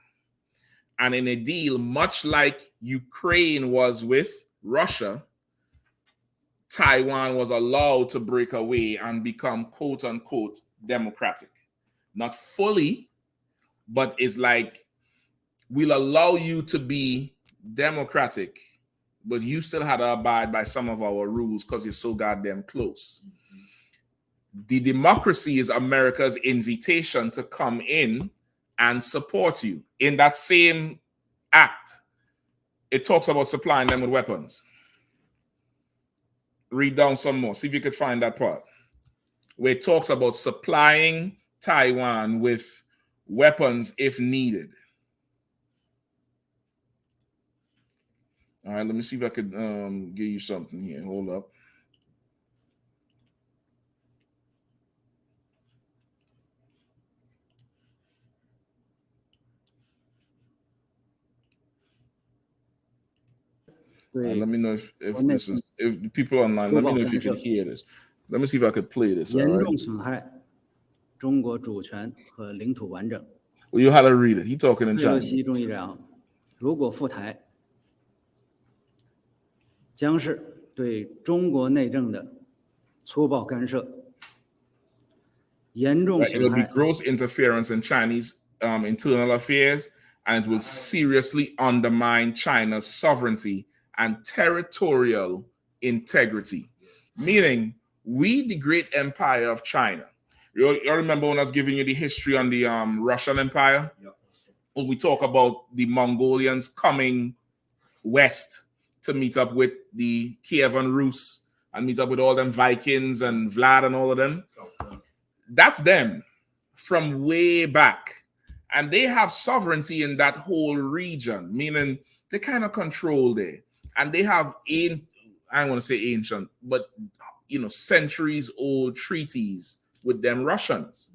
And in a deal, much like Ukraine was with Russia, Taiwan was allowed to break away and become quote unquote democratic. Not fully, but it's like, we'll allow you to be democratic, but you still had to abide by some of our rules because you're so goddamn close. The democracy is America's invitation to come in and support you. In that same act, it talks about supplying them with weapons. Read down some more. See if you could find that part where it talks about supplying Taiwan with weapons if needed. All right, let me see if I could give you something here. Hold up. Let me know if this is, if the people online, let me know if you can hear this. Let me see if I could play this. All right. Well, you had to read it. He talking in Chinese. 中议长如果赴台，将是对中国内政的粗暴干涉，严重 It will 损 be 害 gross interference in Chinese internal affairs, and it will seriously undermine China's sovereignty and territorial integrity. Meaning, we, the great empire of China. You remember when I was giving you the history on the Russian Empire? Yep. When we talk about the Mongolians coming west to meet up with the Kievan Rus and meet up with all them Vikings and Vlad and all of them. That's them from way back. And they have sovereignty in that whole region, meaning they kind of control there. And they have, I don't want to say ancient, but, centuries old treaties with them Russians.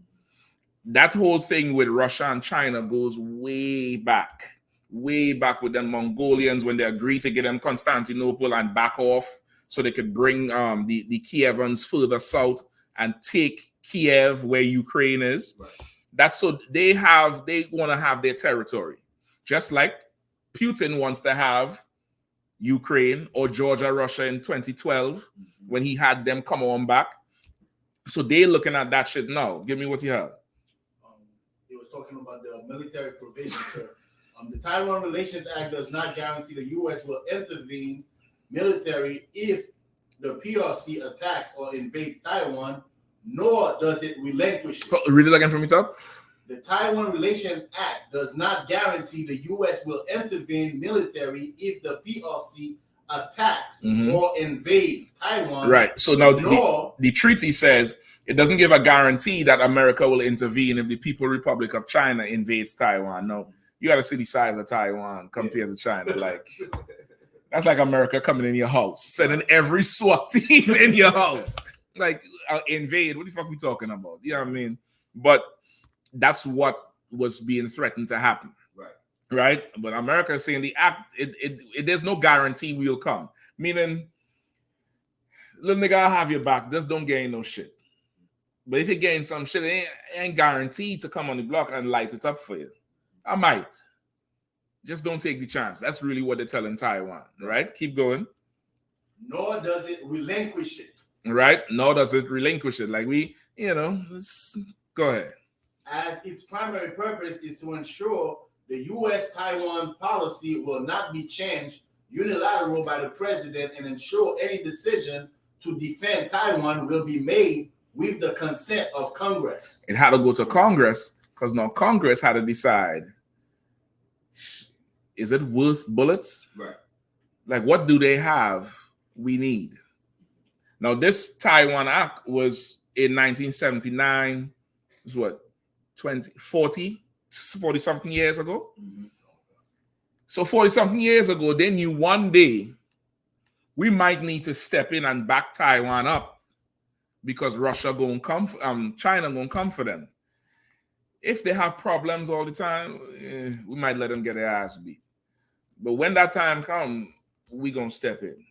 That whole thing with Russia and China goes way back with them Mongolians when they agreed to get them Constantinople and back off so they could bring the Kievans further south and take Kiev where Ukraine is. Right. That's so they want to have their territory. Just like Putin wants to have Ukraine or Georgia, Russia in 2012 when he had them come on back. So they're looking at that shit now. Give me what you have. He was talking about the military provision, sir. The Taiwan Relations Act does not guarantee the U.S. will intervene military if the PRC attacks or invades Taiwan, nor does it relinquish it. Read it again from the top. The Taiwan Relations Act does not guarantee the U.S. will intervene military if the PRC attacks Mhm. or invades Taiwan, Right. So now nor the treaty says it doesn't give a guarantee that America will intervene if the People's Republic of China invades Taiwan. No, you got to see the size of Taiwan compared to China. Like, that's like America coming in your house, sending every SWAT team in your house. Like, invade. What the fuck we talking about? You know what I mean? But that's what was being threatened to happen. Right? But America is saying the act, there's no guarantee we'll come. Meaning, little nigga, I'll have your back. Just don't gain no shit. But if you're getting some shit, it ain't guaranteed to come on the block and light it up for you. I might. Just don't take the chance. That's really what they're telling Taiwan, right? Keep going. nor does it relinquish it. Right? Nor does it relinquish it. Like let's go ahead. As its primary purpose is to ensure the U.S.-Taiwan policy will not be changed unilaterally by the president and ensure any decision to defend Taiwan will be made with the consent of Congress. It had to go to Congress because now Congress had to decide, is it worth bullets? Right. Like, what do they have we need? Now, this Taiwan Act was in 1979. It's what, 40 something years ago? Mm-hmm. So 40 something years ago, they knew one day we might need to step in and back Taiwan up because Russia gonna come, China gonna come for them. If they have problems all the time, we might let them get their ass beat. But when that time comes, we gonna step in.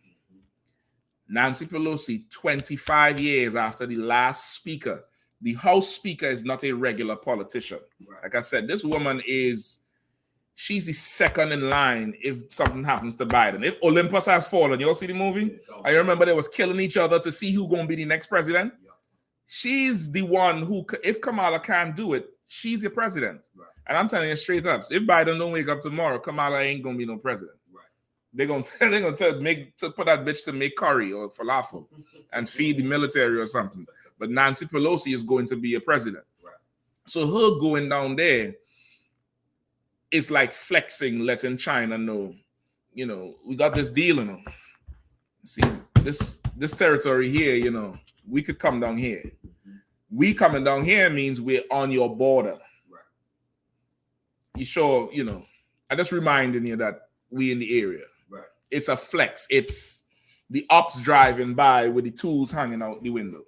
Nancy Pelosi, 25 years after the last speaker, the House Speaker is not a regular politician. Right. Like I said, this woman she's the second in line if something happens to Biden. If Olympus has fallen, you all see the movie? I remember they was killing each other to see who's going to be the next president. Yeah. She's the one who, if Kamala can't do it, she's your president. Right. And I'm telling you straight up, if Biden don't wake up tomorrow, Kamala ain't going to be no president. Right. They're going to put that bitch to make curry or falafel and feed the military or something. But Nancy Pelosi is going to be a president. Right. So her going down there, it's like flexing, letting China know, we got this deal, See, this territory here, we could come down here. We coming down here means we're on your border. Right. You sure, I just reminding you that we in the area. Right. It's a flex. It's the ops driving by with the tools hanging out the window.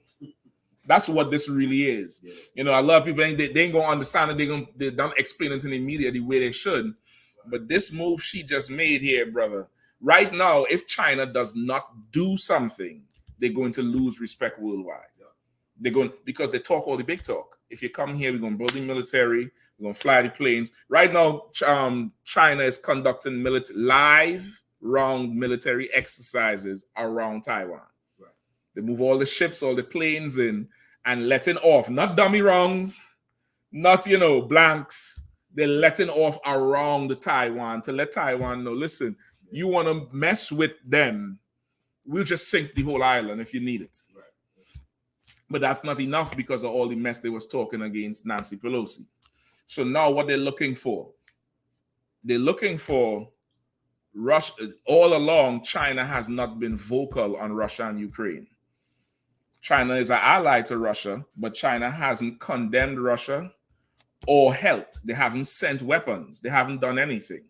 That's what this really is. Yeah. A lot of people they ain't gonna understand it. They don't explain it to the media the way they should. Right. But this move she just made here, brother, right now, if China does not do something, they're going to lose respect worldwide. Yeah. They're going because they talk all the big talk. If you come here, we're gonna build the military, we're gonna fly the planes. Right now, China is conducting live round military exercises around Taiwan. They move all the ships, all the planes in and letting off, not dummy rounds, not, blanks. They're letting off around the Taiwan to let Taiwan know, listen, you want to mess with them, we'll just sink the whole island if you need it. Right. But that's not enough because of all the mess they was talking against Nancy Pelosi. So now what they're looking for Russia. All along, China has not been vocal on Russia and Ukraine. China is an ally to Russia, but China hasn't condemned Russia or helped. They haven't sent weapons. They haven't done anything.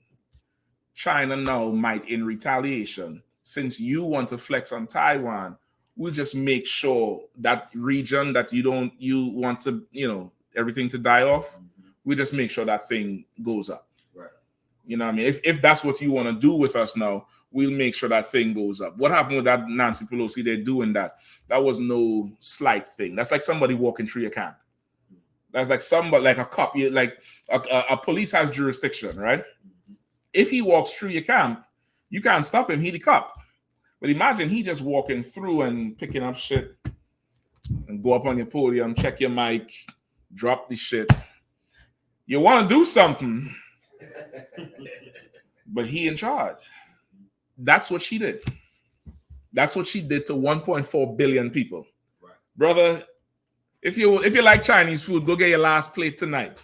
China now might, in retaliation, since you want to flex on Taiwan, we'll just make sure that region that you want to, everything to die off, we just make sure that thing goes up. Right. You know what I mean? If that's what you want to do with us now, we'll make sure that thing goes up. What happened with that Nancy Pelosi? They're doing that. That was no slight thing. That's like somebody walking through your camp. That's like somebody, like a cop, like a police has jurisdiction, right? If he walks through your camp, you can't stop him. He the cop. But imagine he just walking through and picking up shit and go up on your podium, check your mic, drop the shit. You want to do something, but he in charge. That's what she did. That's what she did to 1.4 billion people. Right. Brother, if you like Chinese food, go get your last plate tonight.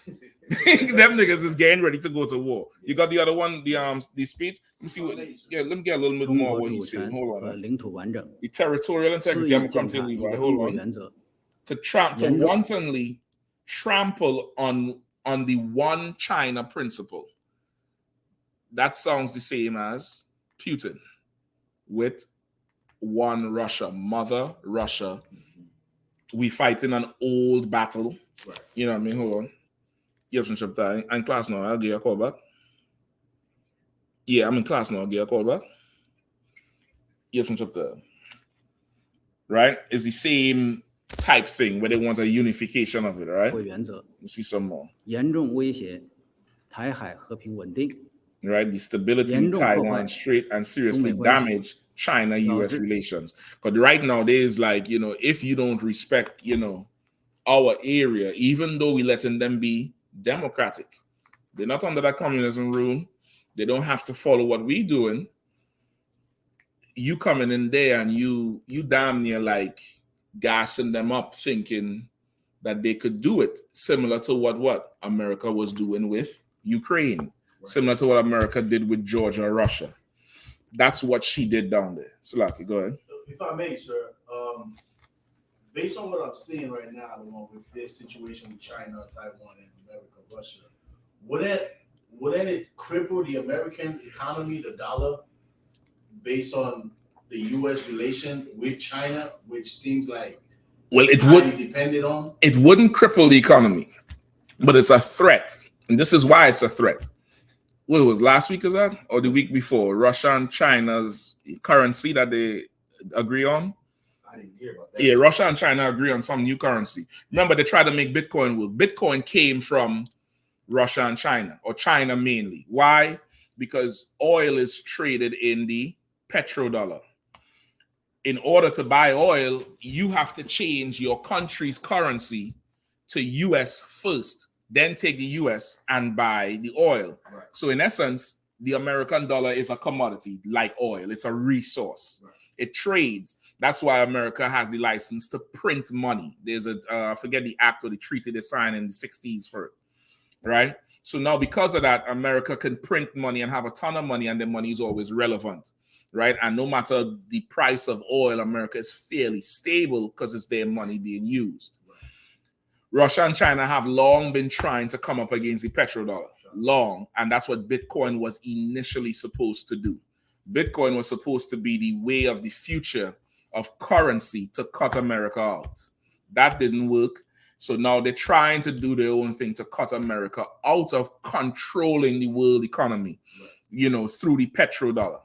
Them niggas is getting ready to go to war. You got the other one, the speech. Let me see what. Yeah, let me get a little bit 中 more 国 what 主 he's saying. 权 Hold on. 和领土完整， The territorial 肆 integrity. 意 I'm gonna come 践 to 踏 you, 一 Levi. 个 Hold 中国 on. 原则， To 严重 wantonly trample on the one China principle. That sounds the same as Putin with one Russia, Mother Russia. We fighting an old battle. Right. You know what I mean? Hold on. You have some chapter in class now. I'll give you a call back. Yeah, I'm in class now. I'll give you a call back. You have some chapter. Right? It's the same type thing where they want a unification of it, right? 会原则， Let's see some more. 严重威胁台海和平稳定， Right? The stability of 严重破坏 Taiwan Strait and seriously 中美关系。 damage China-US 导致 relations. But right now, there's like, if you don't respect, our area, even though we letting them be democratic, they're not under that communism rule. They don't have to follow what we doing. You coming in there and you damn near like gassing them up, thinking that they could do it, similar to what America was doing with Ukraine, similar to what America did with Georgia or Russia. That's what she did down there. Slaki, go ahead. If I may, sir, based on what I'm seeing right now, along with this situation with China, Taiwan, and America, Russia, wouldn't it cripple the American economy, the dollar, based on the U.S. relation with China, which seems like it highly dependent on? It wouldn't cripple the economy, but it's a threat, and this is why it's a threat. What was last week? Is that or the week before? Russia and China's currency that they agree on. I didn't hear about that. Yeah, Russia and China agree on some new currency. Remember, they tried to make Bitcoin work. Bitcoin came from Russia and China, or China mainly. Why? Because oil is traded in the petrodollar. In order to buy oil, you have to change your country's currency to US first, then take the US and buy the oil. Right. So in essence, the American dollar is a commodity like oil. It's a resource. Right. It trades. That's why America has the license to print money. There's I forget the act or the treaty they signed in the 60s for it, right? So now because of that, America can print money and have a ton of money, and the money is always relevant, right? And no matter the price of oil, America is fairly stable because it's their money being used. Russia and China have long been trying to come up against the petrodollar, long, and that's what Bitcoin was initially supposed to do. Bitcoin was supposed to be the way of the future of currency to cut America out. That didn't work. So now they're trying to do their own thing to cut America out of controlling the world economy, through the petrodollar.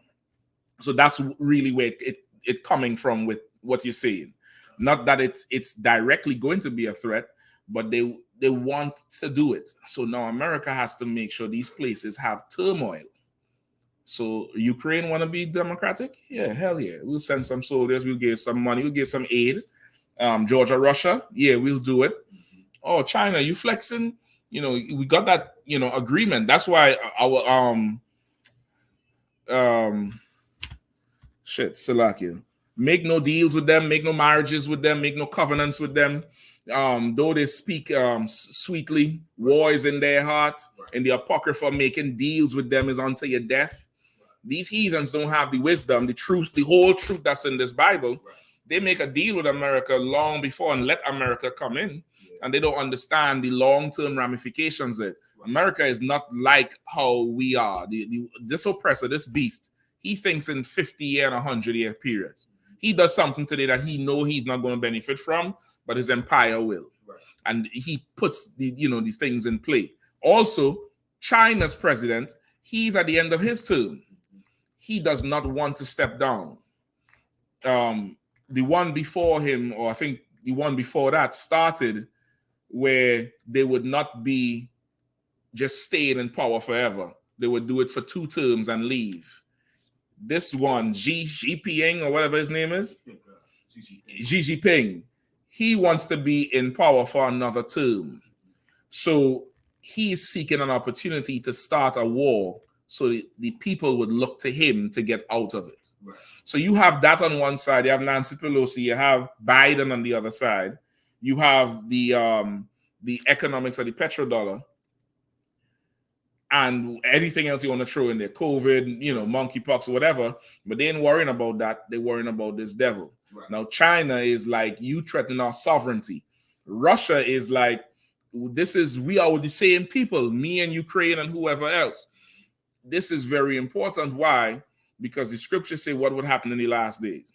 So that's really where it coming from with what you're saying. Not that it's directly going to be a threat, but they want to do it. So now America has to make sure these places have turmoil. So Ukraine want to be democratic? Yeah, hell yeah. We'll send some soldiers. We'll give some money. We'll give some aid. Georgia, Russia? Yeah, we'll do it. Oh, China, you flexing? We got that, agreement. That's why our Salakia. Make no deals with them, make no marriages with them, make no covenants with them. Though they speak sweetly, war is in their heart, and the Apocrypha making deals with them is unto your death. These heathens don't have the wisdom, the truth, the whole truth that's in this Bible. They make a deal with America long before and let America come in, and they don't understand the long-term ramifications of it. America is not like how we are. This oppressor, this beast, he thinks in 50-year and 100-year periods. He does something today that he know he's not going to benefit from, but his empire will. Right. And he puts the things in play. Also, China's president, he's at the end of his term. He does not want to step down. The one before him, or I think the one before that, started where they would not be just staying in power forever. They would do it for 2 terms and leave. This one, Xi Jinping, or whatever his name is, Xi Jinping, he wants to be in power for another term. So he's seeking an opportunity to start a war so the people would look to him to get out of it. Right. So you have that on one side. You have Nancy Pelosi. You have Biden on the other side. You have the economics of the petrodollar. and anything else you want to throw in there, COVID, monkeypox or whatever, but they ain't worrying about that. They're worrying about this devil. Right. Now, China is like, you threaten our sovereignty. Russia is like, we are the same people, me and Ukraine and whoever else. This is very important. Why? Because the scriptures say what would happen in the last days.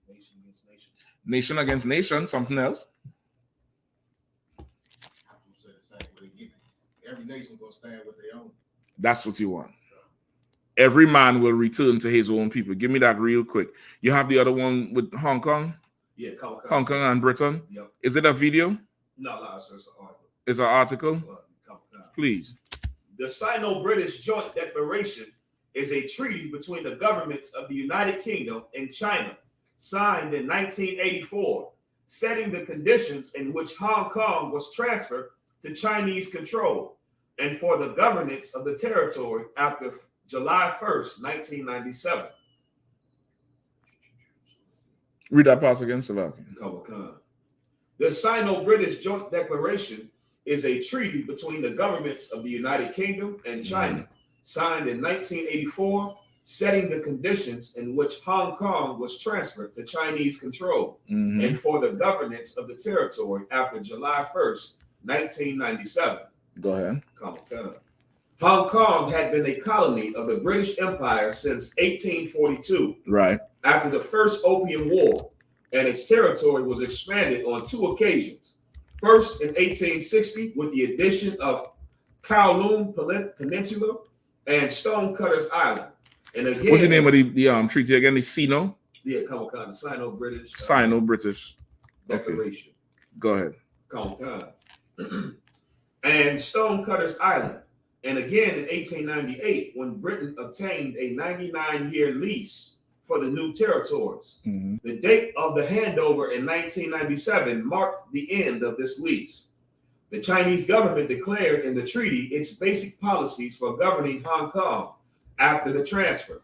Nation against nation. Nation against nation, something else. Every nation gonna stand with their own. That's what you want. Every man will return to his own people. Give me that real quick. You have the other one with Hong Kong? Yeah, Hong Kong and Britain? Yep. Is it a video? No, sir, it's an article. It's an article? Please. The Sino-British Joint Declaration is a treaty between the governments of the United Kingdom and China, signed in 1984, setting the conditions in which Hong Kong was transferred to Chinese control and for the governance of the territory after July 1st, 1997. Read that part again, Salafi. The Sino-British Joint Declaration is a treaty between the governments of the United Kingdom and China, signed in 1984, setting the conditions in which Hong Kong was transferred to Chinese control and for the governance of the territory after July 1st, 1997. Go ahead. Hong Kong had been a colony of the British Empire since 1842. Right. After the First Opium War, and its territory was expanded on 2 occasions. First in 1860 with the addition of Kowloon Peninsula and Stonecutters Island. And again, what's the name of the treaty again? The Sino? Yeah, the Sino-British. Sino-British Declaration. Okay. Go ahead. And Stonecutters Island. And again in 1898, when Britain obtained a 99-year lease for the new territories. The date of the handover in 1997 marked the end of this lease. The Chinese government declared in the treaty its basic policies for governing Hong Kong after the transfer.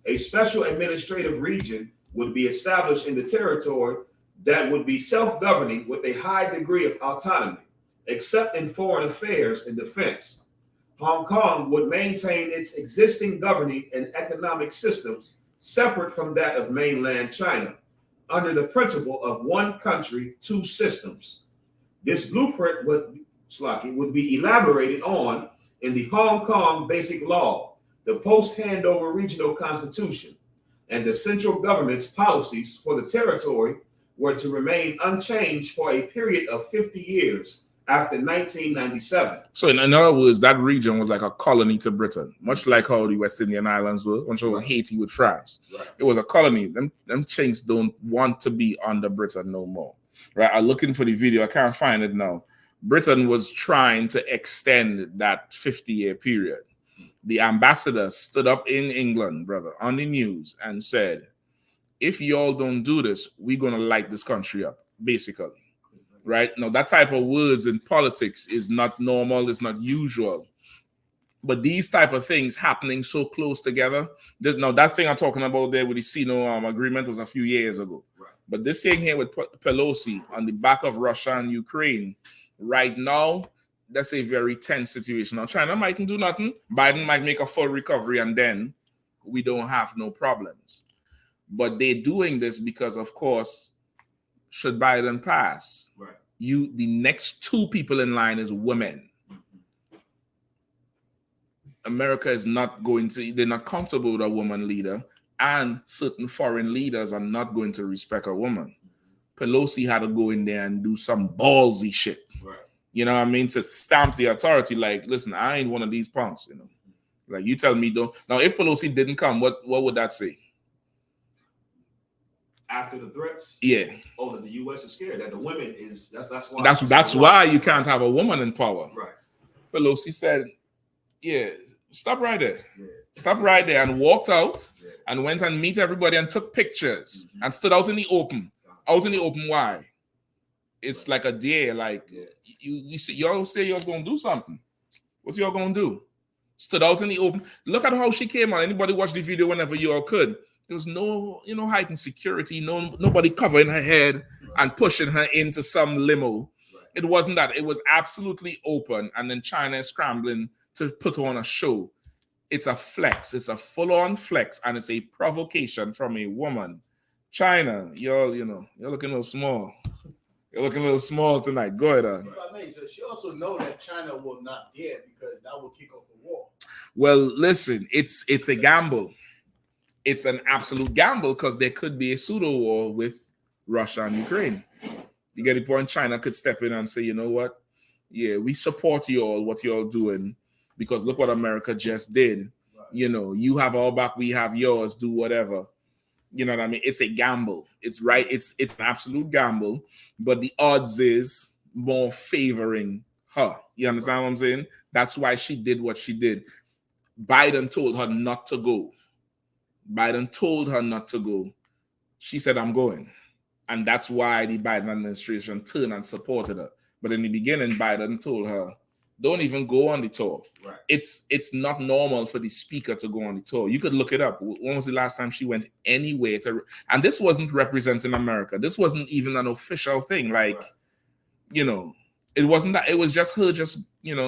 A special administrative region would be established in the territory that would be self-governing with a high degree of autonomy, except in foreign affairs and defense. Hong Kong would maintain its existing governing and economic systems separate from that of mainland China, under the principle of one country, two systems. This blueprint would be elaborated on in the Hong Kong Basic Law, the post-handover regional constitution, and the central government's policies for the territory were to remain unchanged for a period of 50 years after 1997. So in other words, that region was like a colony to Britain, much like how the West Indian Islands were, much like Haiti with France. Right. It was a colony. Them chinks don't want to be under Britain no more. Right? I'm looking for the video. I can't find it now. Britain was trying to extend that 50-year period. The ambassador stood up in England, brother, on the news and said, if y'all don't do this, we're going to light this country up, basically. Right now, that type of words in politics is not normal, it's not usual. But these type of things happening so close together. Now, that thing I'm talking about there with the Sino agreement was a few years ago. Right. But this thing here with Pelosi on the back of Russia and Ukraine, right now, that's a very tense situation. Now, China mightn't do nothing. Biden might make a full recovery, and then we don't have no problems. But they're doing this because, of course, should Biden pass, right, the next 2 people in line is women. America is not going to, they're not comfortable with a woman leader, and certain foreign leaders are not going to respect a woman. Pelosi had to go in there and do some ballsy shit. Right. You know what I mean? To stamp the authority, like, listen, I ain't one of these punks, you know. Like, you tell me don't. Now, if Pelosi didn't come, what would that say? After the threats, yeah. Oh, that the U.S. is scared that the women is that's why that's why you can't have a woman in power. Right. Pelosi said, "Yeah, stop right there, stop right there," and walked out and went and meet everybody and took pictures and stood out in the open. Out in the open, why? It's like a dare. Like y'all say y'all gonna do something. What y'all gonna do? Stood out in the open. Look at how she came on. Anybody watch the video whenever y'all could. There was no, heightened security, nobody covering her head and pushing her into some limo. Right. It wasn't that. It was absolutely open. And then China is scrambling to put on a show. It's a flex. It's a full-on flex, and it's a provocation from a woman. China, you're looking a little small. You're looking a little small tonight. Go ahead. If I may, so she also know that China will not dare because that will kick off a war. Well, listen, it's a gamble. It's an absolute gamble because there could be a pseudo war with Russia and Ukraine. You get the point? China could step in and say, you know what? Yeah, we support you all, what you're all doing, because look what America just did. Right. You have our back, we have yours, do whatever. You know what I mean? It's a gamble. It's right. It's an absolute gamble, but the odds is more favoring her. You understand what I'm saying? That's why she did what she did. Biden told her not to go. She said, I'm going. And that's why the Biden administration turned and supported her. But in the beginning, Biden told her, don't even go on the tour. Right. It's not normal for the speaker to go on the tour. You could look it up. When was the last time she went anywhere to? And this wasn't representing America. This wasn't even an official thing. Like, right. It wasn't that. It was just her,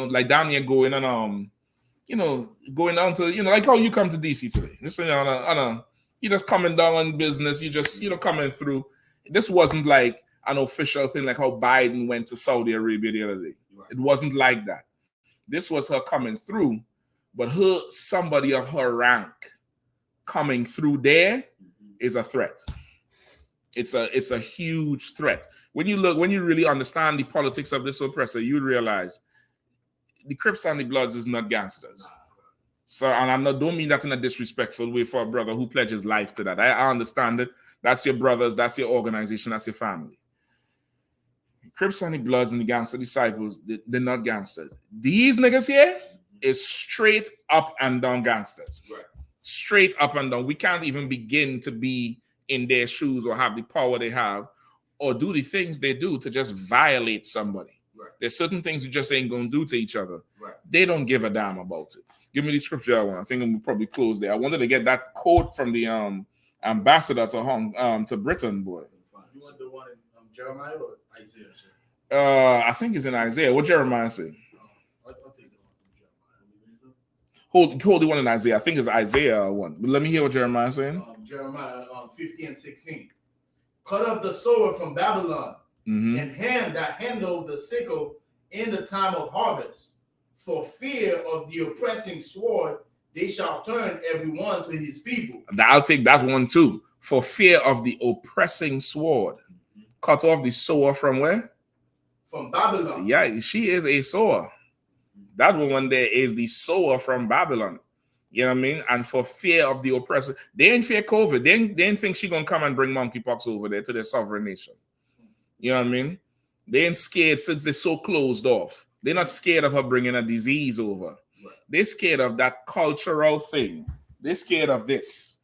like down here going and going down to, like how you come to DC today. Just you just coming down on business. You just coming through. This wasn't like an official thing, like how Biden went to Saudi Arabia the other day. It wasn't like that. This was her coming through, but somebody of her rank coming through there is a threat. It's a huge threat. When you really understand the politics of this oppressor, you realize the Crips and the Bloods is not gangsters. So, and don't mean that in a disrespectful way for a brother who pledges life to that. I understand it. That's your brothers, that's your organization, that's your family. Crips and the Bloods and the Gangster Disciples, they're not gangsters. These niggas here is straight up and down gangsters. Right. Straight up and down. We can't even begin to be in their shoes or have the power they have or do the things they do to just violate somebody. Right. There's certain things you just ain't going to do to each other. Right. They don't give a damn about it. Give me the scripture I want. I think I'm probably close there. I wanted to get that quote from the ambassador to Britain, boy. You want the one in Jeremiah or Isaiah? I think it's in Isaiah. What Jeremiah say? Hold the one in Isaiah. I think it's Isaiah 1. But let me hear what Jeremiah is saying. Jeremiah 50 and 16. Cut off the sword from Babylon and hand that handle the sickle in the time of harvest. For fear of the oppressing sword, they shall turn everyone to his people. I'll take that one too. For fear of the oppressing sword. Cut off the sower from where? From Babylon. Yeah, she is a sower. That one there is the sower from Babylon. You know what I mean? And for fear of the oppressor. They ain't fear COVID. They ain't think she gonna come and bring monkeypox over there to their sovereign nation. You know what I mean? They ain't scared since they're so closed off. They're not scared of her bringing a disease over. Right. They're scared of that cultural thing. They're scared of this.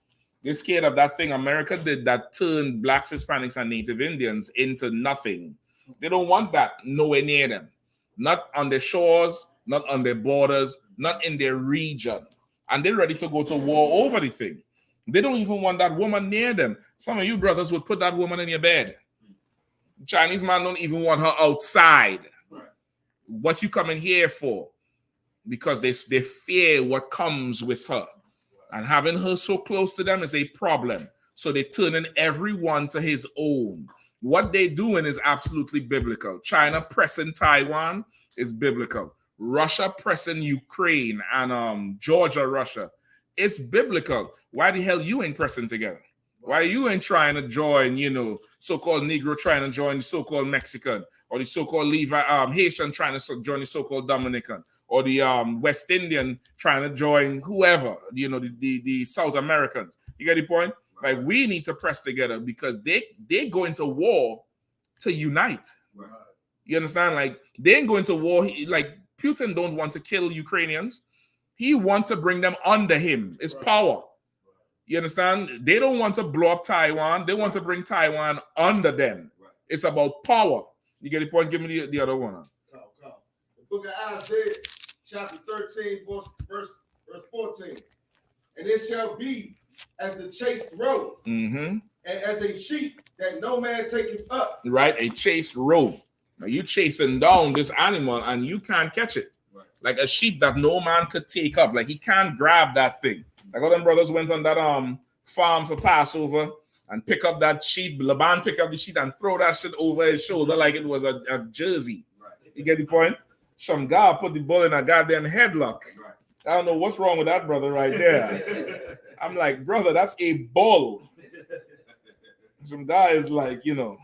They're scared of that thing America did that turned blacks, Hispanics, and Native Indians into nothing. They don't want that nowhere near them. Not on their shores, not on their borders, not in their region. And they're ready to go to war over the thing. They don't even want that woman near them. Some of you brothers would put that woman in your bed. Chinese man don't even want her outside. What you coming here for? Because they fear what comes with her. And having her so close to them is a problem. So they're turning everyone to his own. What they're doing is absolutely biblical. China pressing Taiwan is biblical. Russia pressing Ukraine and Georgia, Russia. It's biblical. Why the hell you ain't pressing together? Why you ain't trying to join, so-called Negro trying to join the so-called Mexican, or the so-called Haitian trying to join the so-called Dominican, or the West Indian trying to join whoever, the South Americans. You get the point? Like, we need to press together because they go into war to unite. Right. You understand? Like, they ain't going to war. Like, Putin don't want to kill Ukrainians. He wants to bring them under him. It's power. You understand? They don't want to blow up Taiwan. They want to bring Taiwan under them. Right. It's about power. You get the point? Give me the other one. The book of Isaiah, chapter 13, verse 14. And it shall be as the chased roe, and as a sheep that no man taketh up. Right, a chased roe. Now you chasing down this animal and you can't catch it. Right. like a sheep that no man could take up. Like he can't grab that thing. Like all them brothers went on that farm for Passover and pick up that sheep. Laban pick up the sheep and throw that shit over his shoulder like it was a jersey. You get the point? Some guy put the bull in a goddamn headlock. I don't know what's wrong with that brother right there. I'm like, brother, that's a bull. Some guy is like, you know,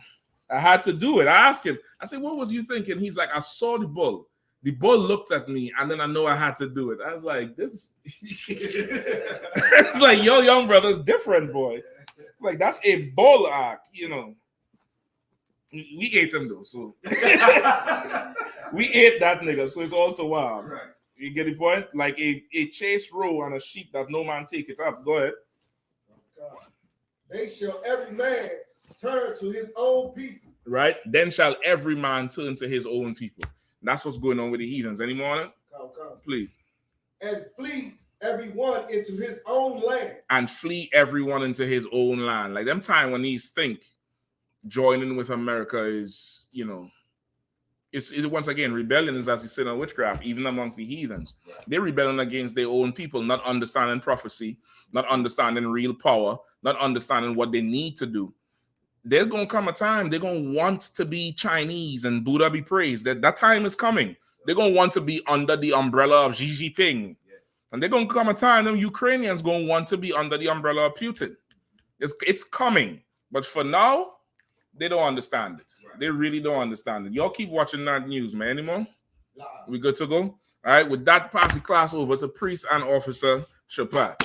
I had to do it. I asked him, I said, what was you thinking? He's like, I saw the bull. The bull looked at me, and then I know I had to do it. I was like, this. It's like, your young brother's different, boy. Like, that's a bull arc, you know. We ate him, though, so. We ate that nigga, so it's all to wild. Right. You get the point? Like a chase row on a sheep that no man take it up. Go ahead. They shall every man turn to his own people. Right? Then shall every man turn to his own people. That's what's going on with the heathens. Any more? Come. Please. And flee everyone into his own land. And flee everyone into his own land. Like them time when these think joining with America is, you know, it's once again, rebellion is as you said on witchcraft, even amongst the heathens. Right. They're rebelling against their own people, not understanding prophecy, not understanding real power, not understanding what they need to do. There's going to come a time they're going to want to be Chinese and Buddha be praised. That time is coming. They're going to want to be under the umbrella of Xi Jinping. Yeah. And they're going to come a time them Ukrainians going to want to be under the umbrella of Putin. It's coming. But for now, they don't understand it. Right. They really don't understand it. Y'all keep watching that news, man. Anymore? We good to go? All right. With that, pass the class over to Priest and Officer Shapat.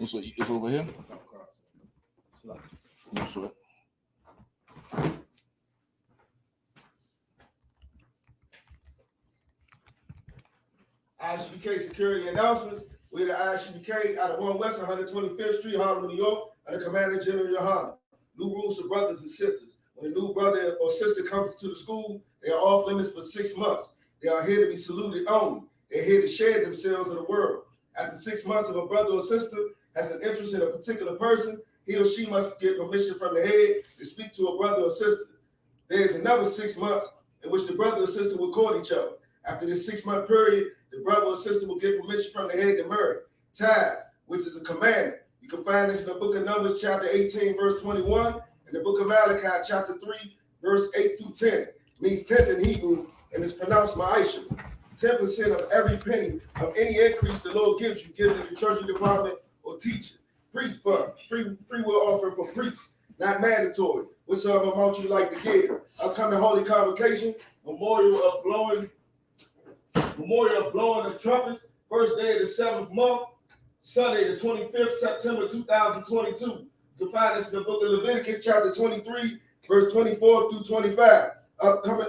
So it's over here. Sure. I.S.U.P.K security announcements. We're the I.S.U.P.K out of 1 West 125th Street, Harlem, New York, and the Commander General Yahanna. New rules for brothers and sisters. When a new brother or sister comes to the school, they are off limits for 6 months. They are here to be saluted only. They're here to share themselves with the world. After 6 months, if a brother or sister has an interest in a particular person, he or she must get permission from the head to speak to a brother or sister. There is another 6 months in which the brother or sister will court each other. After this 6-month period, the brother or sister will get permission from the head to marry. Tithes, which is a commandment. You can find this in the book of Numbers, chapter 18, verse 21, and the book of Malachi, chapter 3, verse 8 through 10. It means 10th in Hebrew, and it's pronounced ma'isha. 10% of every penny of any increase the Lord gives you, give it to the treasury department or teacher. Priest fund, free will offering for priests, not mandatory. Whatsoever amount you like to give. Upcoming holy convocation, memorial of blowing of trumpets, first day of the 7th month, Sunday the 25th September 2022. You can find this in the book of Leviticus, chapter 23, verse 24 through 25. Upcoming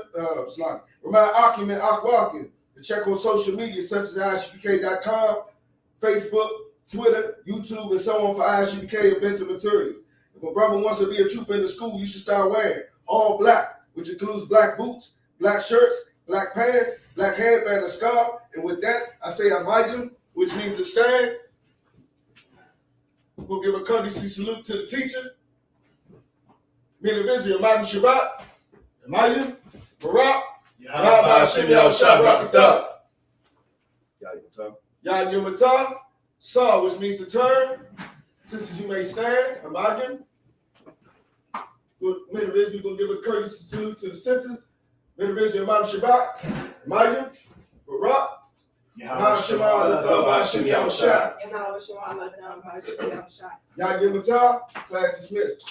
remind Akim and Akwakim to check on social media such as ISUPK.com, Facebook, Twitter, YouTube, and so on for I.S.U.P.K events and materials. If a brother wants to be a trooper in the school, you should start wearing all black, which includes black boots, black shirts, black pants, black headband, and scarf. And with that, I say Amayim, which means to stand. We'll give a courtesy salute to the teacher. Men of Israel, Amayim Shabbat, Amayim, Barak, Yahanna, Shabbat, Yahanna, Yahanna, Saw, which means to turn. Sisters, you may stand. Amayim. Men of Israel, we're going to give a courtesy salute to the sisters. Men of Israel, Amayim Shabbat, Amayim, Barak, Yahanna, Yahanna, Yahanna, class dismissed.